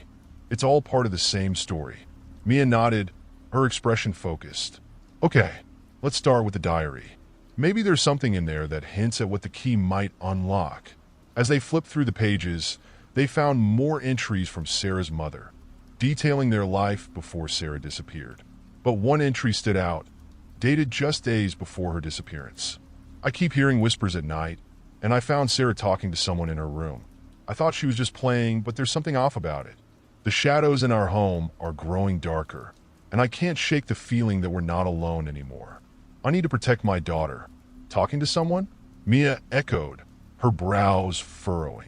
It's all part of the same story." Mia nodded, her expression focused. "Okay, let's start with the diary. Maybe there's something in there that hints at what the key might unlock." As they flipped through the pages, they found more entries from Sarah's mother, detailing their life before Sarah disappeared. But one entry stood out, dated just days before her disappearance. "I keep hearing whispers at night, and I found Sarah talking to someone in her room. I thought she was just playing, but there's something off about it. The shadows in our home are growing darker, and I can't shake the feeling that we're not alone anymore. I need to protect my daughter." "Talking to someone?" Mia echoed, her brows furrowing.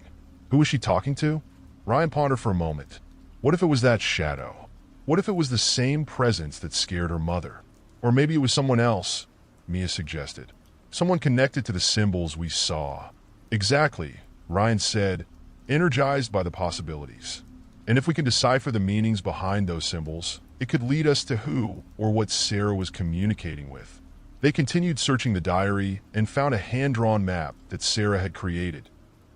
"Who was she talking to?" Ryan pondered for a moment. What if it was that shadow? What if it was the same presence that scared her mother? Or maybe it was someone else, Mia suggested. Someone connected to the symbols we saw. "Exactly," Ryan said, energized by the possibilities. "And if we can decipher the meanings behind those symbols, it could lead us to who or what Sarah was communicating with." They continued searching the diary and found a hand-drawn map that Sarah had created,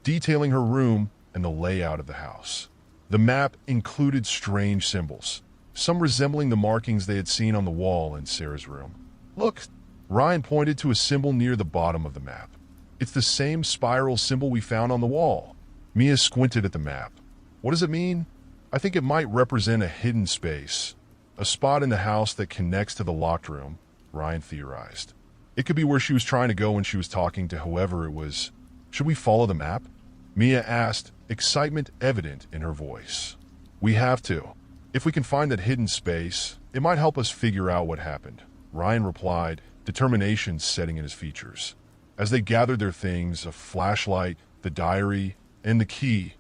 detailing her room and the layout of the house. The map included strange symbols, some resembling the markings they had seen on the wall in Sarah's room. "Look," Ryan pointed to a symbol near the bottom of the map. "It's the same spiral symbol we found on the wall." Mia squinted at the map. "What does it mean?" "I think it might represent a hidden space, a spot in the house that connects to the locked room," Ryan theorized. "It could be where she was trying to go when she was talking to whoever it was." "Should we follow the map?" Mia asked, excitement evident in her voice. "We have to. If we can find that hidden space, it might help us figure out what happened," Ryan replied, determination setting in his features. As they gathered their things, a flashlight, the diary, and the key,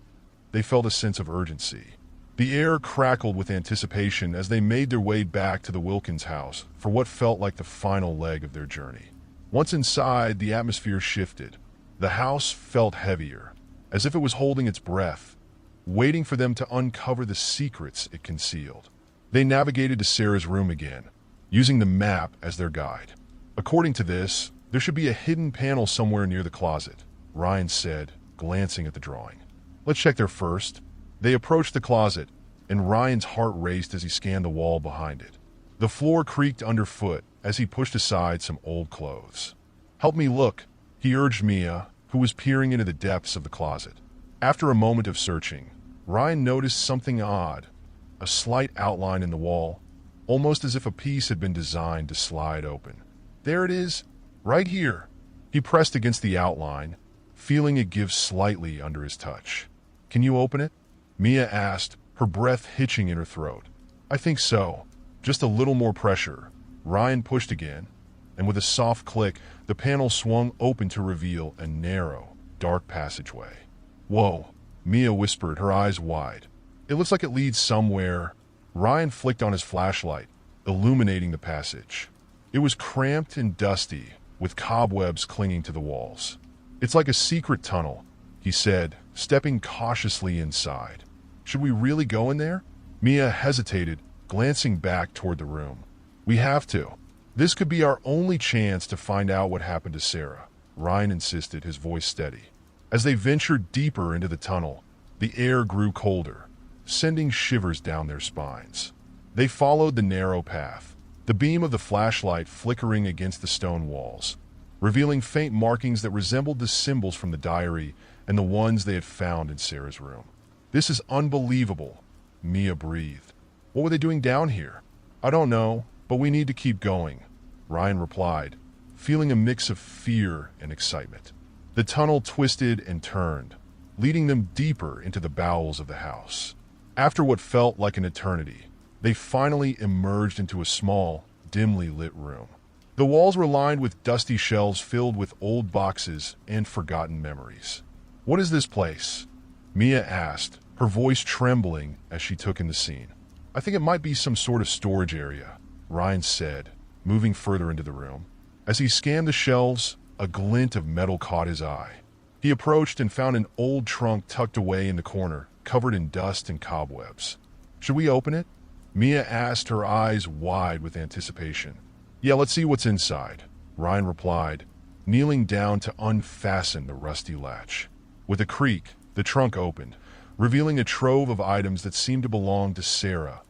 they felt a sense of urgency. The air crackled with anticipation as they made their way back to the Wilkins house for what felt like the final leg of their journey. Once inside, the atmosphere shifted. The house felt heavier, as if it was holding its breath, waiting for them to uncover the secrets it concealed. They navigated to Sarah's room again, using the map as their guide. "According to this, there should be a hidden panel somewhere near the closet," Ryan said, glancing at the drawing. "Let's check there first." They approached the closet, and Ryan's heart raced as he scanned the wall behind it. The floor creaked underfoot as he pushed aside some old clothes. "Help me look," he urged Mia, who was peering into the depths of the closet. After a moment of searching, Ryan noticed something odd, a slight outline in the wall, almost as if a piece had been designed to slide open. "There it is, right here." He pressed against the outline, feeling it give slightly under his touch. "Can you open it?" Mia asked, her breath hitching in her throat. I think so. Just a little more pressure. Ryan pushed again, and with a soft click, the panel swung open to reveal a narrow, dark passageway. Whoa, Mia whispered, her eyes wide. It looks like it leads somewhere. Ryan flicked on his flashlight, illuminating the passage. It was cramped and dusty, with cobwebs clinging to the walls. It's like a secret tunnel, he said, stepping cautiously inside. Should we really go in there? Mia hesitated, glancing back toward the room. We have to. This could be our only chance to find out what happened to Sarah, Ryan insisted, his voice steady. As they ventured deeper into the tunnel, the air grew colder, sending shivers down their spines. They followed the narrow path, the beam of the flashlight flickering against the stone walls, revealing faint markings that resembled the symbols from the diary and the ones they had found in Sarah's room. This is unbelievable, Mia breathed. What were they doing down here? I don't know, but we need to keep going, Ryan replied, feeling a mix of fear and excitement. The tunnel twisted and turned, leading them deeper into the bowels of the house. After what felt like an eternity, they finally emerged into a small, dimly lit room. The walls were lined with dusty shelves filled with old boxes and forgotten memories. What is this place? Mia asked, her voice trembling as she took in the scene. I think it might be some sort of storage area, Ryan said, moving further into the room. As he scanned the shelves, a glint of metal caught his eye. He approached and found an old trunk tucked away in the corner, covered in dust and cobwebs. Should we open it? Mia asked, her eyes wide with anticipation. Yeah, let's see what's inside, Ryan replied, kneeling down to unfasten the rusty latch. With a creak, the trunk opened, revealing a trove of items that seemed to belong to Sarah.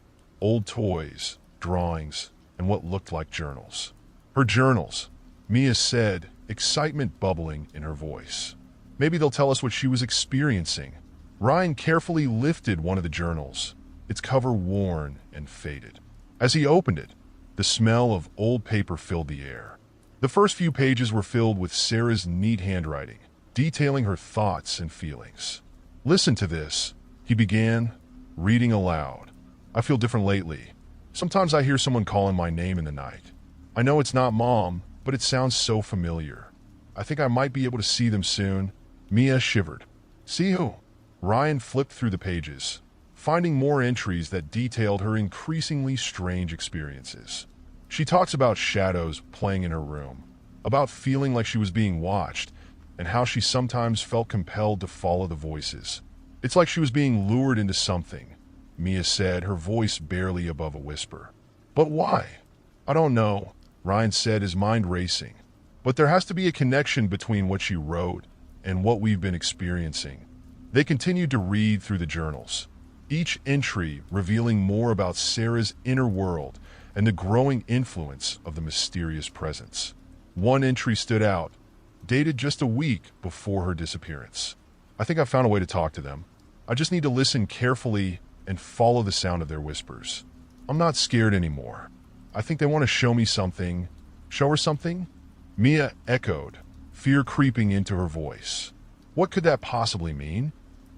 Old toys, drawings, and what looked like journals. Her journals, Mia said, excitement bubbling in her voice. Maybe they'll tell us what she was experiencing. Ryan carefully lifted one of the journals, its cover worn and faded. As he opened it, the smell of old paper filled the air. The first few pages were filled with Sarah's neat handwriting, detailing her thoughts and feelings. Listen to this, he began, reading aloud. I feel different lately. Sometimes I hear someone calling my name in the night. I know it's not Mom, but it sounds so familiar. I think I might be able to see them soon. Mia shivered. See who? Ryan flipped through the pages, finding more entries that detailed her increasingly strange experiences. She talks about shadows playing in her room, about feeling like she was being watched, and how she sometimes felt compelled to follow the voices. It's like she was being lured into something, Mia said, her voice barely above a whisper. But why? I don't know, Ryan said, his mind racing. But there has to be a connection between what she wrote and what we've been experiencing. They continued to read through the journals, each entry revealing more about Sarah's inner world and the growing influence of the mysterious presence. One entry stood out, dated just a week before her disappearance. I think I found a way to talk to them. I just need to listen carefully and follow the sound of their whispers. I'm not scared anymore. I think they want to show me something. Show her something? Mia echoed, fear creeping into her voice. What could that possibly mean?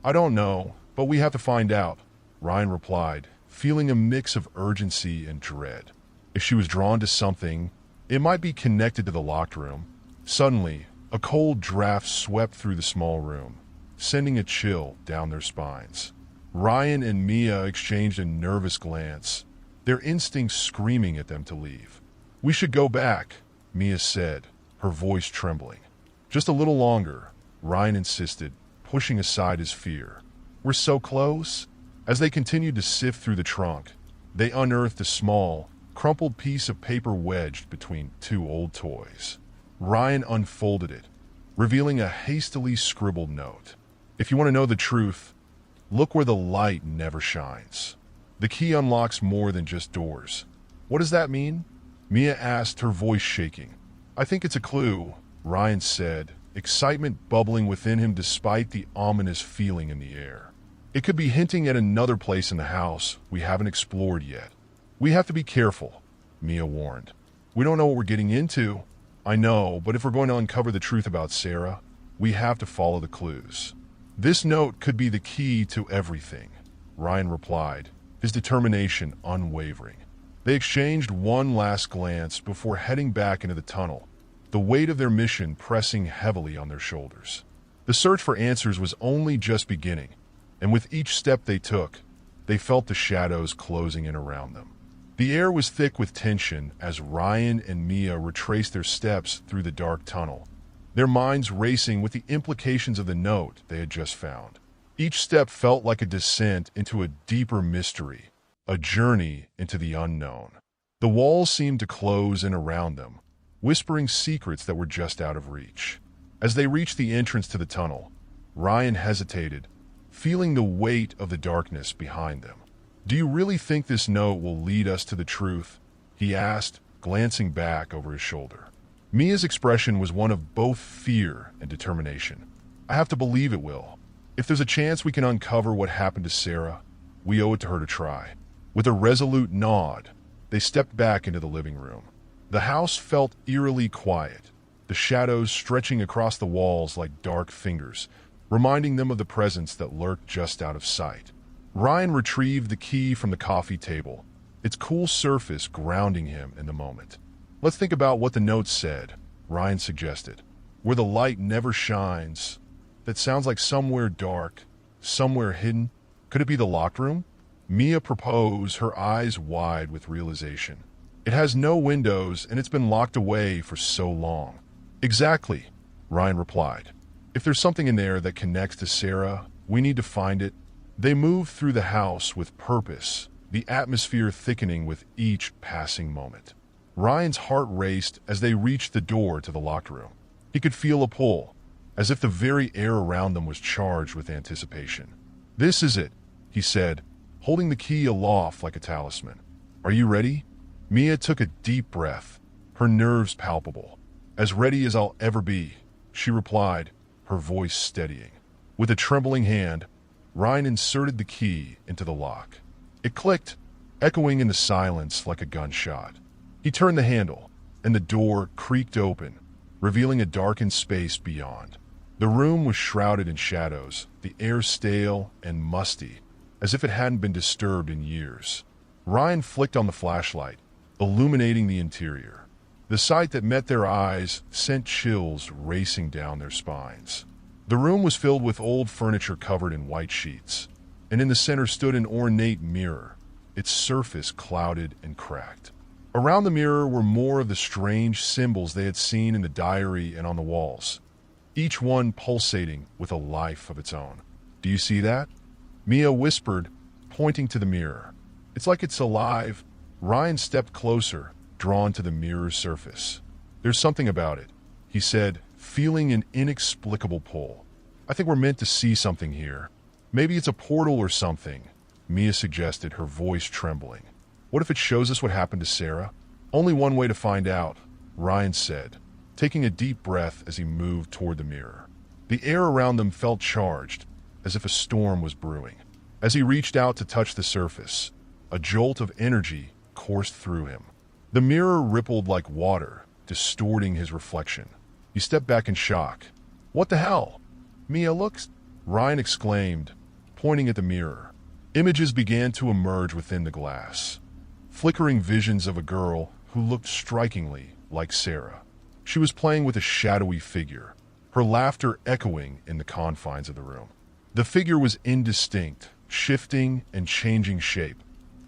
I don't know, but we have to find out, Ryan replied, feeling a mix of urgency and dread. If she was drawn to something, it might be connected to the locked room. Suddenly, a cold draft swept through the small room, sending a chill down their spines. Ryan and Mia exchanged a nervous glance, their instincts screaming at them to leave. We should go back, Mia said, her voice trembling. Just a little longer, Ryan insisted, pushing aside his fear. We're so close. As they continued to sift through the trunk, they unearthed a small, crumpled piece of paper wedged between two old toys. Ryan unfolded it, revealing a hastily scribbled note. If you want to know the truth, look where the light never shines. The key unlocks more than just doors. What does that mean? Mia asked, her voice shaking. I think it's a clue, Ryan said, excitement bubbling within him despite the ominous feeling in the air. It could be hinting at another place in the house we haven't explored yet. We have to be careful, Mia warned. We don't know what we're getting into. I know, but if we're going to uncover the truth about Sarah, we have to follow the clues. This note could be the key to everything, Ryan replied, his determination unwavering. They exchanged one last glance before heading back into the tunnel, the weight of their mission pressing heavily on their shoulders. The search for answers was only just beginning, and with each step they took, they felt the shadows closing in around them. The air was thick with tension as Ryan and Mia retraced their steps through the dark tunnel, their minds racing with the implications of the note they had just found. Each step felt like a descent into a deeper mystery, a journey into the unknown. The walls seemed to close in around them, whispering secrets that were just out of reach. As they reached the entrance to the tunnel, Ryan hesitated, feeling the weight of the darkness behind them. "Do you really think this note will lead us to the truth?" he asked, glancing back over his shoulder. Mia's expression was one of both fear and determination. "I have to believe it will. If there's a chance we can uncover what happened to Sarah, we owe it to her to try." With a resolute nod, they stepped back into the living room. The house felt eerily quiet, the shadows stretching across the walls like dark fingers, reminding them of the presence that lurked just out of sight. Ryan retrieved the key from the coffee table, its cool surface grounding him in the moment. "Let's think about what the note said," Ryan suggested. "Where the light never shines. That sounds like somewhere dark, somewhere hidden. Could it be the locked room?" Mia proposed, her eyes wide with realization. "It has no windows and it's been locked away for so long." "Exactly," Ryan replied. "If there's something in there that connects to Sarah, we need to find it." They moved through the house with purpose, the atmosphere thickening with each passing moment. Ryan's heart raced as they reached the door to the locked room. He could feel a pull, as if the very air around them was charged with anticipation. "This is it," he said, holding the key aloft like a talisman. "Are you ready?" Mia took a deep breath, her nerves palpable. "As ready as I'll ever be," she replied, her voice steadying. With a trembling hand, Ryan inserted the key into the lock. It clicked, echoing in the silence like a gunshot. He turned the handle, and the door creaked open, revealing a darkened space beyond. The room was shrouded in shadows, the air stale and musty, as if it hadn't been disturbed in years. Ryan flicked on the flashlight, illuminating the interior. The sight that met their eyes sent chills racing down their spines. The room was filled with old furniture covered in white sheets, and in the center stood an ornate mirror, its surface clouded and cracked. Around the mirror were more of the strange symbols they had seen in the diary and on the walls, each one pulsating with a life of its own. "Do you see that?" Mia whispered, pointing to the mirror. "It's like it's alive." Ryan stepped closer, drawn to the mirror's surface. "There's something about it," he said, feeling an inexplicable pull. "I think we're meant to see something here. Maybe it's a portal or something," Mia suggested, her voice trembling. "What if it shows us what happened to Sarah?" "Only one way to find out," Ryan said, taking a deep breath as he moved toward the mirror. The air around them felt charged, as if a storm was brewing. As he reached out to touch the surface, a jolt of energy coursed through him. The mirror rippled like water, distorting his reflection. He stepped back in shock. "What the hell?" "Mia, look!" Ryan exclaimed, pointing at the mirror. Images began to emerge within the glass, flickering visions of a girl who looked strikingly like Sarah. She was playing with a shadowy figure, her laughter echoing in the confines of the room. The figure was indistinct, shifting and changing shape,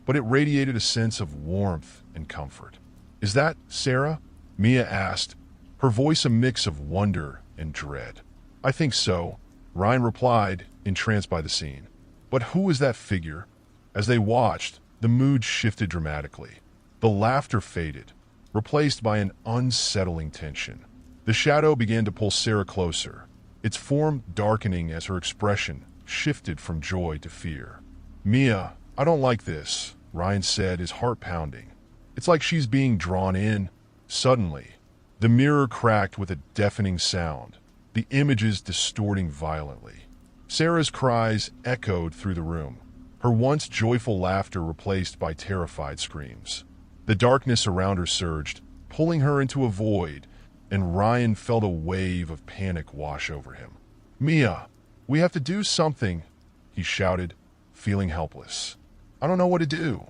but it radiated a sense of warmth and comfort. "Is that Sarah?" Mia asked, her voice a mix of wonder and dread. "I think so," Ryan replied, entranced by the scene. "But who is that figure?" As they watched, the mood shifted dramatically. The laughter faded, replaced by an unsettling tension. The shadow began to pull Sarah closer, its form darkening as her expression shifted from joy to fear. "Mia, I don't like this," Ryan said, his heart pounding. "It's like she's being drawn in." Suddenly, the mirror cracked with a deafening sound, the images distorting violently. Sarah's cries echoed through the room, her once joyful laughter replaced by terrified screams. The darkness around her surged, pulling her into a void, and Ryan felt a wave of panic wash over him. "Mia, we have to do something," he shouted, feeling helpless. I don't know what to do.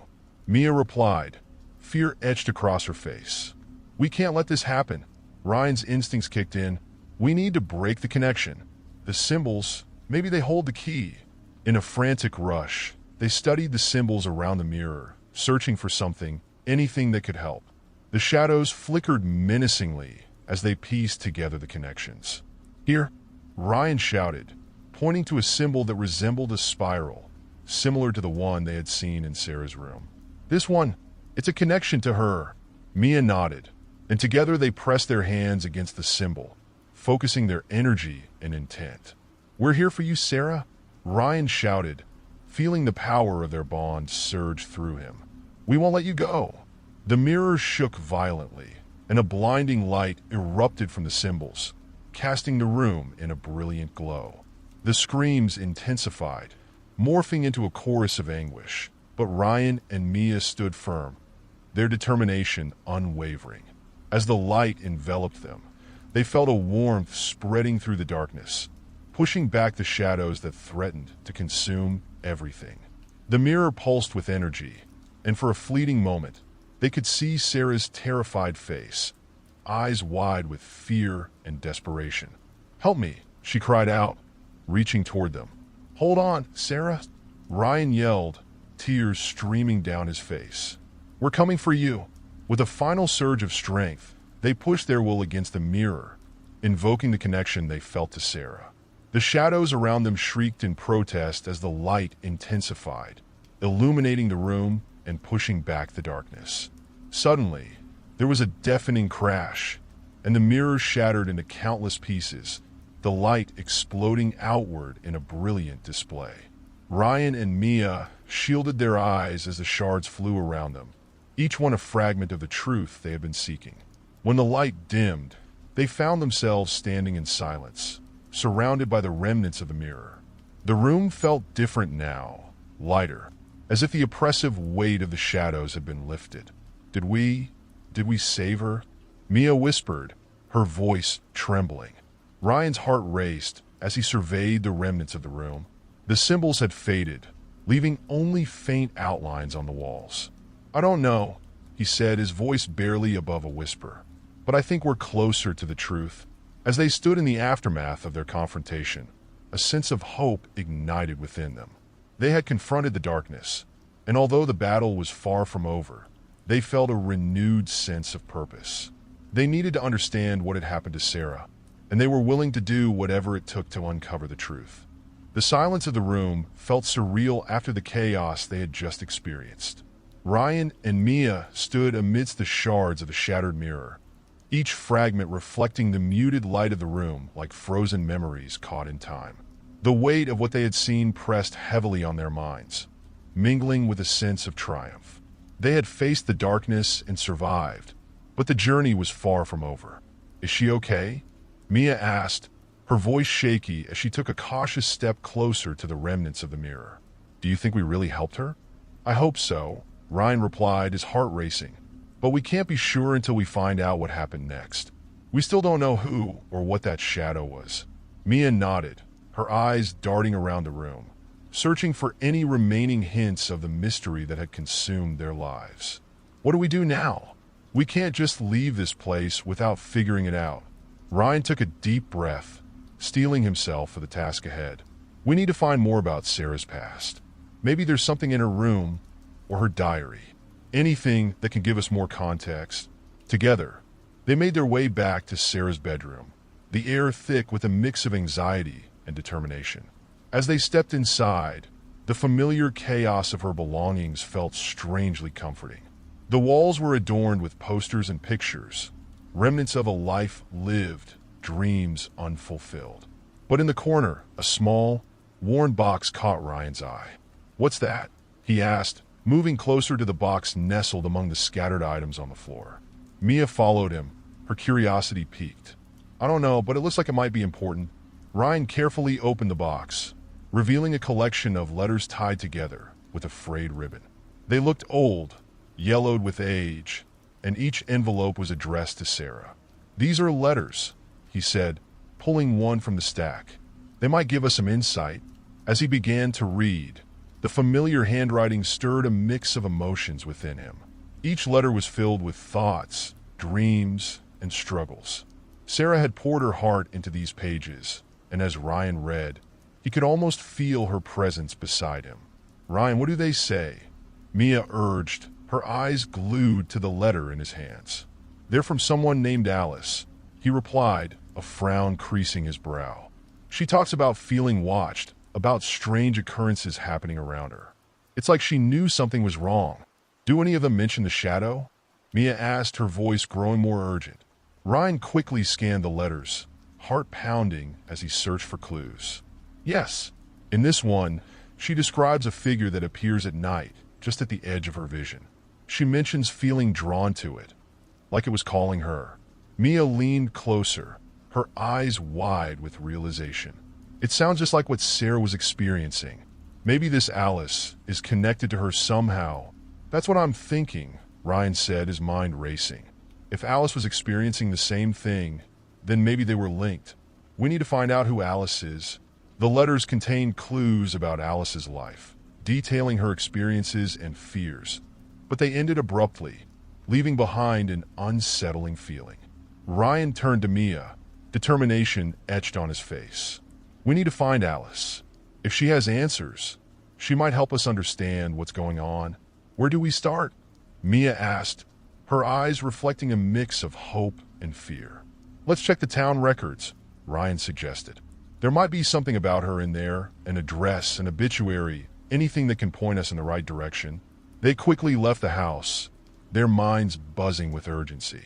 Mia replied, fear etched across her face. We can't let this happen. Ryan's instincts kicked in. We need to break the connection. The symbols, maybe they hold the key. In a frantic rush, they studied the symbols around the mirror, searching for something, anything that could help. The shadows flickered menacingly as they pieced together the connections. Here, Ryan shouted, pointing to a symbol that resembled a spiral, similar to the one they had seen in Sarah's room. This one, it's a connection to her. Mia nodded, and together they pressed their hands against the symbol, focusing their energy and intent. We're here for you, Sarah, Ryan shouted, feeling the power of their bond surge through him. We won't let you go. The mirror shook violently, and a blinding light erupted from the symbols, casting the room in a brilliant glow. The screams intensified, morphing into a chorus of anguish, but Ryan and Mia stood firm, their determination unwavering. As the light enveloped them, they felt a warmth spreading through the darkness, pushing back the shadows that threatened to consume everything. The mirror pulsed with energy, and for a fleeting moment, they could see Sarah's terrified face, eyes wide with fear and desperation. Help me, she cried out, reaching toward them. Hold on, Sarah, Ryan yelled, tears streaming down his face. We're coming for you. With a final surge of strength, they pushed their will against the mirror, invoking the connection they felt to Sarah. The shadows around them shrieked in protest as the light intensified, illuminating the room and pushing back the darkness. Suddenly, there was a deafening crash, and the mirror shattered into countless pieces, the light exploding outward in a brilliant display. Ryan and Mia shielded their eyes as the shards flew around them, each one a fragment of the truth they had been seeking. When the light dimmed, they found themselves standing in silence, surrounded by the remnants of the mirror. The room felt different now, lighter, as if the oppressive weight of the shadows had been lifted. Did we save her? Mia whispered, her voice trembling. Ryan's heart raced as he surveyed the remnants of the room. The symbols had faded, leaving only faint outlines on the walls. I don't know, he said, his voice barely above a whisper, but I think we're closer to the truth. As they stood in the aftermath of their confrontation, a sense of hope ignited within them. They had confronted the darkness, and although the battle was far from over, they felt a renewed sense of purpose. They needed to understand what had happened to Sarah, and they were willing to do whatever it took to uncover the truth. The silence of the room felt surreal after the chaos they had just experienced. Ryan and Mia stood amidst the shards of the shattered mirror, each fragment reflecting the muted light of the room like frozen memories caught in time. The weight of what they had seen pressed heavily on their minds, mingling with a sense of triumph. They had faced the darkness and survived, but the journey was far from over. Is she okay? Mia asked, her voice shaky as she took a cautious step closer to the remnants of the mirror. Do you think we really helped her? I hope so, Ryan replied, his heart racing. But we can't be sure until we find out what happened next. We still don't know who or what that shadow was. Mia nodded, her eyes darting around the room, searching for any remaining hints of the mystery that had consumed their lives. What do we do now? We can't just leave this place without figuring it out. Ryan took a deep breath, steeling himself for the task ahead. We need to find more about Sarah's past. Maybe there's something in her room or her diary. Anything that can give us more context. Together, they made their way back to Sarah's bedroom, the air thick with a mix of anxiety and determination. As they stepped inside, the familiar chaos of her belongings felt strangely comforting. The walls were adorned with posters and pictures, remnants of a life lived, dreams unfulfilled. But in the corner, a small, worn box caught Ryan's eye. What's that? He asked, moving closer to the box nestled among the scattered items on the floor. Mia followed him, her curiosity piqued. I don't know, but it looks like it might be important. Ryan carefully opened the box, revealing a collection of letters tied together with a frayed ribbon. They looked old, yellowed with age, and each envelope was addressed to Sarah. These are letters, he said, pulling one from the stack. They might give us some insight. As he began to read, the The familiar handwriting stirred a mix of emotions within him. Each letter was filled with thoughts, dreams, and struggles. Sarah had poured her heart into these pages, and as Ryan read, he could almost feel her presence beside him. "Ryan, what do they say?" Mia urged, her eyes glued to the letter in his hands. "They're from someone named Alice," he replied, a frown creasing his brow. "She talks about feeling watched, about strange occurrences happening around her. It's like she knew something was wrong." "Do any of them mention the shadow?" Mia asked, her voice growing more urgent. Ryan quickly scanned the letters, heart pounding as he searched for clues. "Yes. In this one, she describes a figure that appears at night, just at the edge of her vision. She mentions feeling drawn to it, like it was calling her." Mia leaned closer, her eyes wide with realization. "It sounds just like what Sarah was experiencing. Maybe this Alice is connected to her somehow." "That's what I'm thinking," Ryan said, his mind racing. "If Alice was experiencing the same thing, then maybe they were linked. We need to find out who Alice is." The letters contained clues about Alice's life, detailing her experiences and fears. But they ended abruptly, leaving behind an unsettling feeling. Ryan turned to Mia, determination etched on his face. "We need to find Alice. If she has answers, she might help us understand what's going on." "Where do we start?" Mia asked, her eyes reflecting a mix of hope and fear. "Let's check the town records," Ryan suggested. "There might be something about her in there, an address, an obituary, anything that can point us in the right direction." They quickly left the house, their minds buzzing with urgency.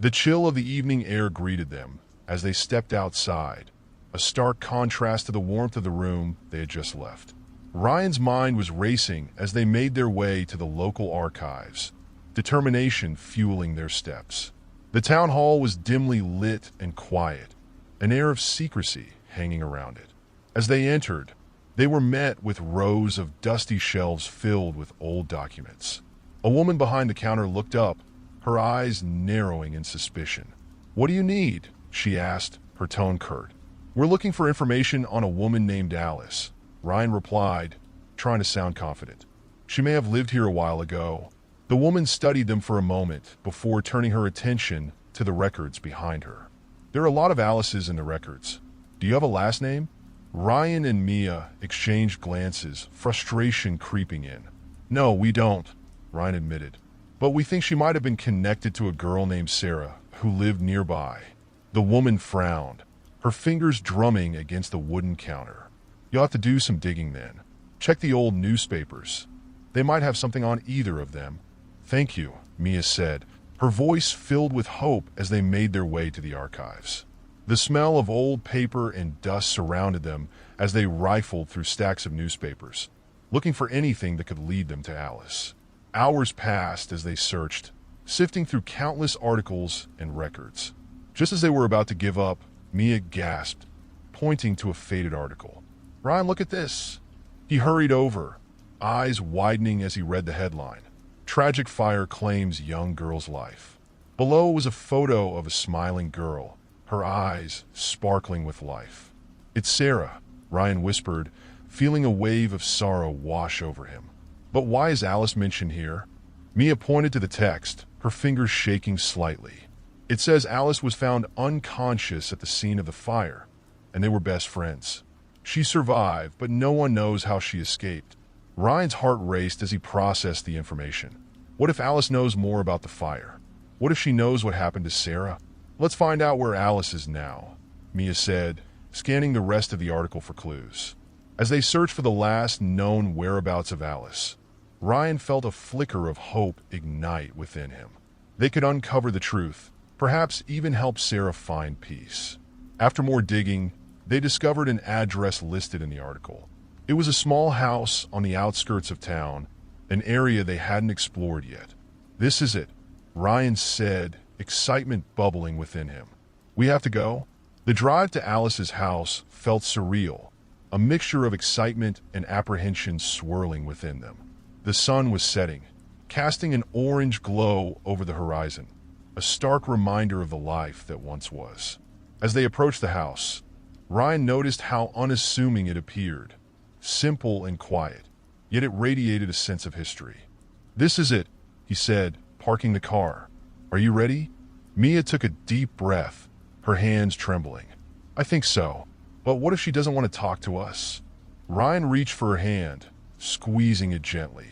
The chill of the evening air greeted them as they stepped outside, a stark contrast to the warmth of the room they had just left. Ryan's mind was racing as they made their way to the local archives, determination fueling their steps. The town hall was dimly lit and quiet, an air of secrecy hanging around it. As they entered, they were met with rows of dusty shelves filled with old documents. A woman behind the counter looked up, her eyes narrowing in suspicion. "What do you need?" she asked, her tone curt. "We're looking for information on a woman named Alice," Ryan replied, trying to sound confident. "She may have lived here a while ago." The woman studied them for a moment before turning her attention to the records behind her. "There are a lot of Alices in the records. Do you have a last name?" Ryan and Mia exchanged glances, frustration creeping in. "No, we don't," Ryan admitted. "But we think she might have been connected to a girl named Sarah who lived nearby." The woman frowned, her fingers drumming against the wooden counter. "You'll have to do some digging then. Check the old newspapers. They might have something on either of them." "Thank you," Mia said, her voice filled with hope as they made their way to the archives. The smell of old paper and dust surrounded them as they rifled through stacks of newspapers, looking for anything that could lead them to Alice. Hours passed as they searched, sifting through countless articles and records. Just as they were about to give up, Mia gasped, pointing to a faded article. "Ryan, look at this." He hurried over, eyes widening as he read the headline. "Tragic fire claims young girl's life." Below was a photo of a smiling girl, her eyes sparkling with life. "It's Sarah," Ryan whispered, feeling a wave of sorrow wash over him. "But why is Alice mentioned here?" Mia pointed to the text, her fingers shaking slightly. "It says Alice was found unconscious at the scene of the fire, and they were best friends. She survived, but no one knows how she escaped." Ryan's heart raced as he processed the information. What if Alice knows more about the fire? What if she knows what happened to Sarah? "Let's find out where Alice is now," Mia said, scanning the rest of the article for clues. As they searched for the last known whereabouts of Alice, Ryan felt a flicker of hope ignite within him. They could uncover the truth, perhaps even help Sarah find peace. After more digging, they discovered an address listed in the article. It was a small house on the outskirts of town, an area they hadn't explored yet. "This is it," Ryan said, excitement bubbling within him. "We have to go?" The drive to Alice's house felt surreal, a mixture of excitement and apprehension swirling within them. The sun was setting, casting an orange glow over the horizon, a stark reminder of the life that once was. As they approached the house, Ryan noticed how unassuming it appeared, simple and quiet, yet it radiated a sense of history. "This is it," he said, parking the car. "Are you ready?" Mia took a deep breath, her hands trembling. "I think so. But what if she doesn't want to talk to us?" Ryan reached for her hand, squeezing it gently.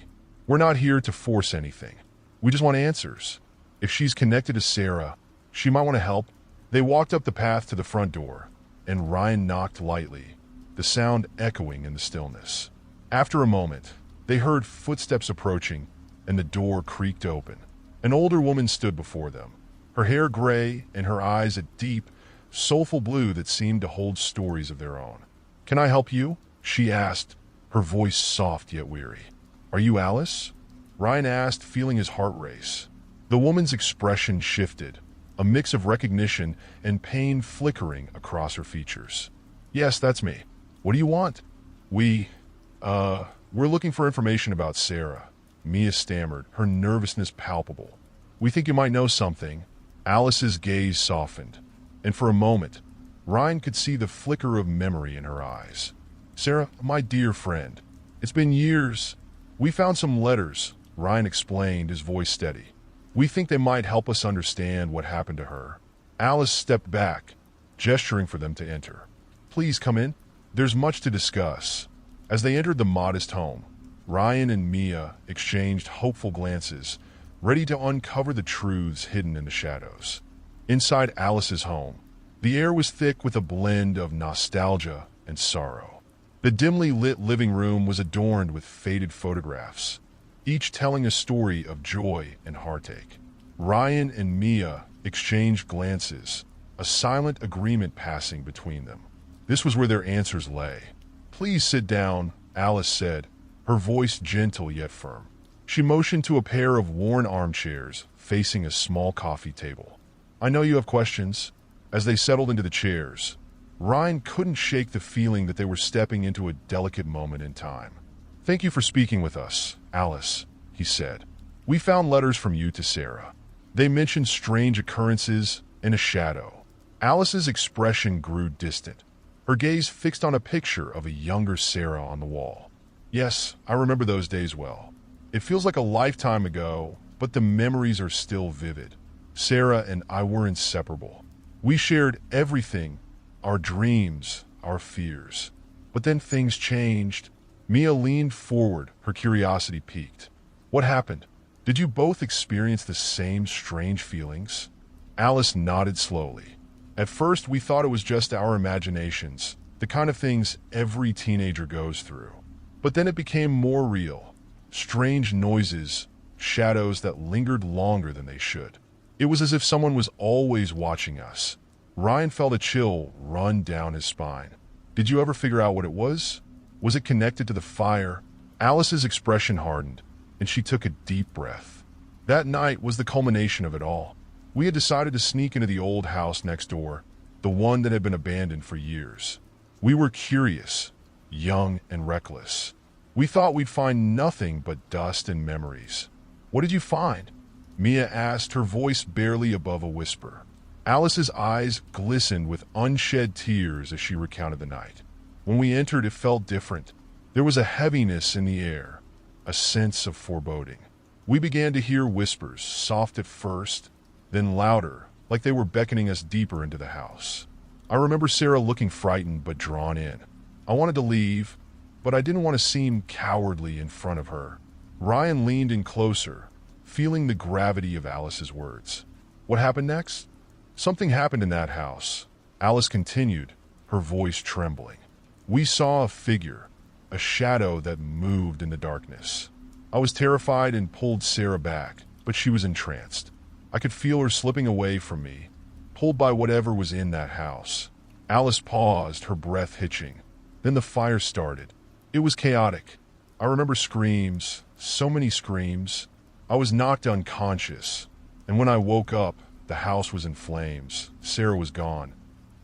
"We're not here to force anything. We just want answers. If she's connected to Sarah, she might want to help." They walked up the path to the front door, and Ryan knocked lightly, the sound echoing in the stillness. After a moment, they heard footsteps approaching, and the door creaked open. An older woman stood before them, her hair gray and her eyes a deep, soulful blue that seemed to hold stories of their own. "Can I help you?" she asked, her voice soft yet weary. "Are you Alice?" Ryan asked, feeling his heart race. The woman's expression shifted, a mix of recognition and pain flickering across her features. "Yes, that's me. What do you want?" We're looking for information about Sarah," Mia stammered, her nervousness palpable. "We think you might know something." Alice's gaze softened, and for a moment, Ryan could see the flicker of memory in her eyes. "Sarah, my dear friend, it's been years. We found some letters," Ryan explained, his voice steady. "We think they might help us understand what happened to her." Alice stepped back, gesturing for them to enter. "Please come in. There's much to discuss." As they entered the modest home, Ryan and Mia exchanged hopeful glances, ready to uncover the truths hidden in the shadows. Inside Alice's home, the air was thick with a blend of nostalgia and sorrow. The dimly lit living room was adorned with faded photographs, each telling a story of joy and heartache. Ryan and Mia exchanged glances, a silent agreement passing between them. This was where their answers lay. "Please sit down," Alice said, her voice gentle yet firm. She motioned to a pair of worn armchairs facing a small coffee table. "I know you have questions." As they settled into the chairs, Ryan couldn't shake the feeling that they were stepping into a delicate moment in time. "Thank you for speaking with us, Alice," he said. "We found letters from you to Sarah. They mentioned strange occurrences and a shadow." Alice's expression grew distant, her gaze fixed on a picture of a younger Sarah on the wall. "Yes, I remember those days well. It feels like a lifetime ago, but the memories are still vivid. Sarah and I were inseparable. We shared everything, our dreams, our fears. But then things changed." Mia leaned forward, her curiosity piqued. "What happened? Did you both experience the same strange feelings?" Alice nodded slowly. "At first, we thought it was just our imaginations, the kind of things every teenager goes through. But then it became more real. Strange noises, shadows that lingered longer than they should. It was as if someone was always watching us." Ryan felt a chill run down his spine. "Did you ever figure out what it was? Was it connected to the fire?" Alice's expression hardened, and she took a deep breath. "That night was the culmination of it all. We had decided to sneak into the old house next door, the one that had been abandoned for years. We were curious, young and reckless. We thought we'd find nothing but dust and memories." "What did you find?" Mia asked, her voice barely above a whisper. Alice's eyes glistened with unshed tears as she recounted the night. "When we entered, it felt different. There was a heaviness in the air, a sense of foreboding. We began to hear whispers, soft at first, then louder, like they were beckoning us deeper into the house. I remember Sarah looking frightened but drawn in. I wanted to leave, but I didn't want to seem cowardly in front of her." Ryan leaned in closer, feeling the gravity of Alice's words. "What happened next?" "Something happened in that house," Alice continued, her voice trembling. "We saw a figure, a shadow that moved in the darkness. I was terrified and pulled Sarah back, but she was entranced. I could feel her slipping away from me, pulled by whatever was in that house." Alice paused, her breath hitching. Then the fire started. It was chaotic. I remember screams, so many screams. I was knocked unconscious, and when I woke up, the house was in flames, Sarah was gone,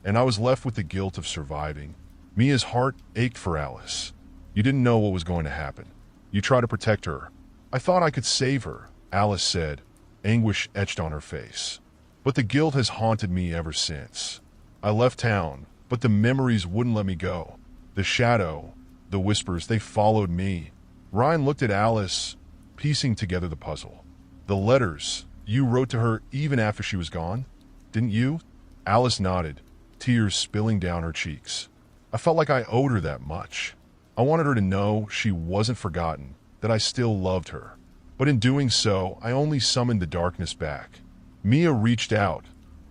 and I was left with the guilt of surviving. Mia's heart ached for Alice. "You didn't know what was going to happen. You tried to protect her." "I thought I could save her," Alice said, anguish etched on her face. "But the guilt has haunted me ever since. I left town, but the memories wouldn't let me go. The shadow, the whispers, they followed me. Ryan looked at Alice, piecing together the puzzle. The letters you wrote to her even after she was gone? Didn't you? Alice nodded, tears spilling down her cheeks. I felt like I owed her that much. I wanted her to know she wasn't forgotten, that I still loved her. But in doing so, I only summoned the darkness back. Mia reached out,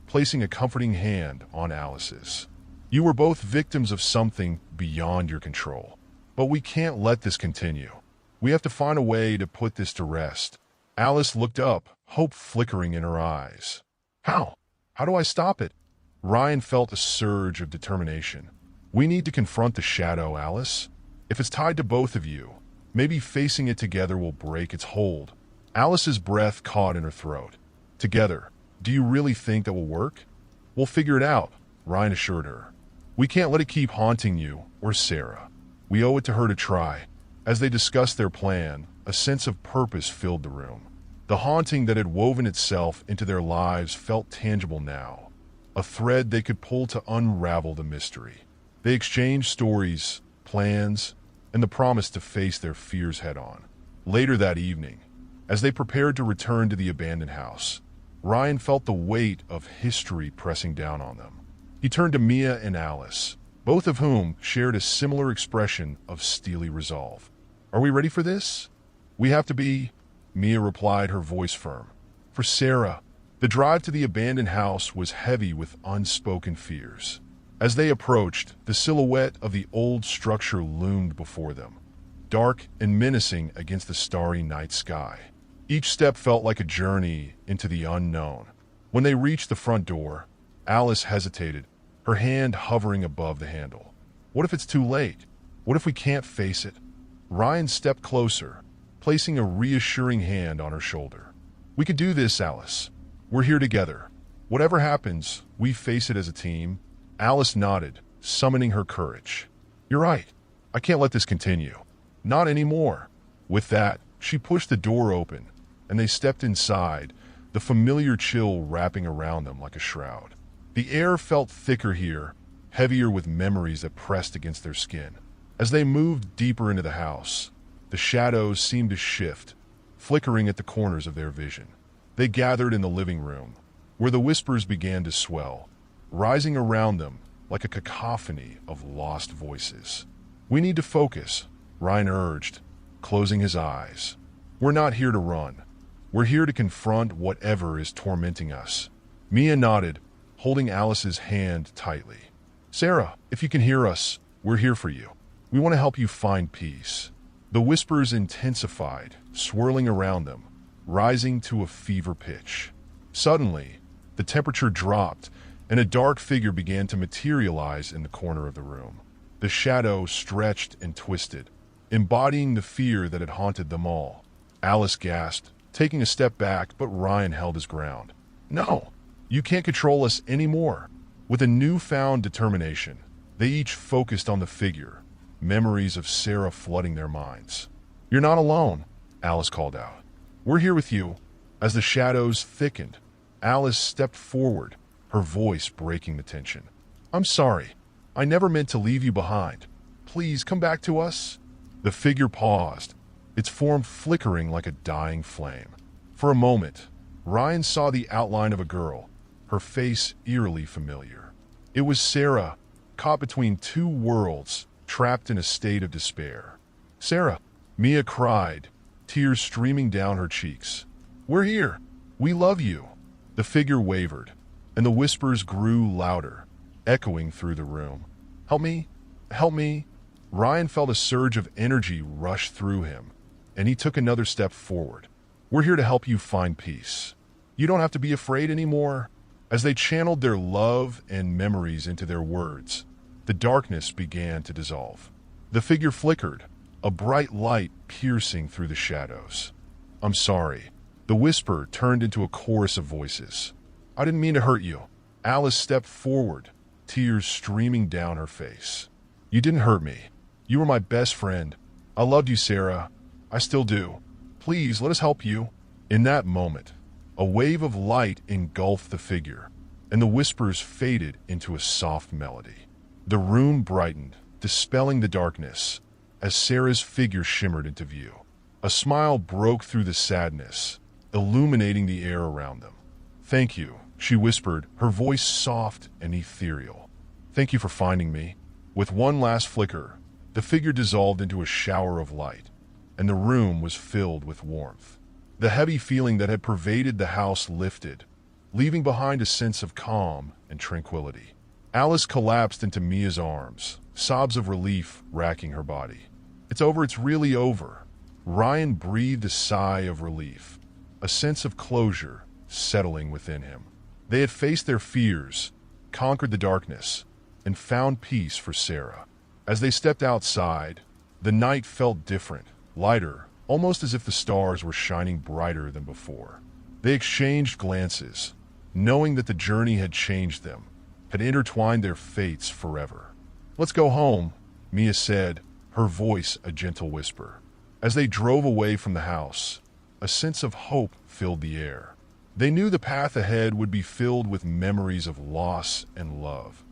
placing a comforting hand on Alice's. You were both victims of something beyond your control. But we can't let this continue. We have to find a way to put this to rest. Alice looked up, hope flickering in her eyes. How? How do I stop it? Ryan felt a surge of determination. We need to confront the shadow, Alice. If it's tied to both of you, maybe facing it together will break its hold. Alice's breath caught in her throat. Together, do you really think that will work? We'll figure it out, Ryan assured her. We can't let it keep haunting you or Sarah. We owe it to her to try. As they discussed their plan, a sense of purpose filled the room. The haunting that had woven itself into their lives felt tangible now, a thread they could pull to unravel the mystery. They exchanged stories, plans, and the promise to face their fears head-on. Later that evening, as they prepared to return to the abandoned house, Ryan felt the weight of history pressing down on them. He turned to Mia and Alice, both of whom shared a similar expression of steely resolve. Are we ready for this? We have to be, Mia replied, her voice firm. For Sarah, the drive to the abandoned house was heavy with unspoken fears. As they approached, the silhouette of the old structure loomed before them, dark and menacing against the starry night sky. Each step felt like a journey into the unknown. When they reached the front door, Alice hesitated, her hand hovering above the handle. What if it's too late? What if we can't face it? Ryan stepped closer, placing a reassuring hand on her shoulder. We could do this, Alice. We're here together. Whatever happens, we face it as a team. Alice nodded, summoning her courage. You're right. I can't let this continue. Not anymore. With that, she pushed the door open, and they stepped inside, the familiar chill wrapping around them like a shroud. The air felt thicker here, heavier with memories that pressed against their skin. As they moved deeper into the house, the shadows seemed to shift, flickering at the corners of their vision. They gathered in the living room, where the whispers began to swell, rising around them like a cacophony of lost voices. We need to focus, Ryan urged, closing his eyes. We're not here to run. We're here to confront whatever is tormenting us. Mia nodded, holding Alice's hand tightly. Sarah, if you can hear us, we're here for you. We want to help you find peace. The whispers intensified, swirling around them, rising to a fever pitch. Suddenly, the temperature dropped, and a dark figure began to materialize in the corner of the room. The shadow stretched and twisted, embodying the fear that had haunted them all. Alice gasped, taking a step back, but Ryan held his ground. No, you can't control us anymore. With a newfound determination, they each focused on the figure, memories of Sarah flooding their minds. You're not alone, Alice called out. We're here with you. As the shadows thickened, Alice stepped forward, her voice breaking the tension. I'm sorry. I never meant to leave you behind. Please come back to us. The figure paused, its form flickering like a dying flame. For a moment, Ryan saw the outline of a girl, her face eerily familiar. It was Sarah, caught between two worlds, trapped in a state of despair. Sarah, Mia cried, tears streaming down her cheeks. We're here. We love you. The figure wavered, and the whispers grew louder, echoing through the room. Help me. Help me. Ryan felt a surge of energy rush through him, and he took another step forward. We're here to help you find peace. You don't have to be afraid anymore. As they channeled their love and memories into their words, the darkness began to dissolve. The figure flickered, a bright light piercing through the shadows. I'm sorry. The whisper turned into a chorus of voices. I didn't mean to hurt you. Alice stepped forward, tears streaming down her face. You didn't hurt me. You were my best friend. I loved you, Sarah. I still do. Please, let us help you. In that moment, a wave of light engulfed the figure, and the whispers faded into a soft melody. The room brightened, dispelling the darkness, as Sarah's figure shimmered into view. A smile broke through the sadness, illuminating the air around them. "Thank you," she whispered, her voice soft and ethereal. "Thank you for finding me." With one last flicker, the figure dissolved into a shower of light, and the room was filled with warmth. The heavy feeling that had pervaded the house lifted, leaving behind a sense of calm and tranquility. Alice collapsed into Mia's arms, sobs of relief racking her body. "It's over, it's really over." Ryan breathed a sigh of relief, a sense of closure settling within him. They had faced their fears, conquered the darkness, and found peace for Sarah. As they stepped outside, the night felt different, lighter, almost as if the stars were shining brighter than before. They exchanged glances, knowing that the journey had changed them, had intertwined their fates forever. "Let's go home," Mia said, her voice a gentle whisper. As they drove away from the house, a sense of hope filled the air. They knew the path ahead would be filled with memories of loss and love,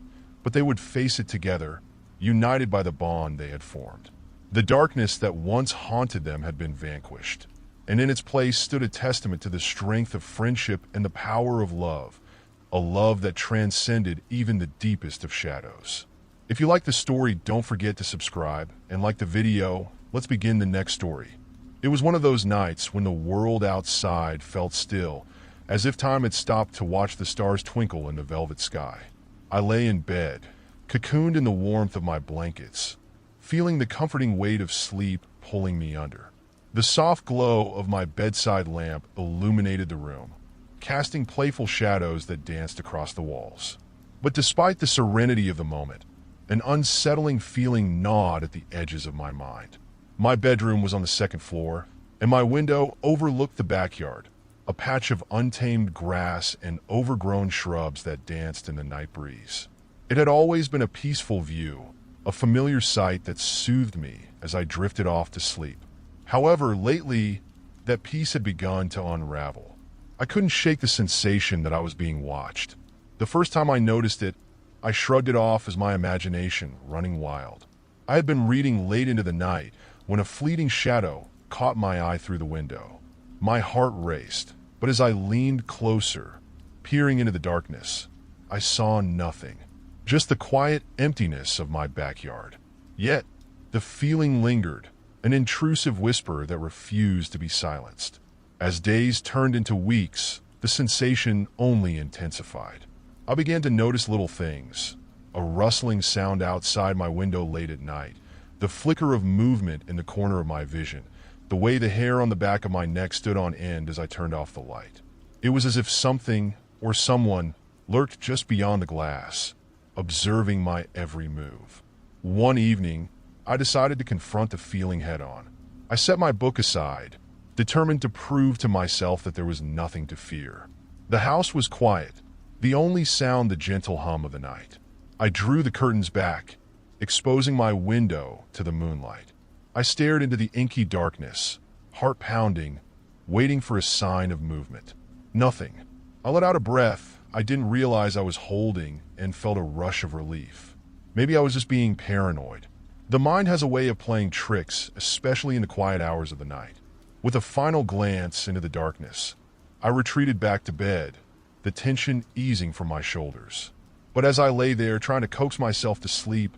but they would face it together, united by the bond they had formed. The darkness that once haunted them had been vanquished, and in its place stood a testament to the strength of friendship and the power of love, a love that transcended even the deepest of shadows. If you like the story, don't forget to subscribe, and like the video, let's begin the next story. It was one of those nights when the world outside felt still, as if time had stopped to watch the stars twinkle in the velvet sky. I lay in bed, cocooned in the warmth of my blankets, feeling the comforting weight of sleep pulling me under. The soft glow of my bedside lamp illuminated the room, casting playful shadows that danced across the walls. But despite the serenity of the moment, an unsettling feeling gnawed at the edges of my mind. My bedroom was on the second floor, and my window overlooked the backyard, a patch of untamed grass and overgrown shrubs that danced in the night breeze. It had always been a peaceful view, a familiar sight that soothed me as I drifted off to sleep. However, lately, that peace had begun to unravel. I couldn't shake the sensation that I was being watched. The first time I noticed it, I shrugged it off as my imagination running wild. I had been reading late into the night when a fleeting shadow caught my eye through the window. My heart raced, but as I leaned closer, peering into the darkness, I saw nothing, just the quiet emptiness of my backyard. Yet, the feeling lingered, an intrusive whisper that refused to be silenced. As days turned into weeks, the sensation only intensified. I began to notice little things, a rustling sound outside my window late at night, the flicker of movement in the corner of my vision, the way the hair on the back of my neck stood on end as I turned off the light. It was as if something or someone lurked just beyond the glass, observing my every move. One evening, I decided to confront the feeling head-on. I set my book aside, determined to prove to myself that there was nothing to fear. The house was quiet, the only sound the gentle hum of the night. I drew the curtains back, exposing my window to the moonlight. I stared into the inky darkness, heart pounding, waiting for a sign of movement. Nothing. I let out a breath I didn't realize I was holding and felt a rush of relief. Maybe I was just being paranoid. The mind has a way of playing tricks, especially in the quiet hours of the night. With a final glance into the darkness, I retreated back to bed, the tension easing from my shoulders. But as I lay there trying to coax myself to sleep,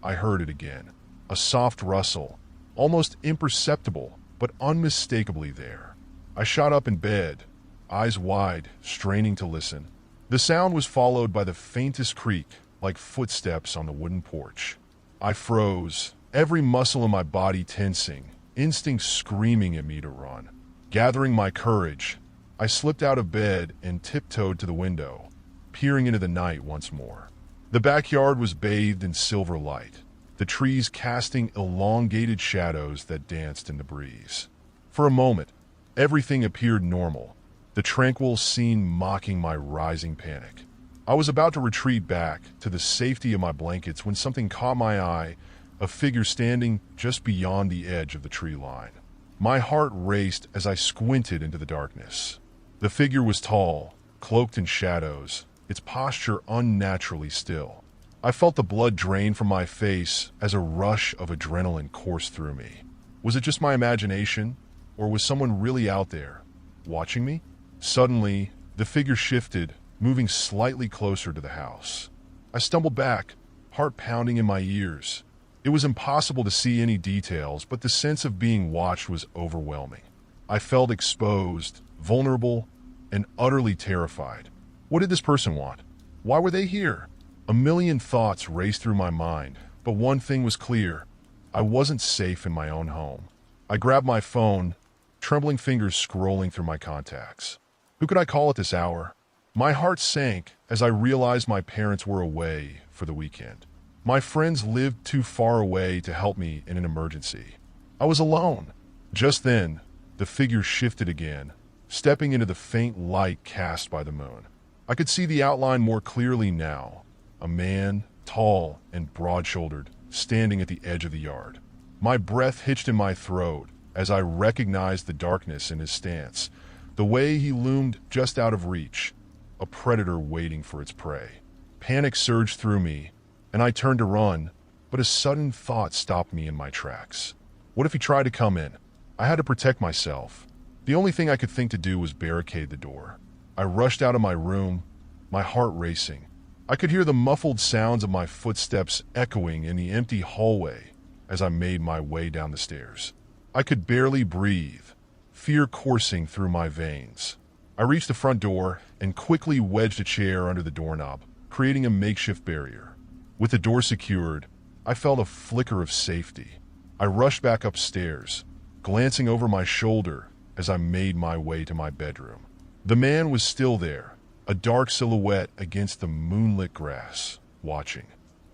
I heard it again. A soft rustle, almost imperceptible, but unmistakably there. I shot up in bed, eyes wide, straining to listen. The sound was followed by the faintest creak, like footsteps on the wooden porch. I froze, every muscle in my body tensing, instinct screaming at me to run. Gathering my courage, I slipped out of bed and tiptoed to the window, peering into the night once more. The backyard was bathed in silver light, the trees casting elongated shadows that danced in the breeze. For a moment, everything appeared normal, the tranquil scene mocking my rising panic. I was about to retreat back to the safety of my blankets when something caught my eye, a figure standing just beyond the edge of the tree line. My heart raced as I squinted into the darkness. The figure was tall, cloaked in shadows, its posture unnaturally still. I felt the blood drain from my face as a rush of adrenaline coursed through me. Was it just my imagination, or was someone really out there, watching me? Suddenly, the figure shifted, moving slightly closer to the house. I stumbled back, heart pounding in my ears. It was impossible to see any details, but the sense of being watched was overwhelming. I felt exposed, vulnerable, and utterly terrified. What did this person want? Why were they here? A million thoughts raced through my mind, but one thing was clear. I wasn't safe in my own home. I grabbed my phone, trembling fingers scrolling through my contacts. Who could I call at this hour? My heart sank as I realized my parents were away for the weekend. My friends lived too far away to help me in an emergency. I was alone. Just then, the figure shifted again, stepping into the faint light cast by the moon. I could see the outline more clearly now. A man, tall and broad-shouldered, standing at the edge of the yard. My breath hitched in my throat as I recognized the darkness in his stance, the way he loomed just out of reach, a predator waiting for its prey. Panic surged through me, and I turned to run, but a sudden thought stopped me in my tracks. What if he tried to come in? I had to protect myself. The only thing I could think to do was barricade the door. I rushed out of my room, my heart racing. I could hear the muffled sounds of my footsteps echoing in the empty hallway as I made my way down the stairs. I could barely breathe, fear coursing through my veins. I reached the front door and quickly wedged a chair under the doorknob, creating a makeshift barrier. With the door secured, I felt a flicker of safety. I rushed back upstairs, glancing over my shoulder as I made my way to my bedroom. The man was still there, a dark silhouette against the moonlit grass, watching.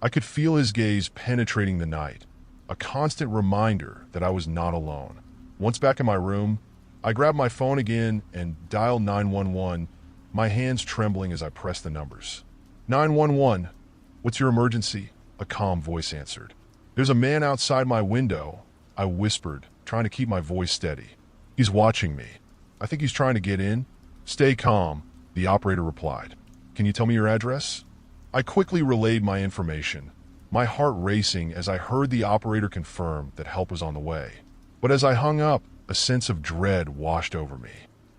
I could feel his gaze penetrating the night, a constant reminder that I was not alone. Once back in my room, I grabbed my phone again and dialed 911, my hands trembling as I pressed the numbers. 911, what's your emergency? A calm voice answered. There's a man outside my window, I whispered, trying to keep my voice steady. He's watching me. I think he's trying to get in. Stay calm, the operator replied. Can you tell me your address? I quickly relayed my information, my heart racing as I heard the operator confirm that help was on the way. But as I hung up, a sense of dread washed over me.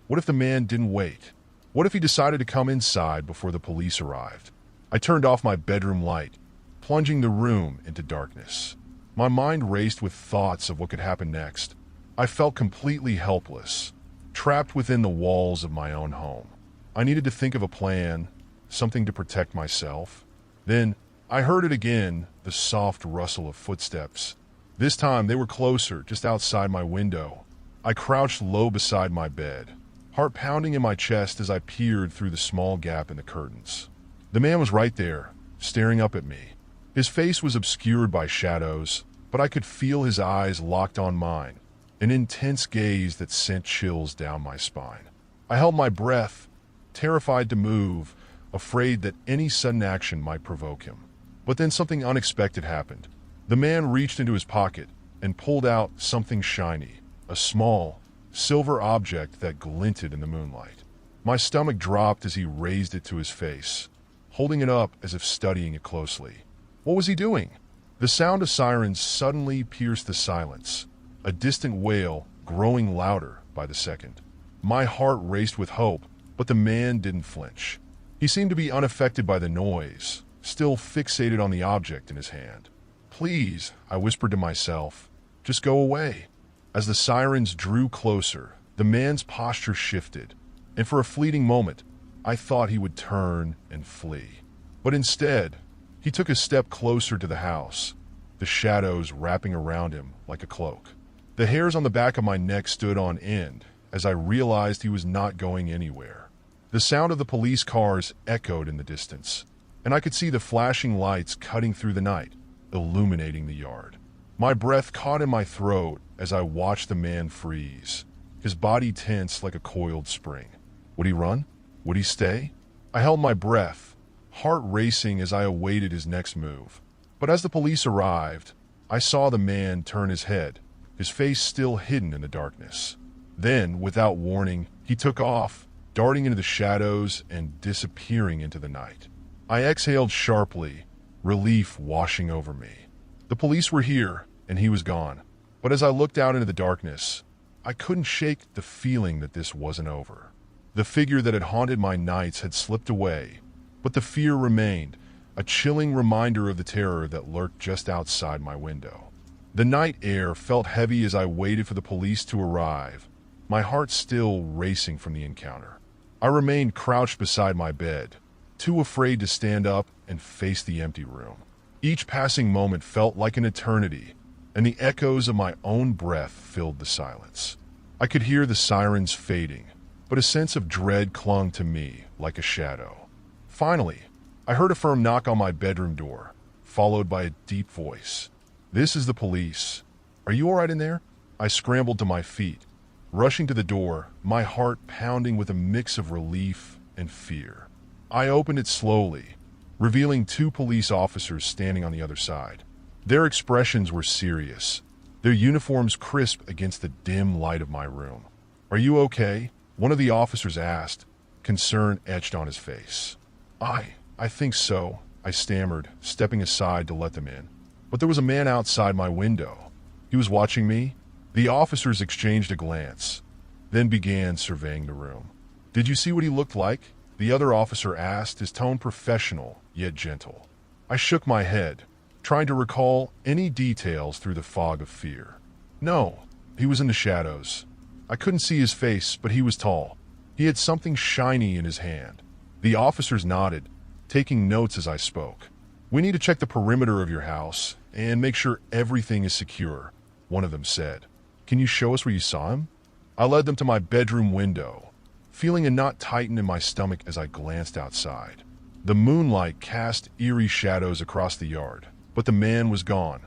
What if the man didn't wait? What if he decided to come inside before the police arrived? I turned off my bedroom light, plunging the room into darkness. My mind raced with thoughts of what could happen next. I felt completely helpless, trapped within the walls of my own home. I needed to think of a plan, something to protect myself. Then I heard it again, the soft rustle of footsteps. This time they were closer, just outside my window. I crouched low beside my bed, heart pounding in my chest as I peered through the small gap in the curtains. The man was right there, staring up at me. His face was obscured by shadows, but I could feel his eyes locked on mine, an intense gaze that sent chills down my spine. I held my breath, terrified to move, afraid that any sudden action might provoke him. But then something unexpected happened. The man reached into his pocket and pulled out something shiny, a small, silver object that glinted in the moonlight. My stomach dropped as he raised it to his face, holding it up as if studying it closely. What was he doing? The sound of sirens suddenly pierced the silence, a distant wail growing louder by the second. My heart raced with hope, but the man didn't flinch. He seemed to be unaffected by the noise, still fixated on the object in his hand. Please, I whispered to myself, just go away. As the sirens drew closer, the man's posture shifted, and for a fleeting moment, I thought he would turn and flee. But instead, he took a step closer to the house, the shadows wrapping around him like a cloak. The hairs on the back of my neck stood on end as I realized he was not going anywhere. The sound of the police cars echoed in the distance, and I could see the flashing lights cutting through the night, illuminating the yard. My breath caught in my throat as I watched the man freeze, his body tense like a coiled spring. Would he run? Would he stay? I held my breath, heart racing as I awaited his next move. But as the police arrived, I saw the man turn his head, his face still hidden in the darkness. Then, without warning, he took off, darting into the shadows and disappearing into the night. I exhaled sharply, relief washing over me. The police were here, and he was gone. But as I looked out into the darkness, I couldn't shake the feeling that this wasn't over. The figure that had haunted my nights had slipped away, but the fear remained, a chilling reminder of the terror that lurked just outside my window. The night air felt heavy as I waited for the police to arrive, my heart still racing from the encounter. I remained crouched beside my bed, too afraid to stand up and face the empty room. Each passing moment felt like an eternity, and the echoes of my own breath filled the silence. I could hear the sirens fading, but a sense of dread clung to me like a shadow. Finally, I heard a firm knock on my bedroom door, followed by a deep voice. "This is the police. Are you all right in there?" I scrambled to my feet, rushing to the door, my heart pounding with a mix of relief and fear. I opened it slowly, revealing two police officers standing on the other side. Their expressions were serious, their uniforms crisp against the dim light of my room. "Are you okay?" one of the officers asked, concern etched on his face. I think so," I stammered, stepping aside to let them in. But there was a man outside my window. He was watching me. The officers exchanged a glance, then began surveying the room. "Did you see what he looked like?" the other officer asked, his tone professional yet gentle. I shook my head, trying to recall any details through the fog of fear. "No, he was in the shadows. I couldn't see his face, but he was tall. He had something shiny in his hand." The officers nodded, taking notes as I spoke. "We need to check the perimeter of your house and make sure everything is secure," one of them said. "Can you show us where you saw him?" I led them to my bedroom window, feeling a knot tighten in my stomach as I glanced outside. The moonlight cast eerie shadows across the yard, but the man was gone,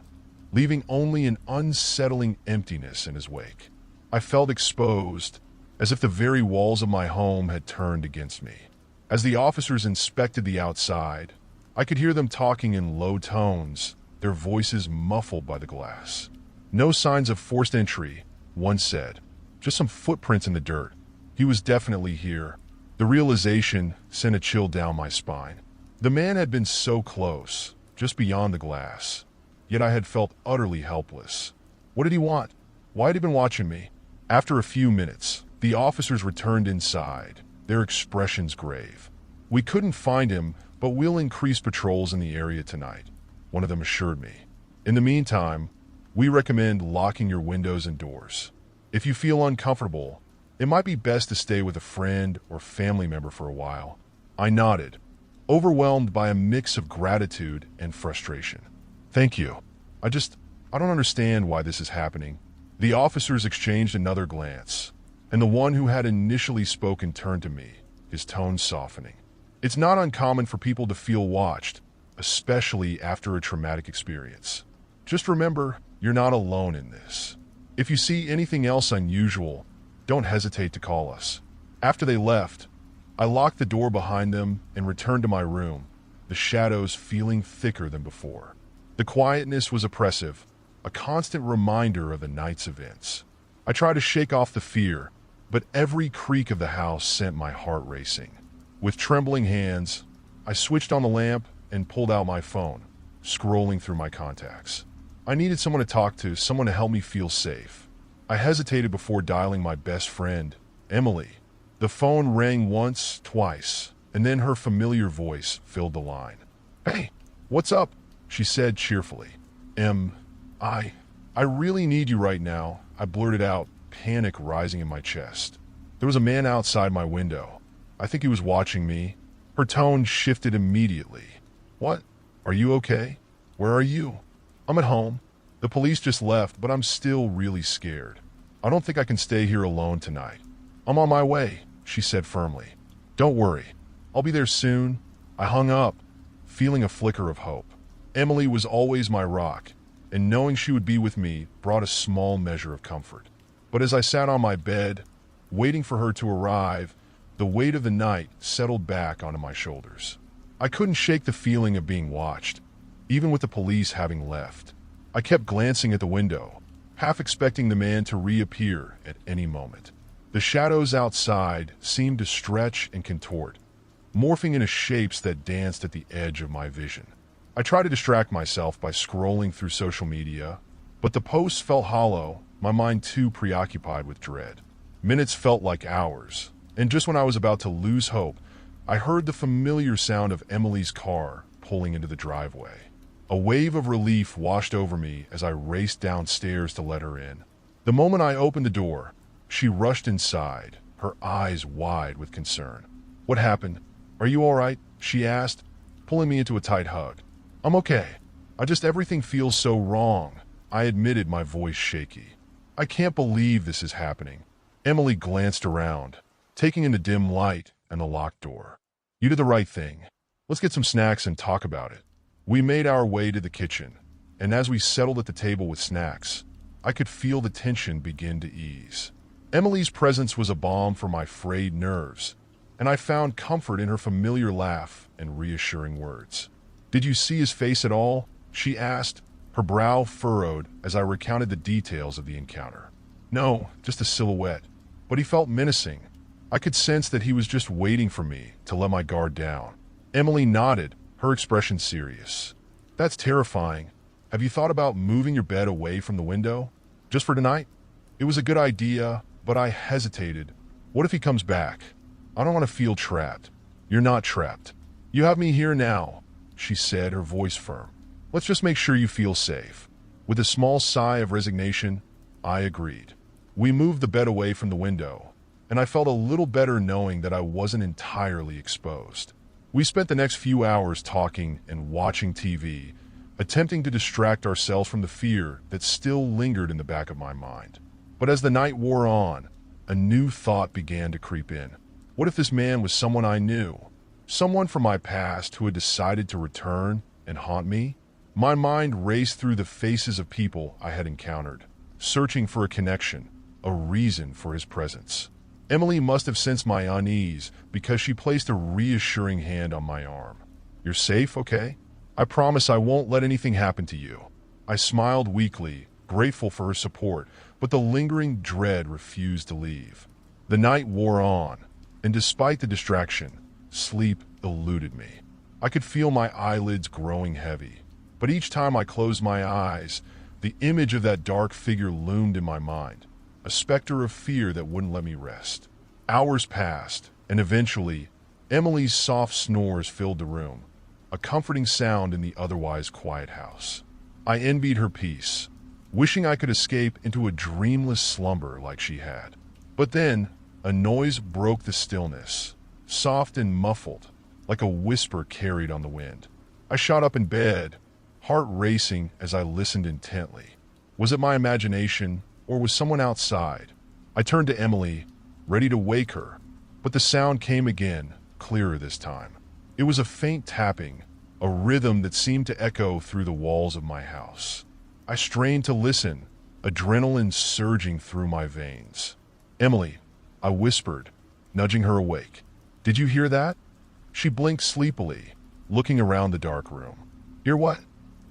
leaving only an unsettling emptiness in his wake. I felt exposed, as if the very walls of my home had turned against me. As the officers inspected the outside, I could hear them talking in low tones, their voices muffled by the glass. "No signs of forced entry," one said. "Just some footprints in the dirt. He was definitely here." The realization sent a chill down my spine. The man had been so close, just beyond the glass, yet I had felt utterly helpless. What did he want? Why had he been watching me? After a few minutes, the officers returned inside, their expressions grave. "We couldn't find him, but we'll increase patrols in the area tonight," one of them assured me. "In the meantime, we recommend locking your windows and doors. If you feel uncomfortable, it might be best to stay with a friend or family member for a while." I nodded, overwhelmed by a mix of gratitude and frustration. "Thank you. I don't understand why this is happening." The officers exchanged another glance, and the one who had initially spoken turned to me, his tone softening. "It's not uncommon for people to feel watched, especially after a traumatic experience. Just remember, you're not alone in this. If you see anything else unusual, don't hesitate to call us." After they left, I locked the door behind them and returned to my room, the shadows feeling thicker than before. The quietness was oppressive, a constant reminder of the night's events. I tried to shake off the fear, but every creak of the house sent my heart racing. With trembling hands, I switched on the lamp and pulled out my phone, scrolling through my contacts. I needed someone to talk to, someone to help me feel safe. I hesitated before dialing my best friend, Emily. The phone rang once, twice, and then her familiar voice filled the line. "Hey, what's up?" she said cheerfully. I really need you right now," I blurted out, panic rising in my chest. There was a man outside my window. I think he was watching me. Her tone shifted immediately. "What? Are you okay? Where are you?" "I'm at home. The police just left, but I'm still really scared. I don't think I can stay here alone tonight." "I'm on my way," she said firmly. "Don't worry. I'll be there soon." I hung up, feeling a flicker of hope. Emily was always my rock, and knowing she would be with me brought a small measure of comfort. But as I sat on my bed, waiting for her to arrive, the weight of the night settled back onto my shoulders. I couldn't shake the feeling of being watched, even with the police having left. I kept glancing at the window, half expecting the man to reappear at any moment. The shadows outside seemed to stretch and contort, morphing into shapes that danced at the edge of my vision. I tried to distract myself by scrolling through social media, but the posts felt hollow, my mind too preoccupied with dread. Minutes felt like hours, and just when I was about to lose hope, I heard the familiar sound of Emily's car pulling into the driveway. A wave of relief washed over me as I raced downstairs to let her in. The moment I opened the door, she rushed inside, her eyes wide with concern. "What happened? Are you all right?" she asked, pulling me into a tight hug. "I'm okay. Everything feels so wrong," I admitted, my voice shaky. "I can't believe this is happening." Emily glanced around, taking in the dim light and the locked door. "You did the right thing. Let's get some snacks and talk about it." We made our way to the kitchen, and as we settled at the table with snacks, I could feel the tension begin to ease. Emily's presence was a balm for my frayed nerves, and I found comfort in her familiar laugh and reassuring words. "Did you see his face at all?" she asked, her brow furrowed as I recounted the details of the encounter. "No, just a silhouette, but he felt menacing. I could sense that he was just waiting for me to let my guard down." Emily nodded, her expression serious. "That's terrifying. Have you thought about moving your bed away from the window? Just for tonight?" It was a good idea, but I hesitated. What if he comes back? I don't want to feel trapped. "You're not trapped. You have me here now," she said, her voice firm. "Let's just make sure you feel safe." With a small sigh of resignation, I agreed. We moved the bed away from the window, and I felt a little better knowing that I wasn't entirely exposed. We spent the next few hours talking and watching TV, attempting to distract ourselves from the fear that still lingered in the back of my mind. But as the night wore on, a new thought began to creep in. What if this man was someone I knew? Someone from my past who had decided to return and haunt me? My mind raced through the faces of people I had encountered, searching for a connection, a reason for his presence. Emily must have sensed my unease because she placed a reassuring hand on my arm. "You're safe, okay? I promise I won't let anything happen to you." I smiled weakly, grateful for her support, but the lingering dread refused to leave. The night wore on, and despite the distraction, sleep eluded me. I could feel my eyelids growing heavy, but each time I closed my eyes, the image of that dark figure loomed in my mind, a specter of fear that wouldn't let me rest. Hours passed, and eventually, Emily's soft snores filled the room, a comforting sound in the otherwise quiet house. I envied her peace, wishing I could escape into a dreamless slumber like she had. But then, a noise broke the stillness, soft and muffled, like a whisper carried on the wind. I shot up in bed, heart racing as I listened intently. Was it my imagination, or was someone outside? I turned to Emily, ready to wake her, but the sound came again, clearer this time. It was a faint tapping, a rhythm that seemed to echo through the walls of my house. I strained to listen, adrenaline surging through my veins. "Emily," I whispered, nudging her awake. "Did you hear that?" She blinked sleepily, looking around the dark room. "Hear what?"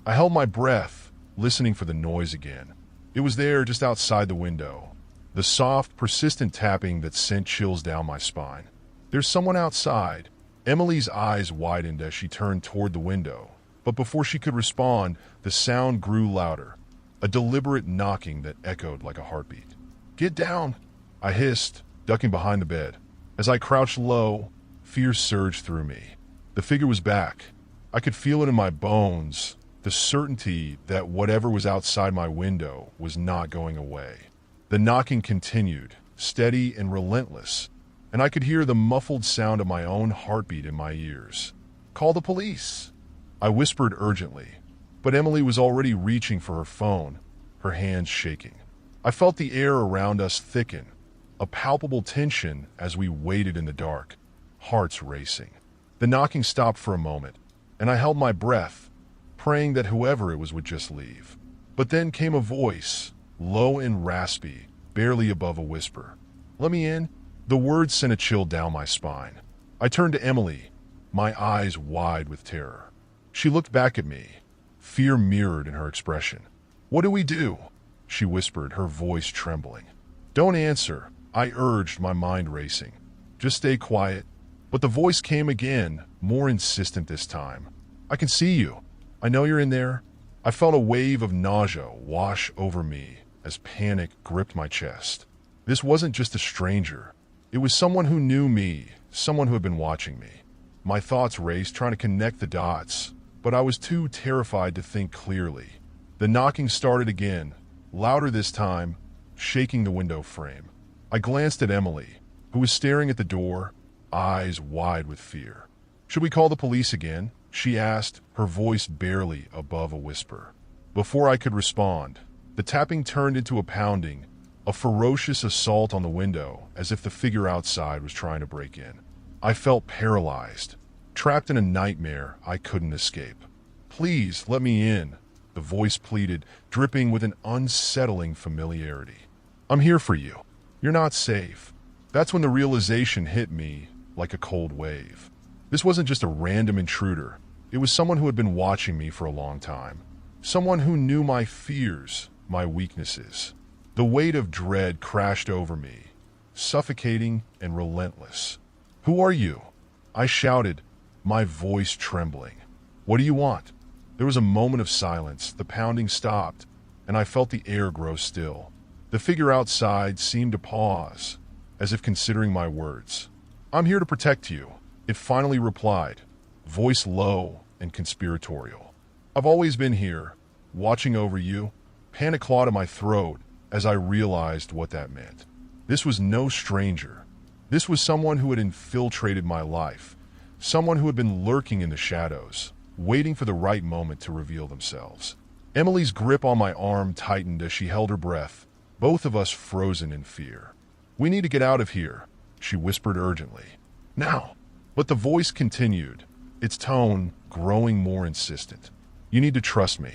I held my breath, listening for the noise again. It was there just outside the window, the soft, persistent tapping that sent chills down my spine. "There's someone outside." Emily's eyes widened as she turned toward the window, but before she could respond, the sound grew louder, a deliberate knocking that echoed like a heartbeat. "Get down," I hissed, ducking behind the bed. As I crouched low, fear surged through me. The figure was back. I could feel it in my bones, the certainty that whatever was outside my window was not going away. The knocking continued, steady and relentless, and I could hear the muffled sound of my own heartbeat in my ears. "Call the police," I whispered urgently, but Emily was already reaching for her phone, her hands shaking. I felt the air around us thicken, a palpable tension as we waited in the dark, hearts racing. The knocking stopped for a moment, and I held my breath, praying that whoever it was would just leave. But then came a voice, low and raspy, barely above a whisper. "Let me in." The words sent a chill down my spine. I turned to Emily, my eyes wide with terror. She looked back at me, fear mirrored in her expression. "What do we do?" she whispered, her voice trembling. "Don't answer," I urged, my mind racing. "Just stay quiet." But the voice came again, more insistent this time. "I can see you." I know you're in there. I felt a wave of nausea wash over me as panic gripped my chest. This wasn't just a stranger. It was someone who knew me, someone who had been watching me. My thoughts raced, trying to connect the dots, but I was too terrified to think clearly. The knocking started again, louder this time, shaking the window frame. I glanced at Emily, who was staring at the door, eyes wide with fear. "Should we call the police again?" she asked, her voice barely above a whisper. Before I could respond, the tapping turned into a pounding, a ferocious assault on the window, as if the figure outside was trying to break in. I felt paralyzed, trapped in a nightmare I couldn't escape. "Please, let me in," the voice pleaded, dripping with an unsettling familiarity. "I'm here for you. You're not safe." That's when the realization hit me like a cold wave. This wasn't just a random intruder. It was someone who had been watching me for a long time. Someone who knew my fears, my weaknesses. The weight of dread crashed over me, suffocating and relentless. "Who are you?" I shouted, my voice trembling. "What do you want?" There was a moment of silence. The pounding stopped, and I felt the air grow still. The figure outside seemed to pause, as if considering my words. "I'm here to protect you," it finally replied, voice low and conspiratorial. "I've always been here, watching over you." Panic clawed at my throat as I realized what that meant. This was no stranger. This was someone who had infiltrated my life, someone who had been lurking in the shadows, waiting for the right moment to reveal themselves. Emily's grip on my arm tightened as she held her breath, both of us frozen in fear. "We need to get out of here," she whispered urgently. "Now." But the voice continued, its tone growing more insistent. "You need to trust me.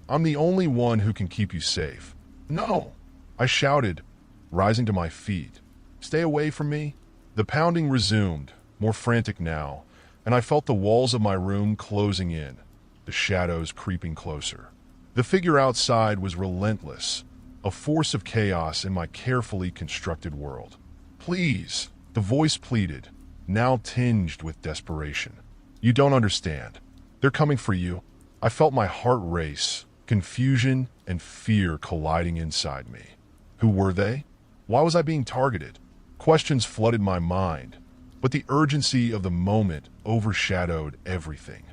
I'm the only one who can keep you safe." "No!" I shouted, rising to my feet. "Stay away from me." The pounding resumed, more frantic now, and I felt the walls of my room closing in, the shadows creeping closer. The figure outside was relentless, a force of chaos in my carefully constructed world. "Please," the voice pleaded, now tinged with desperation. "You don't understand. They're coming for you." I felt my heart race, confusion and fear colliding inside me. Who were they? Why was I being targeted? Questions flooded my mind, but the urgency of the moment overshadowed everything.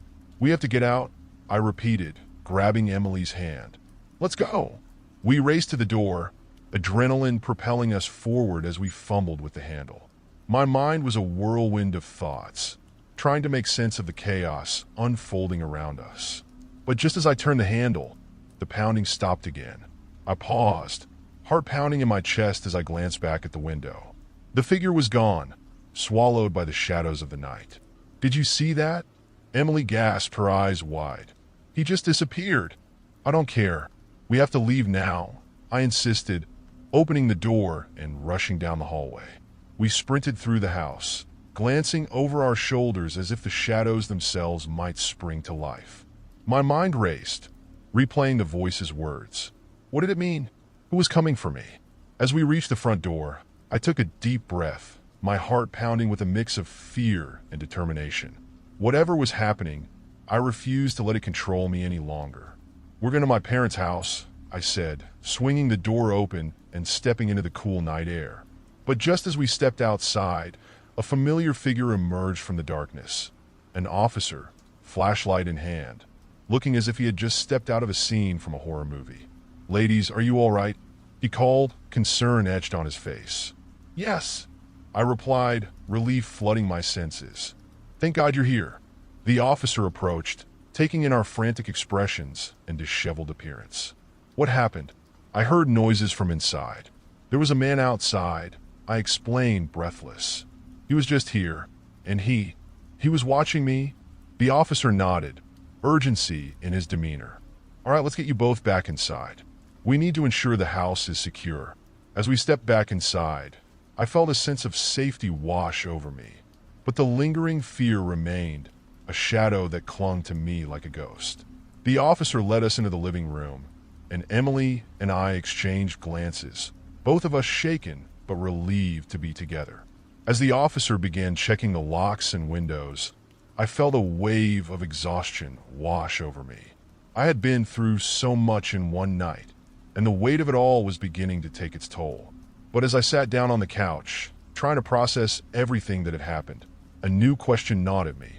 "We have to get out," I repeated, grabbing Emily's hand. "Let's go." We raced to the door, adrenaline propelling us forward as we fumbled with the handle. My mind was a whirlwind of thoughts, trying to make sense of the chaos unfolding around us. But just as I turned the handle, the pounding stopped again. I paused, heart pounding in my chest as I glanced back at the window. The figure was gone, swallowed by the shadows of the night. "Did you see that?" Emily gasped, her eyes wide. "He just disappeared." "I don't care. We have to leave now," I insisted, opening the door and rushing down the hallway. We sprinted through the house, glancing over our shoulders as if the shadows themselves might spring to life. My mind raced, replaying the voice's words. What did it mean? Who was coming for me? As we reached the front door, I took a deep breath, my heart pounding with a mix of fear and determination. Whatever was happening, I refused to let it control me any longer. "We're going to my parents' house," I said, swinging the door open and stepping into the cool night air. But just as we stepped outside, a familiar figure emerged from the darkness. An officer, flashlight in hand, looking as if he had just stepped out of a scene from a horror movie. "Ladies, are you all right?" he called, concern etched on his face. "Yes," I replied, relief flooding my senses. "Thank God you're here." The officer approached, taking in our frantic expressions and disheveled appearance. "What happened?" I heard noises from inside. "There was a man outside," I explained, breathless. "He was just here, and he was watching me." The officer nodded, urgency in his demeanor. "All right, let's get you both back inside. We need to ensure the house is secure." As we stepped back inside, I felt a sense of safety wash over me, but the lingering fear remained, a shadow that clung to me like a ghost. The officer led us into the living room, and Emily and I exchanged glances, both of us shaken but relieved to be together. As the officer began checking the locks and windows, I felt a wave of exhaustion wash over me. I had been through so much in one night, and the weight of it all was beginning to take its toll. But as I sat down on the couch, trying to process everything that had happened, a new question gnawed at me.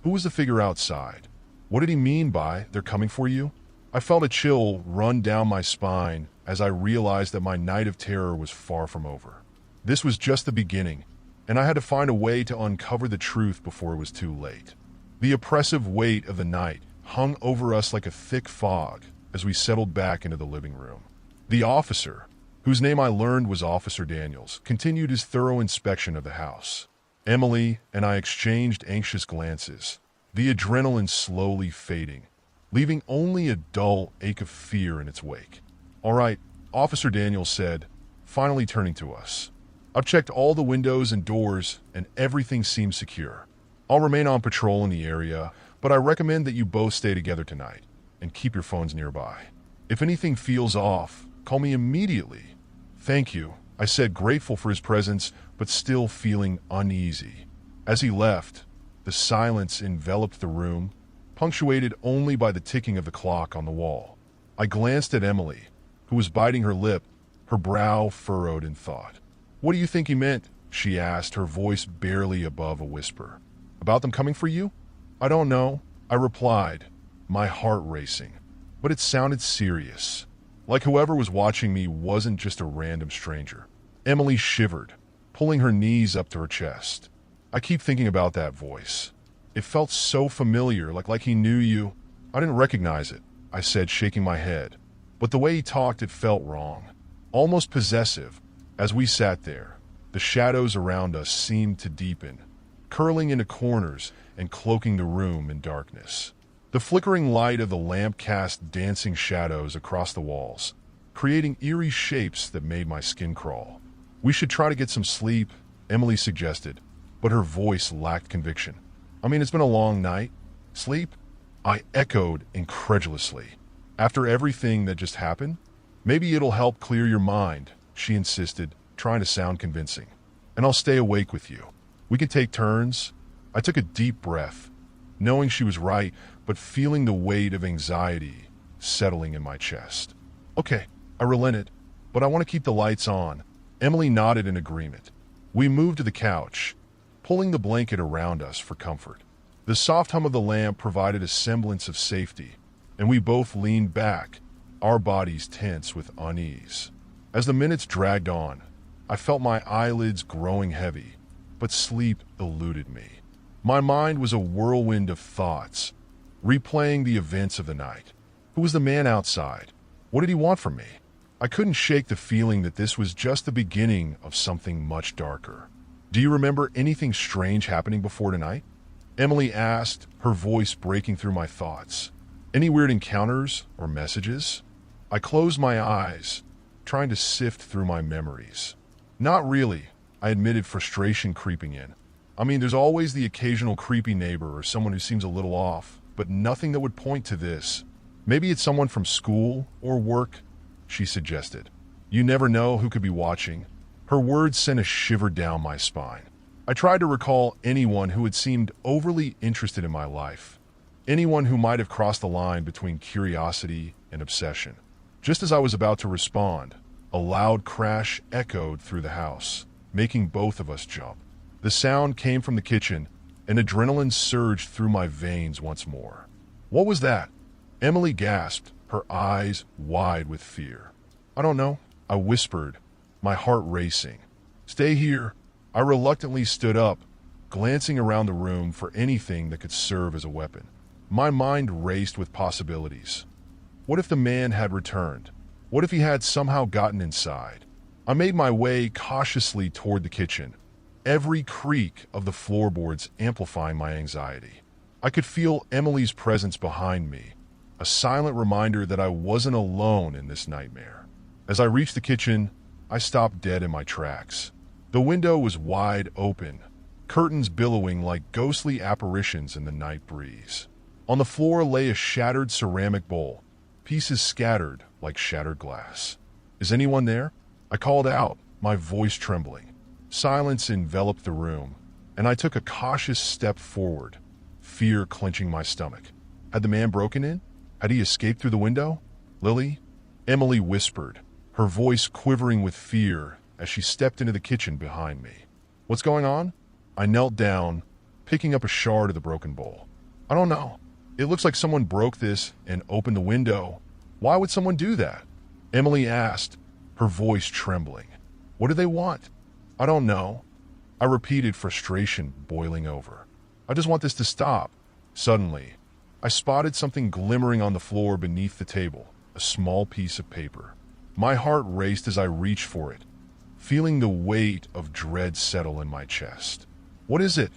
Who was the figure outside? What did he mean by, "They're coming for you"? I felt a chill run down my spine as I realized that my night of terror was far from over. This was just the beginning, and I had to find a way to uncover the truth before it was too late. The oppressive weight of the night hung over us like a thick fog as we settled back into the living room. The officer, whose name I learned was Officer Daniels, continued his thorough inspection of the house. Emily and I exchanged anxious glances, the adrenaline slowly fading, leaving only a dull ache of fear in its wake. "All right," Officer Daniels said, finally turning to us. "I've checked all the windows and doors, and everything seems secure. I'll remain on patrol in the area, but I recommend that you both stay together tonight and keep your phones nearby. If anything feels off, call me immediately." "Thank you," I said, grateful for his presence, but still feeling uneasy. As he left, the silence enveloped the room, punctuated only by the ticking of the clock on the wall. I glanced at Emily, who was biting her lip, her brow furrowed in thought. "What do you think he meant?" she asked, her voice barely above a whisper. "About them coming for you?" "I don't know," I replied, my heart racing. But it sounded serious, like whoever was watching me wasn't just a random stranger. Emily shivered, pulling her knees up to her chest. "I keep thinking about that voice. It felt so familiar, like he knew you." "I didn't recognize it," I said, shaking my head. But the way he talked, it felt wrong, almost possessive. As we sat there, the shadows around us seemed to deepen, curling into corners and cloaking the room in darkness. The flickering light of the lamp cast dancing shadows across the walls, creating eerie shapes that made my skin crawl. "We should try to get some sleep," Emily suggested, but her voice lacked conviction. "I mean, it's been a long night." "Sleep?" I echoed incredulously. "After everything that just happened? Maybe it'll help clear your mind," she insisted, trying to sound convincing. "And I'll stay awake with you. We can take turns." I took a deep breath, knowing she was right, but feeling the weight of anxiety settling in my chest. "Okay," I relented, "but I want to keep the lights on." Emily nodded in agreement. We moved to the couch, pulling the blanket around us for comfort. The soft hum of the lamp provided a semblance of safety, and we both leaned back, our bodies tense with unease. As the minutes dragged on, I felt my eyelids growing heavy, but sleep eluded me. My mind was a whirlwind of thoughts, replaying the events of the night. Who was the man outside? What did he want from me? I couldn't shake the feeling that this was just the beginning of something much darker. "Do you remember anything strange happening before tonight?" Emily asked, her voice breaking through my thoughts. "Any weird encounters or messages?" I closed my eyes, trying to sift through my memories. "Not really," I admitted, frustration creeping in. "I mean, there's always the occasional creepy neighbor or someone who seems a little off, but nothing that would point to this. Maybe it's someone from school or work," she suggested. "You never know who could be watching." Her words sent a shiver down my spine. I tried to recall anyone who had seemed overly interested in my life, anyone who might have crossed the line between curiosity and obsession. Just as I was about to respond, a loud crash echoed through the house, making both of us jump. The sound came from the kitchen, and adrenaline surged through my veins once more. "What was that?" Emily gasped, her eyes wide with fear. "I don't know," I whispered, my heart racing. "Stay here." I reluctantly stood up, glancing around the room for anything that could serve as a weapon. My mind raced with possibilities. What if the man had returned? What if he had somehow gotten inside? I made my way cautiously toward the kitchen, every creak of the floorboards amplifying my anxiety. I could feel Emily's presence behind me, a silent reminder that I wasn't alone in this nightmare. As I reached the kitchen, I stopped dead in my tracks. The window was wide open, curtains billowing like ghostly apparitions in the night breeze. On the floor lay a shattered ceramic bowl, pieces scattered like shattered glass. "Is anyone there?" I called out, my voice trembling. Silence enveloped the room, and I took a cautious step forward, fear clenching my stomach. Had the man broken in? Had he escaped through the window? Lily? Emily whispered, her voice quivering with fear as she stepped into the kitchen behind me. What's going on? I knelt down, picking up a shard of the broken bowl. I don't know. It looks like someone broke this and opened the window. Why would someone do that? Emily asked, her voice trembling. What do they want? I don't know. I repeated, frustration boiling over. I just want this to stop. Suddenly, I spotted something glimmering on the floor beneath the table, a small piece of paper. My heart raced as I reached for it, feeling the weight of dread settle in my chest. What is it?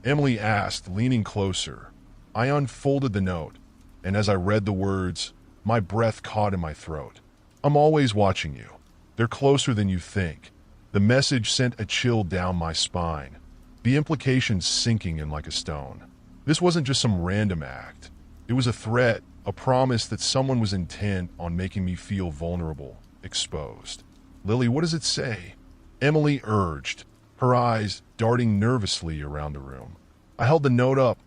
Emily asked, leaning closer. I unfolded the note, and as I read the words, my breath caught in my throat. I'm always watching you. They're closer than you think. The message sent a chill down my spine, the implications sinking in like a stone. This wasn't just some random act. It was a threat, a promise that someone was intent on making me feel vulnerable, exposed. Lily, what does it say? Emily urged, her eyes darting nervously around the room. I held the note up,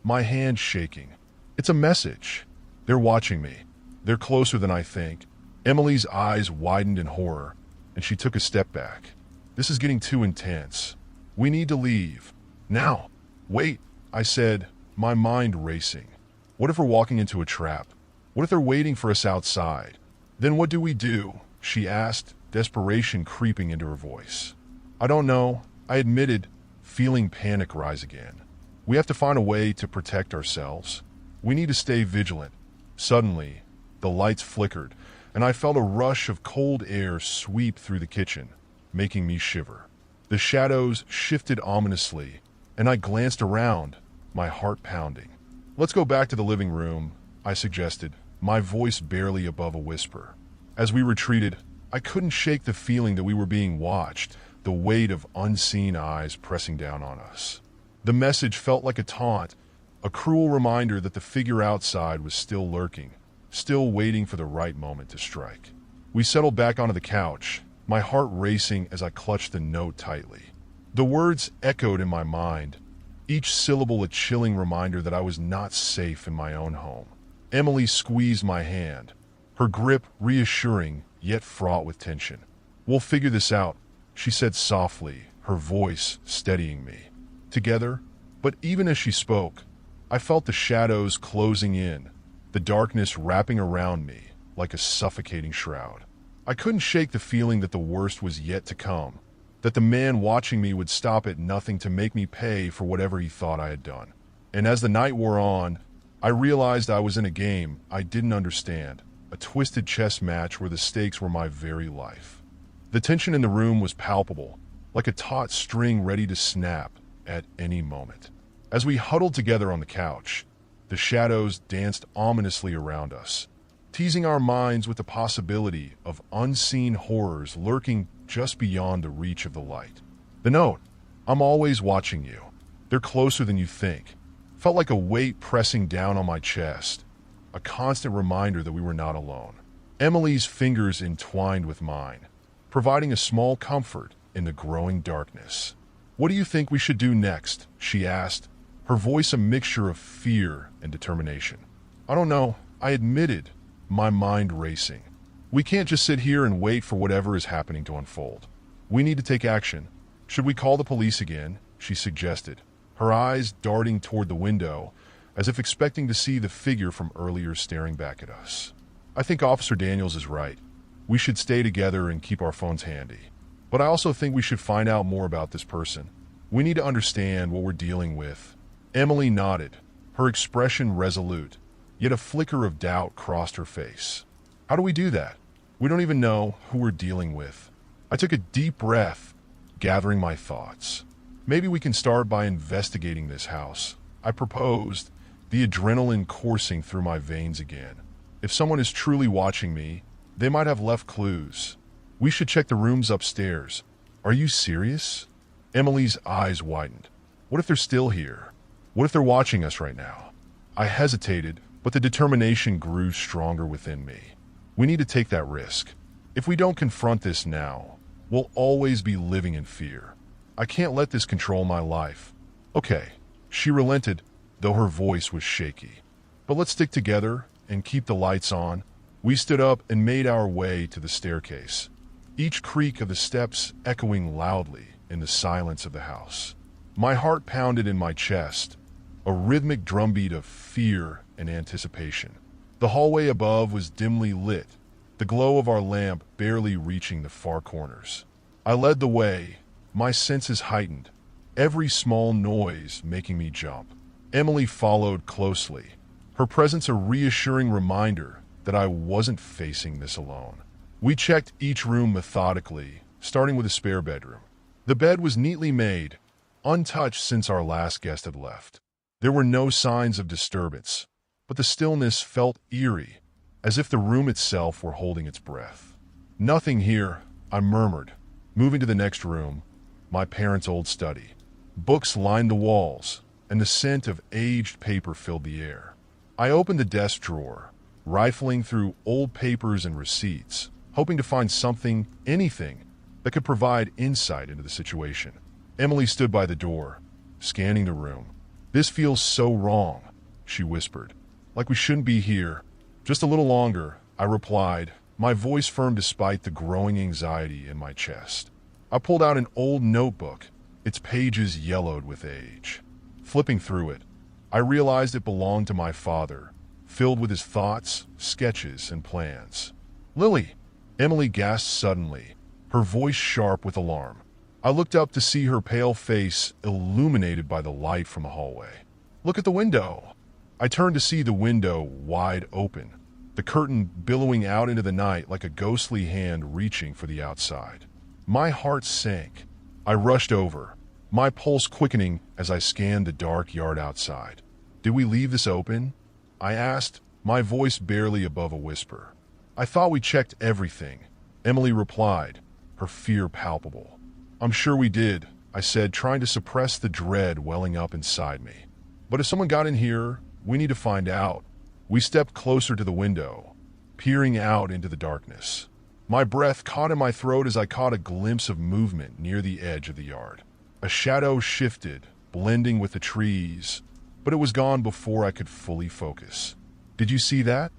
my hand shaking. It's a message. They're watching me. They're closer than I think. Emily's eyes widened in horror, and she took a step back. This is getting too intense. We need to leave. Now. Wait, I said, my mind racing. What if we're walking into a trap? What if they're waiting for us outside? Then what do we do? She asked, desperation creeping into her voice. I don't know, I admitted, feeling panic rise again. We have to find a way to protect ourselves. We need to stay vigilant. Suddenly, the lights flickered, and I felt a rush of cold air sweep through the kitchen, making me shiver. The shadows shifted ominously, and I glanced around, my heart pounding. Let's go back to the living room, I suggested, my voice barely above a whisper. As we retreated, I couldn't shake the feeling that we were being watched, the weight of unseen eyes pressing down on us. The message felt like a taunt, a cruel reminder that the figure outside was still lurking, still waiting for the right moment to strike. We settled back onto the couch, my heart racing as I clutched the note tightly. The words echoed in my mind, each syllable a chilling reminder that I was not safe in my own home. Emily squeezed my hand, her grip reassuring yet fraught with tension. We'll figure this out, she said softly, her voice steadying me. Together, but even as she spoke, I felt the shadows closing in, the darkness wrapping around me like a suffocating shroud. I couldn't shake the feeling that the worst was yet to come, that the man watching me would stop at nothing to make me pay for whatever he thought I had done. And as the night wore on, I realized I was in a game I didn't understand, a twisted chess match where the stakes were my very life. The tension in the room was palpable, like a taut string ready to snap at any moment. As we huddled together on the couch, the shadows danced ominously around us, teasing our minds with the possibility of unseen horrors lurking just beyond the reach of the light. The note, I'm always watching you. They're closer than you think, felt like a weight pressing down on my chest, a constant reminder that we were not alone. Emily's fingers entwined with mine, providing a small comfort in the growing darkness. What do you think we should do next? She asked, her voice a mixture of fear and determination. I don't know, I admitted, my mind racing. We can't just sit here and wait for whatever is happening to unfold. We need to take action. Should we call the police again? She suggested, her eyes darting toward the window, as if expecting to see the figure from earlier staring back at us. I think Officer Daniels is right. We should stay together and keep our phones handy. But I also think we should find out more about this person. We need to understand what we're dealing with. Emily nodded, her expression resolute, yet a flicker of doubt crossed her face. How do we do that? We don't even know who we're dealing with. I took a deep breath, gathering my thoughts. Maybe we can start by investigating this house, I proposed, the adrenaline coursing through my veins again. If someone is truly watching me, they might have left clues. We should check the rooms upstairs. Are you serious? Emily's eyes widened. What if they're still here? What if they're watching us right now? I hesitated, but the determination grew stronger within me. We need to take that risk. If we don't confront this now, we'll always be living in fear. I can't let this control my life. Okay, she relented, though her voice was shaky. But let's stick together and keep the lights on, we stood up and made our way to the staircase, each creak of the steps echoing loudly in the silence of the house. My heart pounded in my chest, a rhythmic drumbeat of fear and anticipation. The hallway above was dimly lit, the glow of our lamp barely reaching the far corners. I led the way, my senses heightened, every small noise making me jump. Emily followed closely, her presence a reassuring reminder that I wasn't facing this alone. We checked each room methodically, starting with a spare bedroom. The bed was neatly made, untouched since our last guest had left. There were no signs of disturbance, but the stillness felt eerie, as if the room itself were holding its breath. "Nothing here," I murmured, moving to the next room, my parents' old study. Books lined the walls, and the scent of aged paper filled the air. I opened the desk drawer, rifling through old papers and receipts, hoping to find something, anything, that could provide insight into the situation. Emily stood by the door, scanning the room. "This feels so wrong," she whispered. "Like we shouldn't be here." "Just a little longer," I replied, my voice firm despite the growing anxiety in my chest. I pulled out an old notebook, its pages yellowed with age. Flipping through it, I realized it belonged to my father, filled with his thoughts, sketches, and plans. "Lily!" Emily gasped suddenly, her voice sharp with alarm. I looked up to see her pale face illuminated by the light from the hallway. "Look at the window!" I turned to see the window wide open, the curtain billowing out into the night like a ghostly hand reaching for the outside. My heart sank. I rushed over, my pulse quickening as I scanned the dark yard outside. "Did we leave this open?" I asked, my voice barely above a whisper. "I thought we checked everything," Emily replied, her fear palpable. "I'm sure we did," I said, trying to suppress the dread welling up inside me. "But if someone got in here, we need to find out." We stepped closer to the window, peering out into the darkness. My breath caught in my throat as I caught a glimpse of movement near the edge of the yard. A shadow shifted, blending with the trees, but it was gone before I could fully focus. "Did you see that?"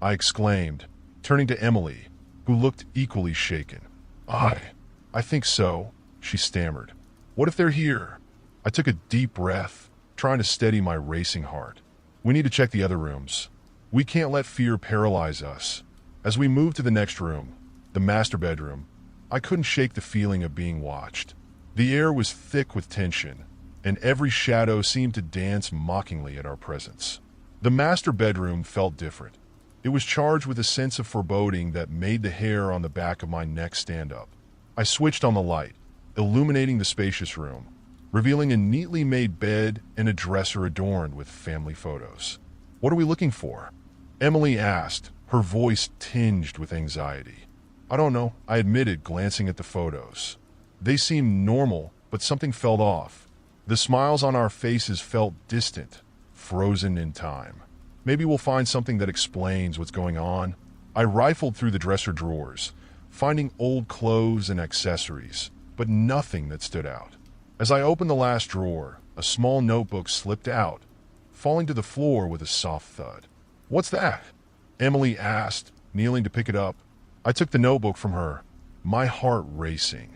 I exclaimed, turning to Emily, who looked equally shaken. I think so," she stammered. "What if they're here?" I took a deep breath, trying to steady my racing heart. "We need to check the other rooms. We can't let fear paralyze us." As we moved to the next room, the master bedroom, I couldn't shake the feeling of being watched. The air was thick with tension, and every shadow seemed to dance mockingly at our presence. The master bedroom felt different. It was charged with a sense of foreboding that made the hair on the back of my neck stand up. I switched on the light, illuminating the spacious room, revealing a neatly made bed and a dresser adorned with family photos. "What are we looking for?" Emily asked, her voice tinged with anxiety. "I don't know," I admitted, glancing at the photos. They seemed normal, but something felt off. The smiles on our faces felt distant, frozen in time. "Maybe we'll find something that explains what's going on." I rifled through the dresser drawers, finding old clothes and accessories, but nothing that stood out. As I opened the last drawer, a small notebook slipped out, falling to the floor with a soft thud. "What's that?" Emily asked, kneeling to pick it up. I took the notebook from her, my heart racing.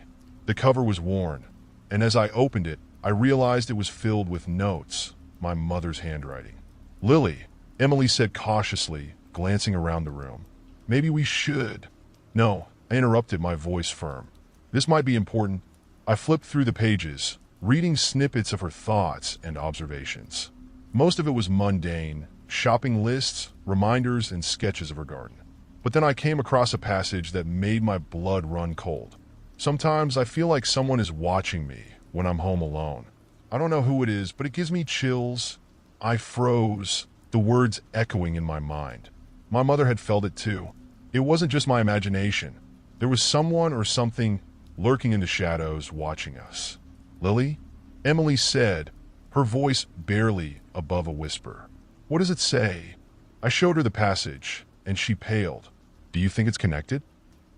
The cover was worn, and as I opened it, I realized it was filled with notes, my mother's handwriting. "Lily," Emily said cautiously, glancing around the room. "Maybe we should." "No," I interrupted, my voice firm. "This might be important." I flipped through the pages, reading snippets of her thoughts and observations. Most of it was mundane, shopping lists, reminders, and sketches of her garden. But then I came across a passage that made my blood run cold. "Sometimes I feel like someone is watching me when I'm home alone. I don't know who it is, but it gives me chills." I froze, the words echoing in my mind. My mother had felt it too. It wasn't just my imagination. There was someone or something lurking in the shadows watching us. "Lily?" Emily said, her voice barely above a whisper. "What does it say?" I showed her the passage, and she paled. "Do you think it's connected?"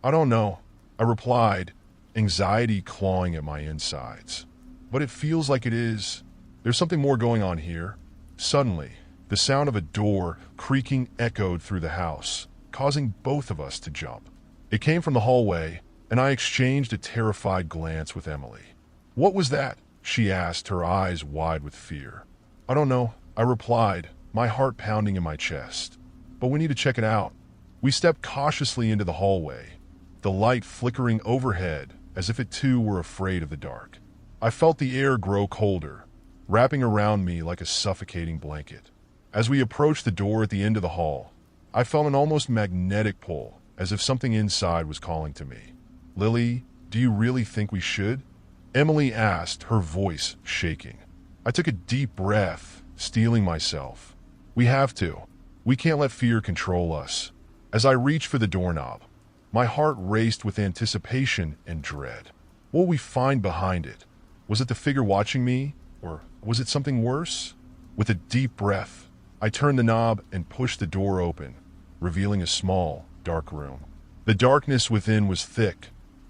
"I don't know," I replied, anxiety clawing at my insides. "But it feels like it is. There's something more going on here." Suddenly, The sound of a door creaking echoed through the house, causing both of us to jump. It came from the hallway, and I exchanged a terrified glance with Emily. "What was that?" she asked, her eyes wide with fear. "I don't know," I replied, my heart pounding in my chest. "But we need to check it out." We stepped cautiously into the hallway, the light flickering overhead as if it too were afraid of the dark. I felt the air grow colder, wrapping around me like a suffocating blanket. As we approached the door at the end of the hall, I felt an almost magnetic pull, as if something inside was calling to me. "Lily, do you really think we should?" Emily asked, her voice shaking. I took a deep breath, steeling myself. "We have to. We can't let fear control us." As I reached for the doorknob, my heart raced with anticipation and dread. What would we find behind it? Was it the figure watching me, or was it something worse? With a deep breath, I turned the knob and pushed the door open, revealing a small, dark room. The darkness within was thick,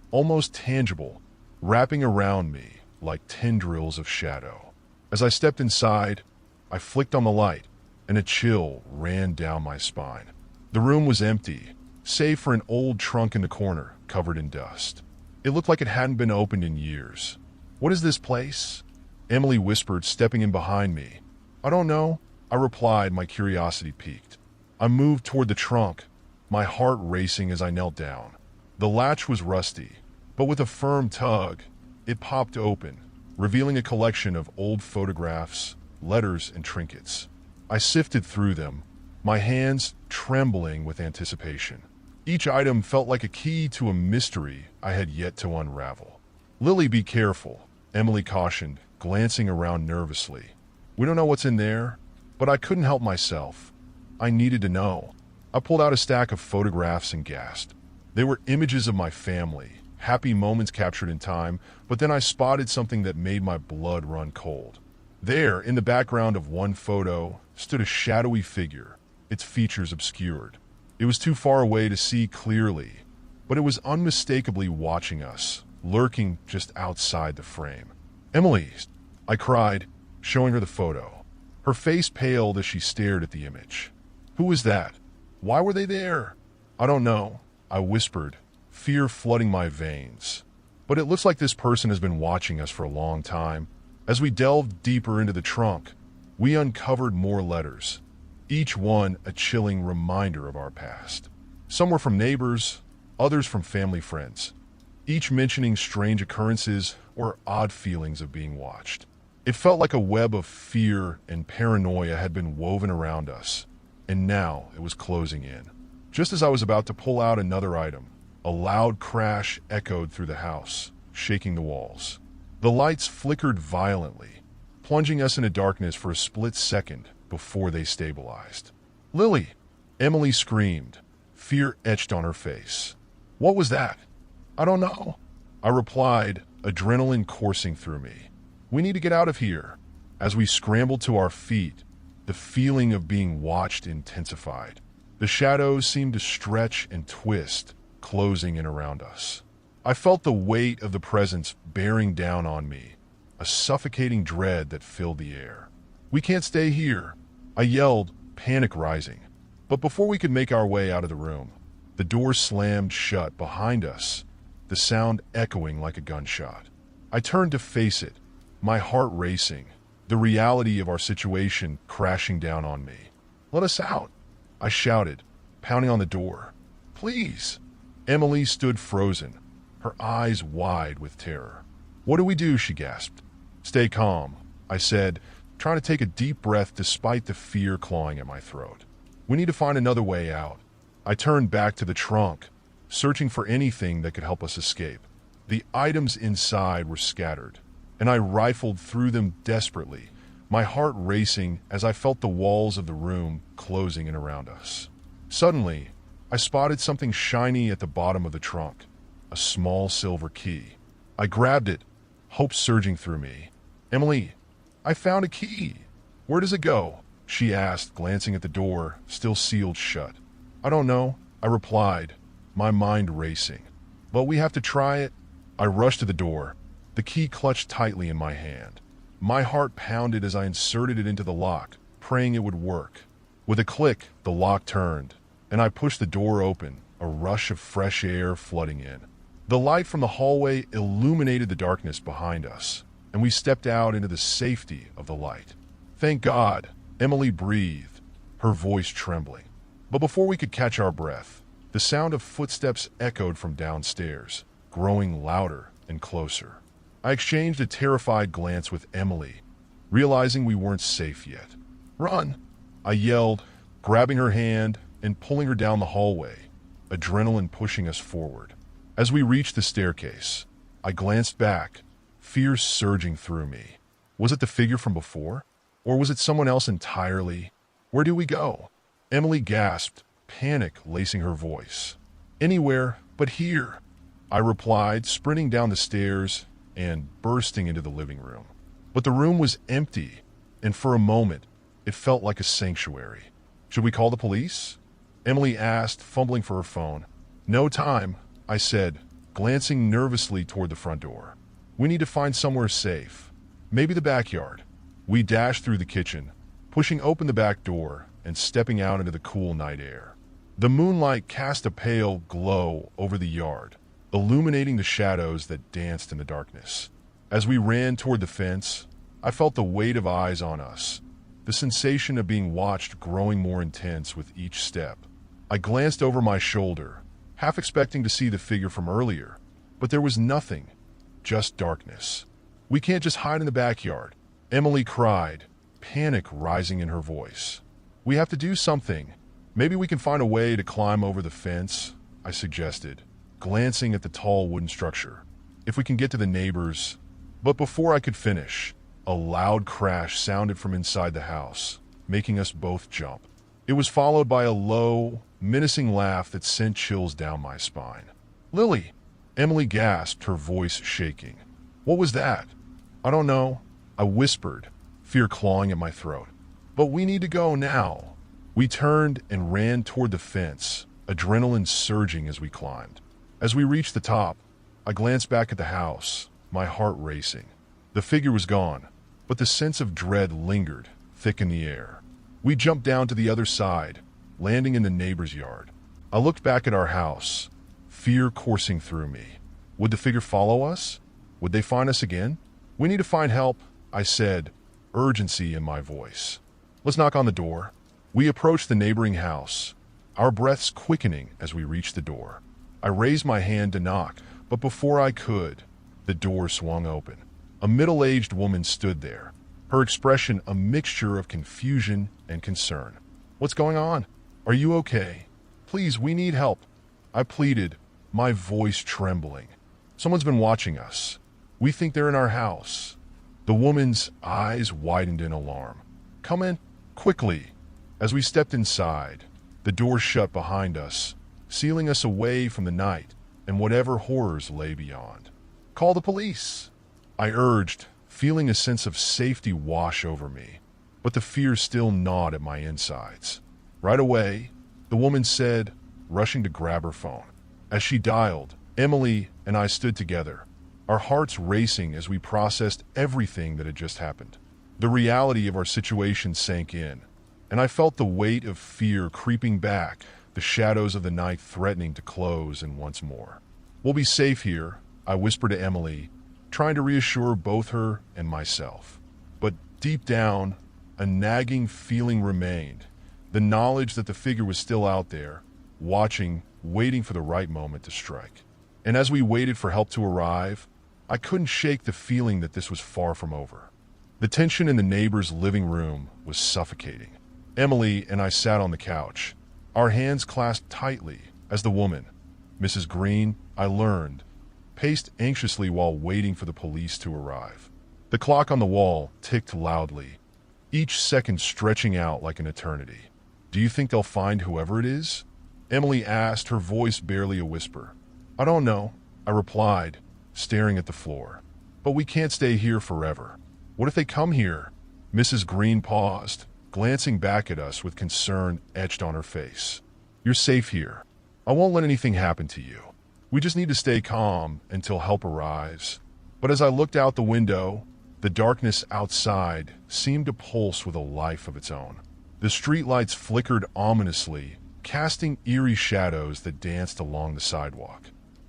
almost tangible, wrapping around me like tendrils of shadow. As I stepped inside, I flicked on the light, and a chill ran down my spine. The room was empty, save for an old trunk in the corner covered in dust. It looked like it hadn't been opened in years. "What is this place?" Emily whispered, stepping in behind me. "I don't know," I replied, my curiosity piqued. I moved toward the trunk, my heart racing as I knelt down. The latch was rusty, but with a firm tug, it popped open, revealing a collection of old photographs, letters, and trinkets. I sifted through them, my hands trembling with anticipation. Each item felt like a key to a mystery I had yet to unravel. "Lily, be careful," Emily cautioned, glancing around nervously. "We don't know what's in there," but I couldn't help myself. I needed to know. I pulled out a stack of photographs and gasped. They were images of my family, happy moments captured in time, but then I spotted something that made my blood run cold. There, in the background of one photo, stood a shadowy figure, its features obscured. It was too far away to see clearly, but it was unmistakably watching us, lurking just outside the frame. "Emily," I cried, showing her the photo. Her face paled as she stared at the image. "Who was that? Why were they there?" "I don't know," I whispered, fear flooding my veins. "But it looks like this person has been watching us for a long time." As we delved deeper into the trunk, we uncovered more letters, each one a chilling reminder of our past. Some were from neighbors, others from family friends, each mentioning strange occurrences or odd feelings of being watched. It felt like a web of fear and paranoia had been woven around us, and now it was closing in. Just as I was about to pull out another item, a loud crash echoed through the house, shaking the walls. The lights flickered violently, plunging us into darkness for a split second before they stabilized. "Lily!" Emily screamed, fear etched on her face. "What was that?" "I don't know," I replied, adrenaline coursing through me. "We need to get out of here." As we scrambled to our feet, the feeling of being watched intensified. The shadows seemed to stretch and twist, closing in around us. I felt the weight of the presence bearing down on me, a suffocating dread that filled the air. "We can't stay here," I yelled, panic rising. But before we could make our way out of the room, the door slammed shut behind us, the sound echoing like a gunshot. I turned to face it, my heart racing, the reality of our situation crashing down on me. "Let us out," I shouted, pounding on the door. "Please." Emily stood frozen, her eyes wide with terror. "What do we do?" she gasped. "Stay calm," I said, trying to take a deep breath despite the fear clawing at my throat. "We need to find another way out." I turned back to the trunk, searching for anything that could help us escape. The items inside were scattered, and I rifled through them desperately, my heart racing as I felt the walls of the room closing in around us. Suddenly, I spotted something shiny at the bottom of the trunk, a small silver key. I grabbed it, hope surging through me. "Emily, I found a key." "Where does it go?" she asked, glancing at the door, still sealed shut. "I don't know," I replied, my mind racing. "But we have to try it." I rushed to the door, the key clutched tightly in my hand. My heart pounded as I inserted it into the lock, praying it would work. With a click, the lock turned, and I pushed the door open, a rush of fresh air flooding in. The light from the hallway illuminated the darkness behind us, and we stepped out into the safety of the light. Thank God, Emily breathed, her voice trembling. But before we could catch our breath, the sound of footsteps echoed from downstairs, growing louder and closer. I exchanged a terrified glance with Emily, realizing we weren't safe yet. "Run!" I yelled, grabbing her hand and pulling her down the hallway, adrenaline pushing us forward. As we reached the staircase, I glanced back, fear surging through me. Was it the figure from before? Or was it someone else entirely? Where do we go? Emily gasped, panic lacing her voice. "Anywhere but here," I replied, sprinting down the stairs and bursting into the living room. But the room was empty, and for a moment, it felt like a sanctuary. "Should we call the police?" Emily asked, fumbling for her phone. "No time," I said, glancing nervously toward the front door. "We need to find somewhere safe. Maybe the backyard." We dashed through the kitchen, pushing open the back door and stepping out into the cool night air. The moonlight cast a pale glow over the yard, illuminating the shadows that danced in the darkness. As we ran toward the fence, I felt the weight of eyes on us, the sensation of being watched growing more intense with each step. I glanced over my shoulder, half expecting to see the figure from earlier, but there was nothing, just darkness. "We can't just hide in the backyard," Emily cried, panic rising in her voice. "We have to do something. Maybe we can find a way to climb over the fence," I suggested, glancing at the tall wooden structure. "If we can get to the neighbors." But before I could finish, a loud crash sounded from inside the house, making us both jump. It was followed by a low, menacing laugh that sent chills down my spine. "Lily!" Emily gasped, her voice shaking. "What was that?" "I don't know," I whispered, fear clawing at my throat. "But we need to go now." We turned and ran toward the fence, adrenaline surging as we climbed. As we reached the top, I glanced back at the house, my heart racing. The figure was gone, but the sense of dread lingered, thick in the air. We jumped down to the other side, landing in the neighbor's yard. I looked back at our house, fear coursing through me. Would the figure follow us? Would they find us again? "We need to find help," I said, urgency in my voice. "Let's knock on the door." We approached the neighboring house, our breaths quickening as we reached the door. I raised my hand to knock, but before I could, the door swung open. A middle-aged woman stood there, her expression a mixture of confusion and concern. "What's going on? Are you okay? Please, we need help," I pleaded, my voice trembling. "Someone's been watching us. We think they're in our house." The woman's eyes widened in alarm. "Come in, quickly." As we stepped inside, the door shut behind us, sealing us away from the night and whatever horrors lay beyond. "Call the police," I urged, feeling a sense of safety wash over me, but the fear still gnawed at my insides. "Right away," the woman said, rushing to grab her phone. As she dialed, Emily and I stood together, our hearts racing as we processed everything that had just happened. The reality of our situation sank in, and I felt the weight of fear creeping back, the shadows of the night threatening to close in once more. "We'll be safe here," I whispered to Emily, trying to reassure both her and myself. But deep down, a nagging feeling remained, the knowledge that the figure was still out there, watching, waiting for the right moment to strike. And as we waited for help to arrive, I couldn't shake the feeling that this was far from over. The tension in the neighbor's living room was suffocating. Emily and I sat on the couch, our hands clasped tightly as the woman, Mrs. Green, I learned, paced anxiously while waiting for the police to arrive. The clock on the wall ticked loudly, each second stretching out like an eternity. "Do you think they'll find whoever it is?" Emily asked, her voice barely a whisper. "I don't know," I replied, staring at the floor. "But we can't stay here forever. What if they come here?" Mrs. Green paused, glancing back at us with concern etched on her face. "You're safe here. I won't let anything happen to you. We just need to stay calm until help arrives." But as I looked out the window, The darkness outside seemed to pulse with a life of its own. The streetlights flickered ominously, casting eerie shadows that danced along the sidewalk.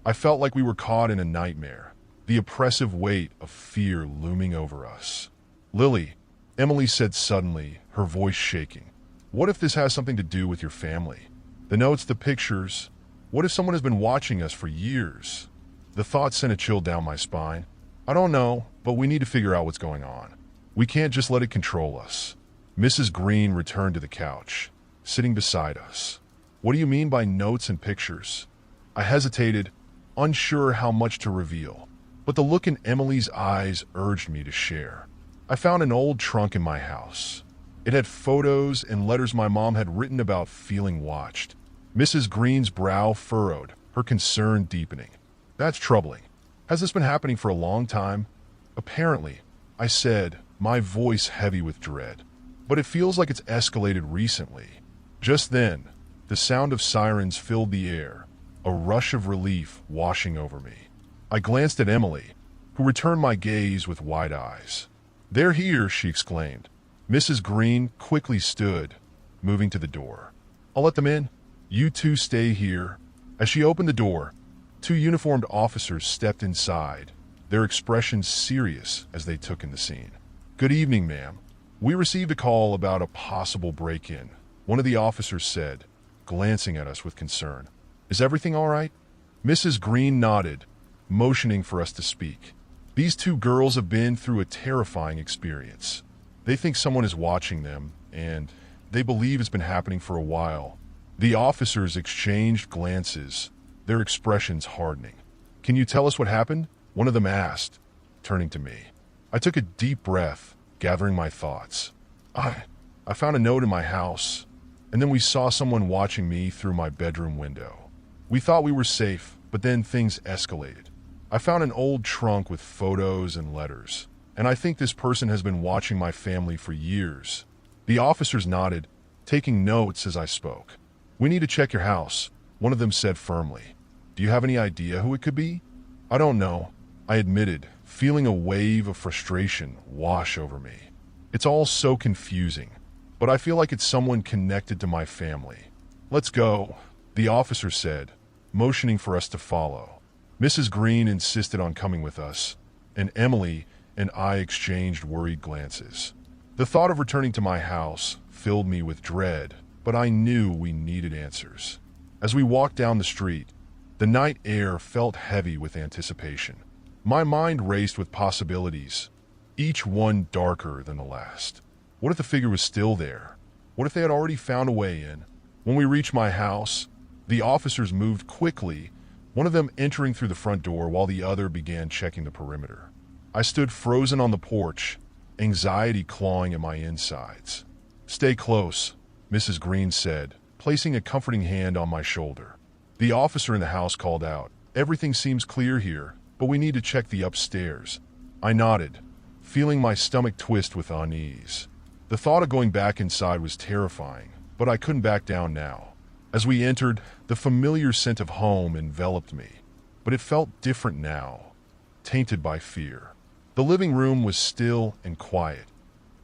I felt like we were caught in a nightmare, the oppressive weight of fear looming over us. "Lily," Emily said suddenly, her voice shaking. "What if this has something to do with your family? The notes, the pictures. What if someone has been watching us for years?" The thought sent a chill down my spine. "I don't know, but we need to figure out what's going on. We can't just let it control us." Mrs. Green returned to the couch, sitting beside us. "What do you mean by notes and pictures?" I hesitated, unsure how much to reveal, but the look in Emily's eyes urged me to share. "I found an old trunk in my house. It had photos and letters my mom had written about feeling watched." Mrs. Green's brow furrowed, her concern deepening. "That's troubling. Has this been happening for a long time?" "Apparently," I said, my voice heavy with dread. "But it feels like it's escalated recently." Just then, the sound of sirens filled the air, a rush of relief washing over me. I glanced at Emily, who returned my gaze with wide eyes. "They're here," she exclaimed. Mrs. Green quickly stood, moving to the door. "I'll let them in. You two stay here." As she opened the door, two uniformed officers stepped inside, their expressions serious as they took in the scene. "Good evening, ma'am. We received a call about a possible break-in," one of the officers said, glancing at us with concern. "Is everything all right?" Mrs. Green nodded, motioning for us to speak. "These two girls have been through a terrifying experience. They think someone is watching them, and they believe it's been happening for a while." The officers exchanged glances, their expressions hardening. "Can you tell us what happened?" one of them asked, turning to me. I took a deep breath, gathering my thoughts. I found a note in my house, and then we saw someone watching me through my bedroom window. We thought we were safe, but then things escalated. I found an old trunk with photos and letters, and I think this person has been watching my family for years." The officers nodded, taking notes as I spoke. "We need to check your house," one of them said firmly. "Do you have any idea who it could be?" "I don't know," I admitted, feeling a wave of frustration wash over me. "It's all so confusing, but I feel like it's someone connected to my family." "Let's go," the officer said, motioning for us to follow. Mrs. Green insisted on coming with us, and Emily and I exchanged worried glances. The thought of returning to my house filled me with dread, but I knew we needed answers. As we walked down the street, the night air felt heavy with anticipation. My mind raced with possibilities, each one darker than the last. What if the figure was still there? What if they had already found a way in? When we reached my house, the officers moved quickly, one of them entering through the front door while the other began checking the perimeter. I stood frozen on the porch, anxiety clawing at my insides. "Stay close," Mrs. Green said, placing a comforting hand on my shoulder. The officer in the house called out, "Everything seems clear here, but we need to check the upstairs." I nodded, feeling my stomach twist with unease. The thought of going back inside was terrifying, but I couldn't back down now. As we entered, the familiar scent of home enveloped me, but it felt different now, tainted by fear. The living room was still and quiet,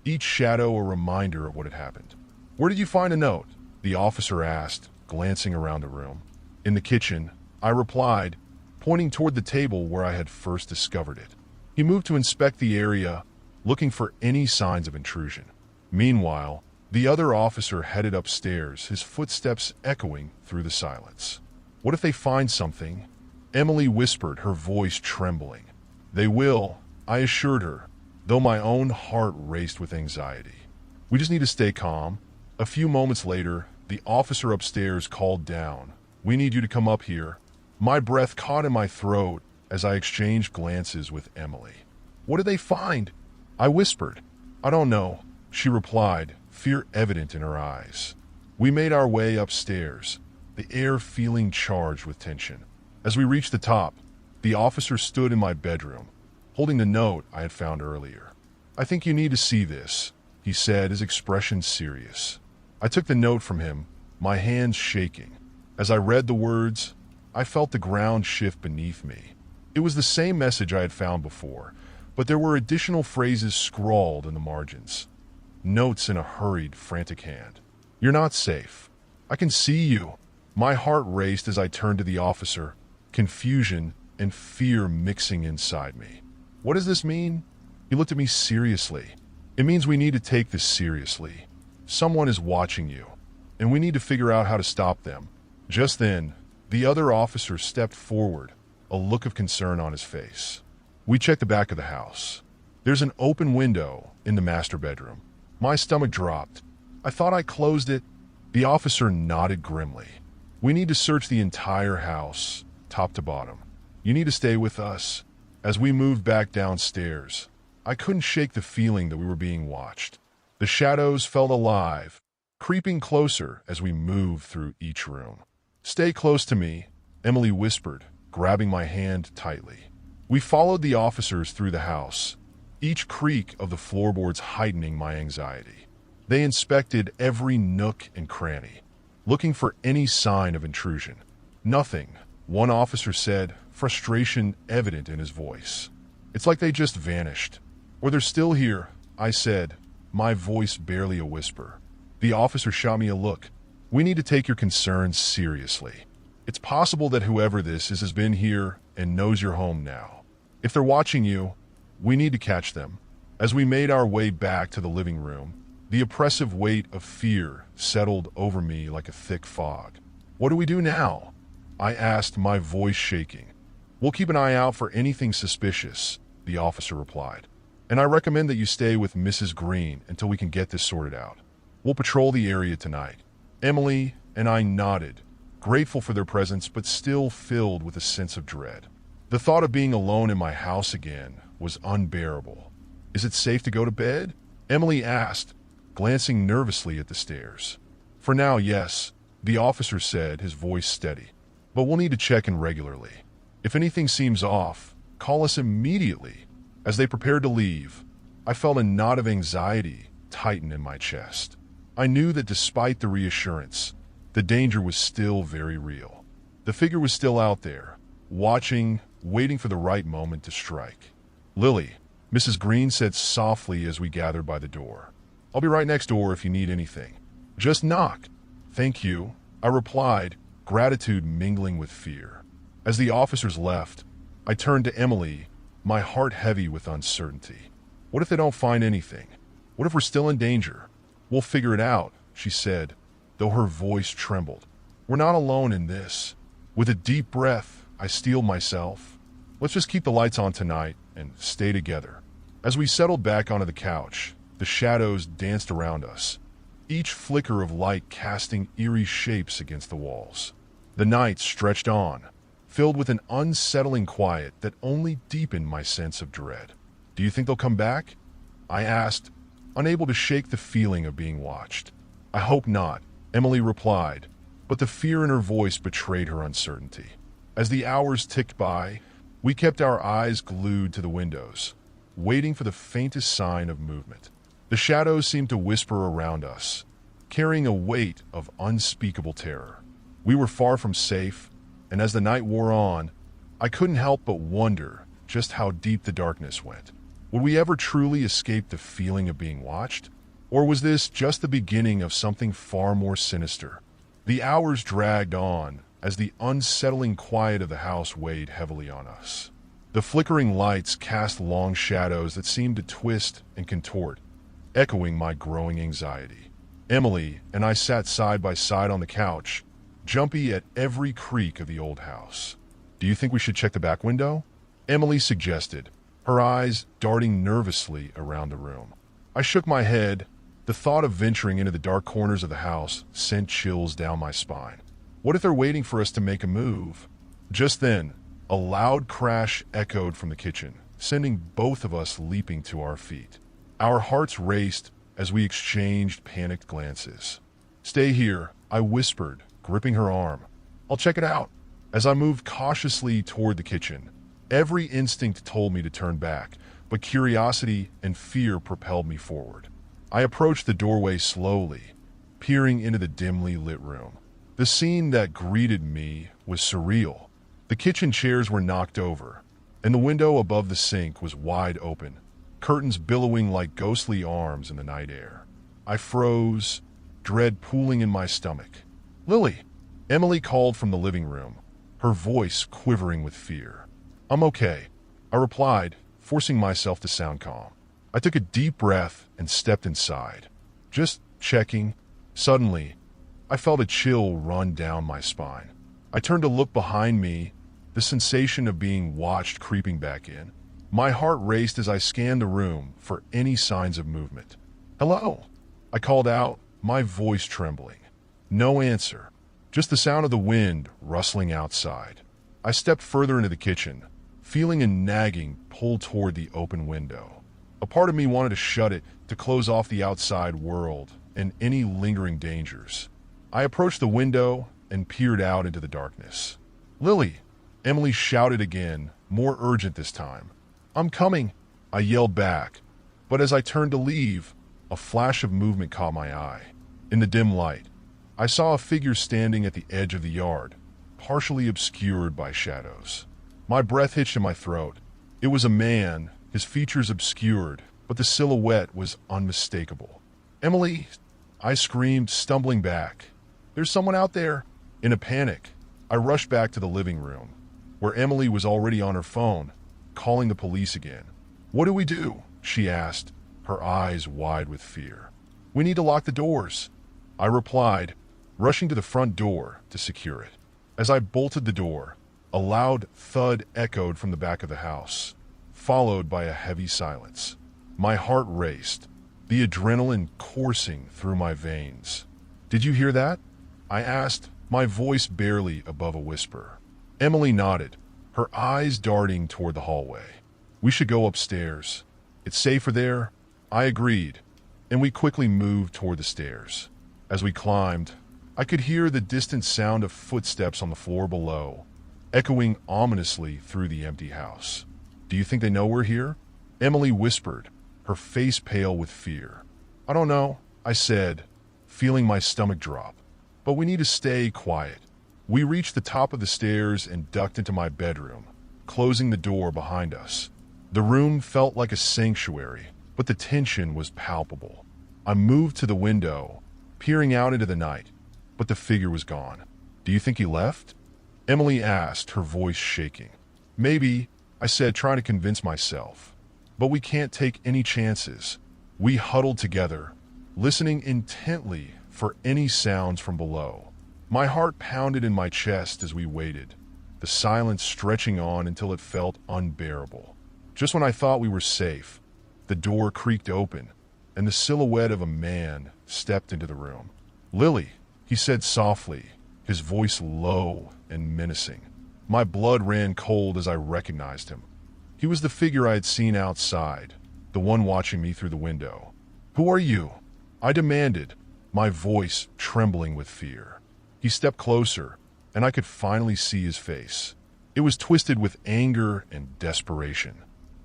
each shadow a reminder of what had happened. "Where did you find a note?" the officer asked, glancing around the room. "In the kitchen," I replied, pointing toward the table where I had first discovered it. He moved to inspect the area, looking for any signs of intrusion. Meanwhile, the other officer headed upstairs, his footsteps echoing through the silence. "What if they find something?" Emily whispered, her voice trembling. "They will," I assured her, though my own heart raced with anxiety. "We just need to stay calm." A few moments later, the officer upstairs called down, "We need you to come up here." My breath caught in my throat as I exchanged glances with Emily. "What did they find?" I whispered. "I don't know," she replied, fear evident in her eyes. We made our way upstairs, the air feeling charged with tension. As we reached the top, the officer stood in my bedroom, holding the note I had found earlier. "I think you need to see this," he said, his expression serious. I took the note from him, my hands shaking. As I read the words, I felt the ground shift beneath me. It was the same message I had found before, but there were additional phrases scrawled in the margins. Notes in a hurried, frantic hand. "You're not safe. I can see you." My heart raced as I turned to the officer, confusion and fear mixing inside me. "What does this mean?" He looked at me seriously. "It means we need to take this seriously. Someone is watching you, and we need to figure out how to stop them." Just then, the other officer stepped forward, a look of concern on his face. We checked the back of the house. There's an open window in the master bedroom. My stomach dropped. I thought I closed it. The officer nodded grimly. "We need to search the entire house, top to bottom. You need to stay with us." As we moved back downstairs, I couldn't shake the feeling that we were being watched. The shadows felt alive, creeping closer as we moved through each room. "Stay close to me," Emily whispered, grabbing my hand tightly. We followed the officers through the house, each creak of the floorboards heightening my anxiety. They inspected every nook and cranny, looking for any sign of intrusion. Nothing, one officer said, frustration evident in his voice. "It's like they just vanished." "Or they're still here," I said, my voice barely a whisper. The officer shot me a look. "We need to take your concerns seriously. It's possible that whoever this is has been here and knows you're home now. If they're watching you, we need to catch them." As we made our way back to the living room, the oppressive weight of fear settled over me like a thick fog. "What do we do now?" I asked, my voice shaking. "We'll keep an eye out for anything suspicious," the officer replied. "And I recommend that you stay with Mrs. Green until we can get this sorted out. We'll patrol the area tonight." Emily and I nodded, grateful for their presence but still filled with a sense of dread. The thought of being alone in my house again was unbearable. "Is it safe to go to bed?" Emily asked, glancing nervously at the stairs. "For now, yes," the officer said, his voice steady. "But we'll need to check in regularly. If anything seems off, call us immediately." As they prepared to leave, I felt a knot of anxiety tighten in my chest. I knew that despite the reassurance, the danger was still very real. The figure was still out there, watching, waiting for the right moment to strike. "Lily," Mrs. Green said softly as we gathered by the door. "I'll be right next door if you need anything. Just knock." "Thank you," I replied, gratitude mingling with fear. As the officers left, I turned to Emily, my heart heavy with uncertainty. "What if they don't find anything? What if we're still in danger?" "We'll figure it out," she said, though her voice trembled. "We're not alone in this." With a deep breath, I steeled myself. "Let's just keep the lights on tonight and stay together." As we settled back onto the couch, the shadows danced around us, each flicker of light casting eerie shapes against the walls. The night stretched on, filled with an unsettling quiet that only deepened my sense of dread. "Do you think they'll come back?" I asked, unable to shake the feeling of being watched. "I hope not," Emily replied, but the fear in her voice betrayed her uncertainty. As the hours ticked by, we kept our eyes glued to the windows, waiting for the faintest sign of movement. The shadows seemed to whisper around us, carrying a weight of unspeakable terror. We were far from safe, and as the night wore on, I couldn't help but wonder just how deep the darkness went. Would we ever truly escape the feeling of being watched? Or was this just the beginning of something far more sinister? The hours dragged on as the unsettling quiet of the house weighed heavily on us. The flickering lights cast long shadows that seemed to twist and contort, echoing my growing anxiety. Emily and I sat side by side on the couch, jumpy at every creak of the old house. "Do you think we should check the back window?" Emily suggested, her eyes darting nervously around the room. I shook my head. The thought of venturing into the dark corners of the house sent chills down my spine. What if they're waiting for us to make a move? Just then, a loud crash echoed from the kitchen, sending both of us leaping to our feet. Our hearts raced as we exchanged panicked glances. "Stay here," I whispered, gripping her arm. "I'll check it out." As I moved cautiously toward the kitchen, every instinct told me to turn back, but curiosity and fear propelled me forward. I approached the doorway slowly, peering into the dimly lit room. The scene that greeted me was surreal. The kitchen chairs were knocked over, and the window above the sink was wide open, curtains billowing like ghostly arms in the night air. I froze, dread pooling in my stomach. "Lily!" Emily called from the living room, her voice quivering with fear. "I'm okay," I replied, forcing myself to sound calm. I took a deep breath and stepped inside. "Just checking." Suddenly, I felt a chill run down my spine. I turned to look behind me, the sensation of being watched creeping back in. My heart raced as I scanned the room for any signs of movement. "Hello?" I called out, my voice trembling. No answer, just the sound of the wind rustling outside. I stepped further into the kitchen, feeling a nagging pull toward the open window. A part of me wanted to shut it to close off the outside world and any lingering dangers. I approached the window and peered out into the darkness. "Lily!" Emily shouted again, more urgent this time. "I'm coming!" I yelled back, but as I turned to leave, a flash of movement caught my eye. In the dim light, I saw a figure standing at the edge of the yard, partially obscured by shadows. My breath hitched in my throat. It was a man, his features obscured, but the silhouette was unmistakable. "Emily!" I screamed, stumbling back. "There's someone out there!" In a panic, I rushed back to the living room, where Emily was already on her phone, calling the police again. "What do we do?" she asked, her eyes wide with fear. "We need to lock the doors," I replied, rushing to the front door to secure it. As I bolted the door, a loud thud echoed from the back of the house, followed by a heavy silence. My heart raced, the adrenaline coursing through my veins. "Did you hear that?" I asked, my voice barely above a whisper. Emily nodded, her eyes darting toward the hallway. "We should go upstairs. It's safer there," I agreed, and we quickly moved toward the stairs. As we climbed, I could hear the distant sound of footsteps on the floor below, echoing ominously through the empty house. "Do you think they know we're here?" Emily whispered, her face pale with fear. "I don't know," I said, feeling my stomach drop. "But we need to stay quiet." We reached the top of the stairs and ducked into my bedroom, closing the door behind us. The room felt like a sanctuary, but the tension was palpable. I moved to the window, peering out into the night, but the figure was gone. "Do you think he left?" Emily asked, her voice shaking. "Maybe," I said, trying to convince myself. "But we can't take any chances." We huddled together, listening intently for any sounds from below. My heart pounded in my chest as we waited, the silence stretching on until it felt unbearable. Just when I thought we were safe, the door creaked open, and the silhouette of a man stepped into the room. "Lily," he said softly, his voice low and menacing. My blood ran cold as I recognized him. He was the figure I had seen outside, the one watching me through the window. "Who are you?" I demanded, my voice trembling with fear. He stepped closer, and I could finally see his face. It was twisted with anger and desperation.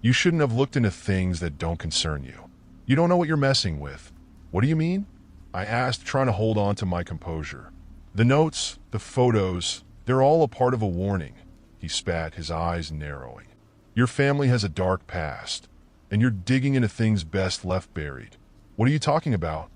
"You shouldn't have looked into things that don't concern you. You don't know what you're messing with." "What do you mean?" I asked, trying to hold on to my composure. "The notes, the photos, they're all a part of a warning," he spat, his eyes narrowing. "Your family has a dark past, and you're digging into things best left buried." "What are you talking about?"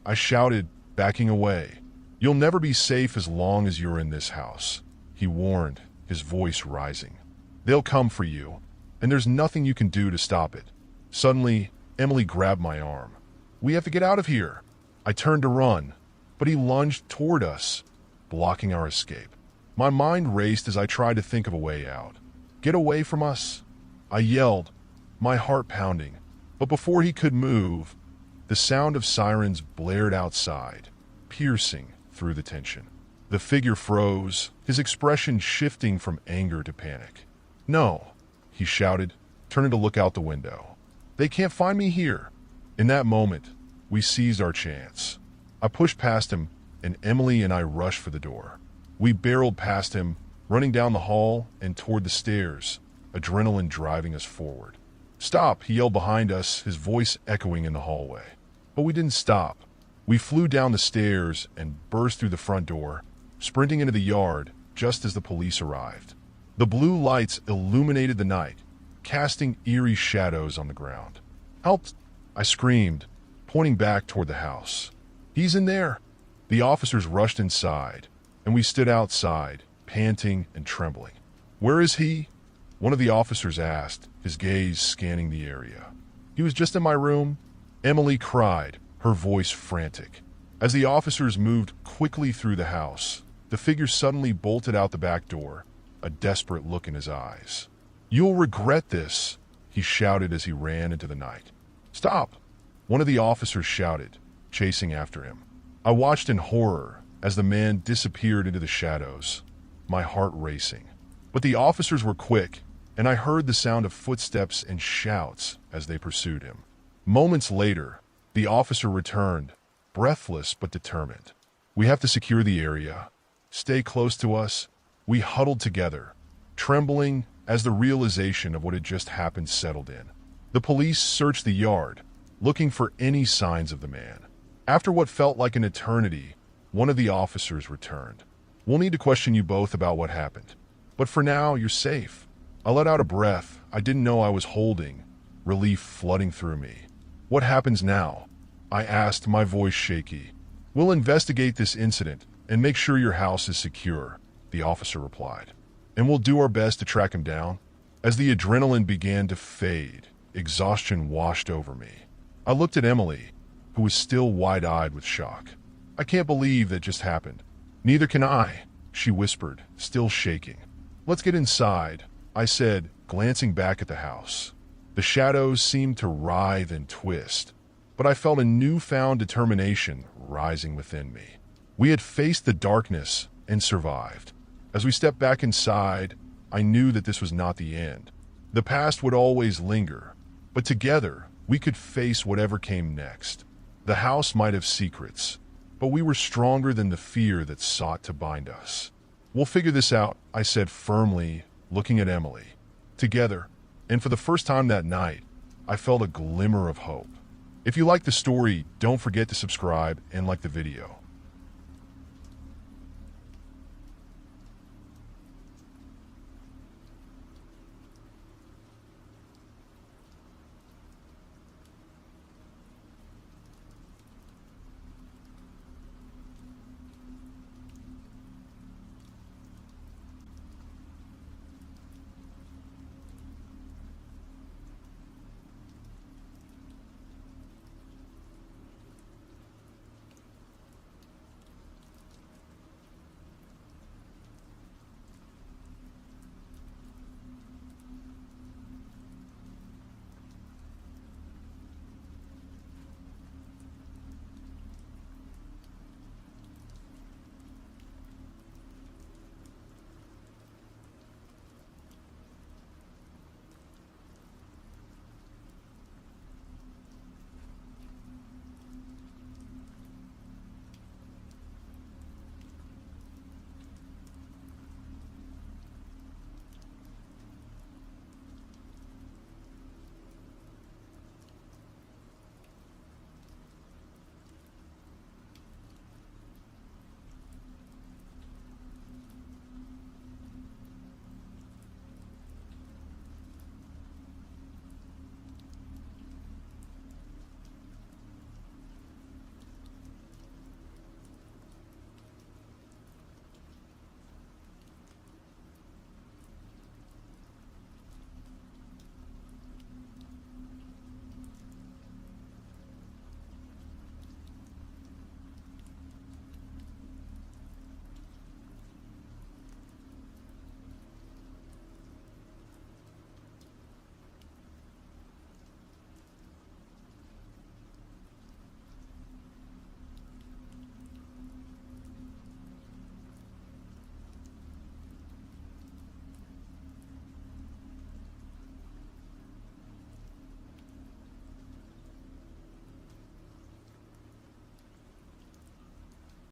I shouted, backing away. "You'll never be safe as long as you're in this house," he warned, his voice rising. "They'll come for you, and there's nothing you can do to stop it." Suddenly, Emily grabbed my arm. "We have to get out of here." I turned to run, but he lunged toward us, blocking our escape. My mind raced as I tried to think of a way out. "Get away from us," I yelled, my heart pounding. But before he could move, the sound of sirens blared outside, piercing through the tension. The figure froze, his expression shifting from anger to panic. "No," he shouted, turning to look out the window. "They can't find me here." In that moment, we seized our chance. I pushed past him, and Emily and I rushed for the door. We barreled past him, running down the hall and toward the stairs, adrenaline driving us forward. "Stop," he yelled behind us, his voice echoing in the hallway. But we didn't stop. We flew down the stairs and burst through the front door, sprinting into the yard just as the police arrived. The blue lights illuminated the night, casting eerie shadows on the ground. "Help!" I screamed, pointing back toward the house. "He's in there!" The officers rushed inside, and we stood outside, panting and trembling. "Where is he?" one of the officers asked, his gaze scanning the area. "He was just in my room," Emily cried, her voice frantic. As the officers moved quickly through the house, the figure suddenly bolted out the back door, a desperate look in his eyes. "You'll regret this," he shouted as he ran into the night. "Stop!" one of the officers shouted, chasing after him. I watched in horror as the man disappeared into the shadows, my heart racing. But the officers were quick, and I heard the sound of footsteps and shouts as they pursued him. Moments later, the officer returned, breathless but determined. "We have to secure the area. Stay close to us." We huddled together, trembling as the realization of what had just happened settled in. The police searched the yard, looking for any signs of the man. After what felt like an eternity, one of the officers returned. "We'll need to question you both about what happened. But for now, you're safe." I let out a breath I didn't know I was holding, relief flooding through me. "What happens now?" I asked, my voice shaky. "We'll investigate this incident and make sure your house is secure," the officer replied. "And we'll do our best to track him down." As the adrenaline began to fade, exhaustion washed over me. I looked at Emily, who was still wide-eyed with shock. "I can't believe that just happened." "Neither can I," she whispered, still shaking. "Let's get inside," I said, glancing back at the house. The shadows seemed to writhe and twist, but I felt a newfound determination rising within me. We had faced the darkness and survived. As we stepped back inside, I knew that this was not the end. The past would always linger, but together we could face whatever came next. The house might have secrets, but we were stronger than the fear that sought to bind us. "We'll figure this out," I said firmly, looking at Emily. Together, and for the first time that night, I felt a glimmer of hope. If you like the story, don't forget to subscribe and like the video.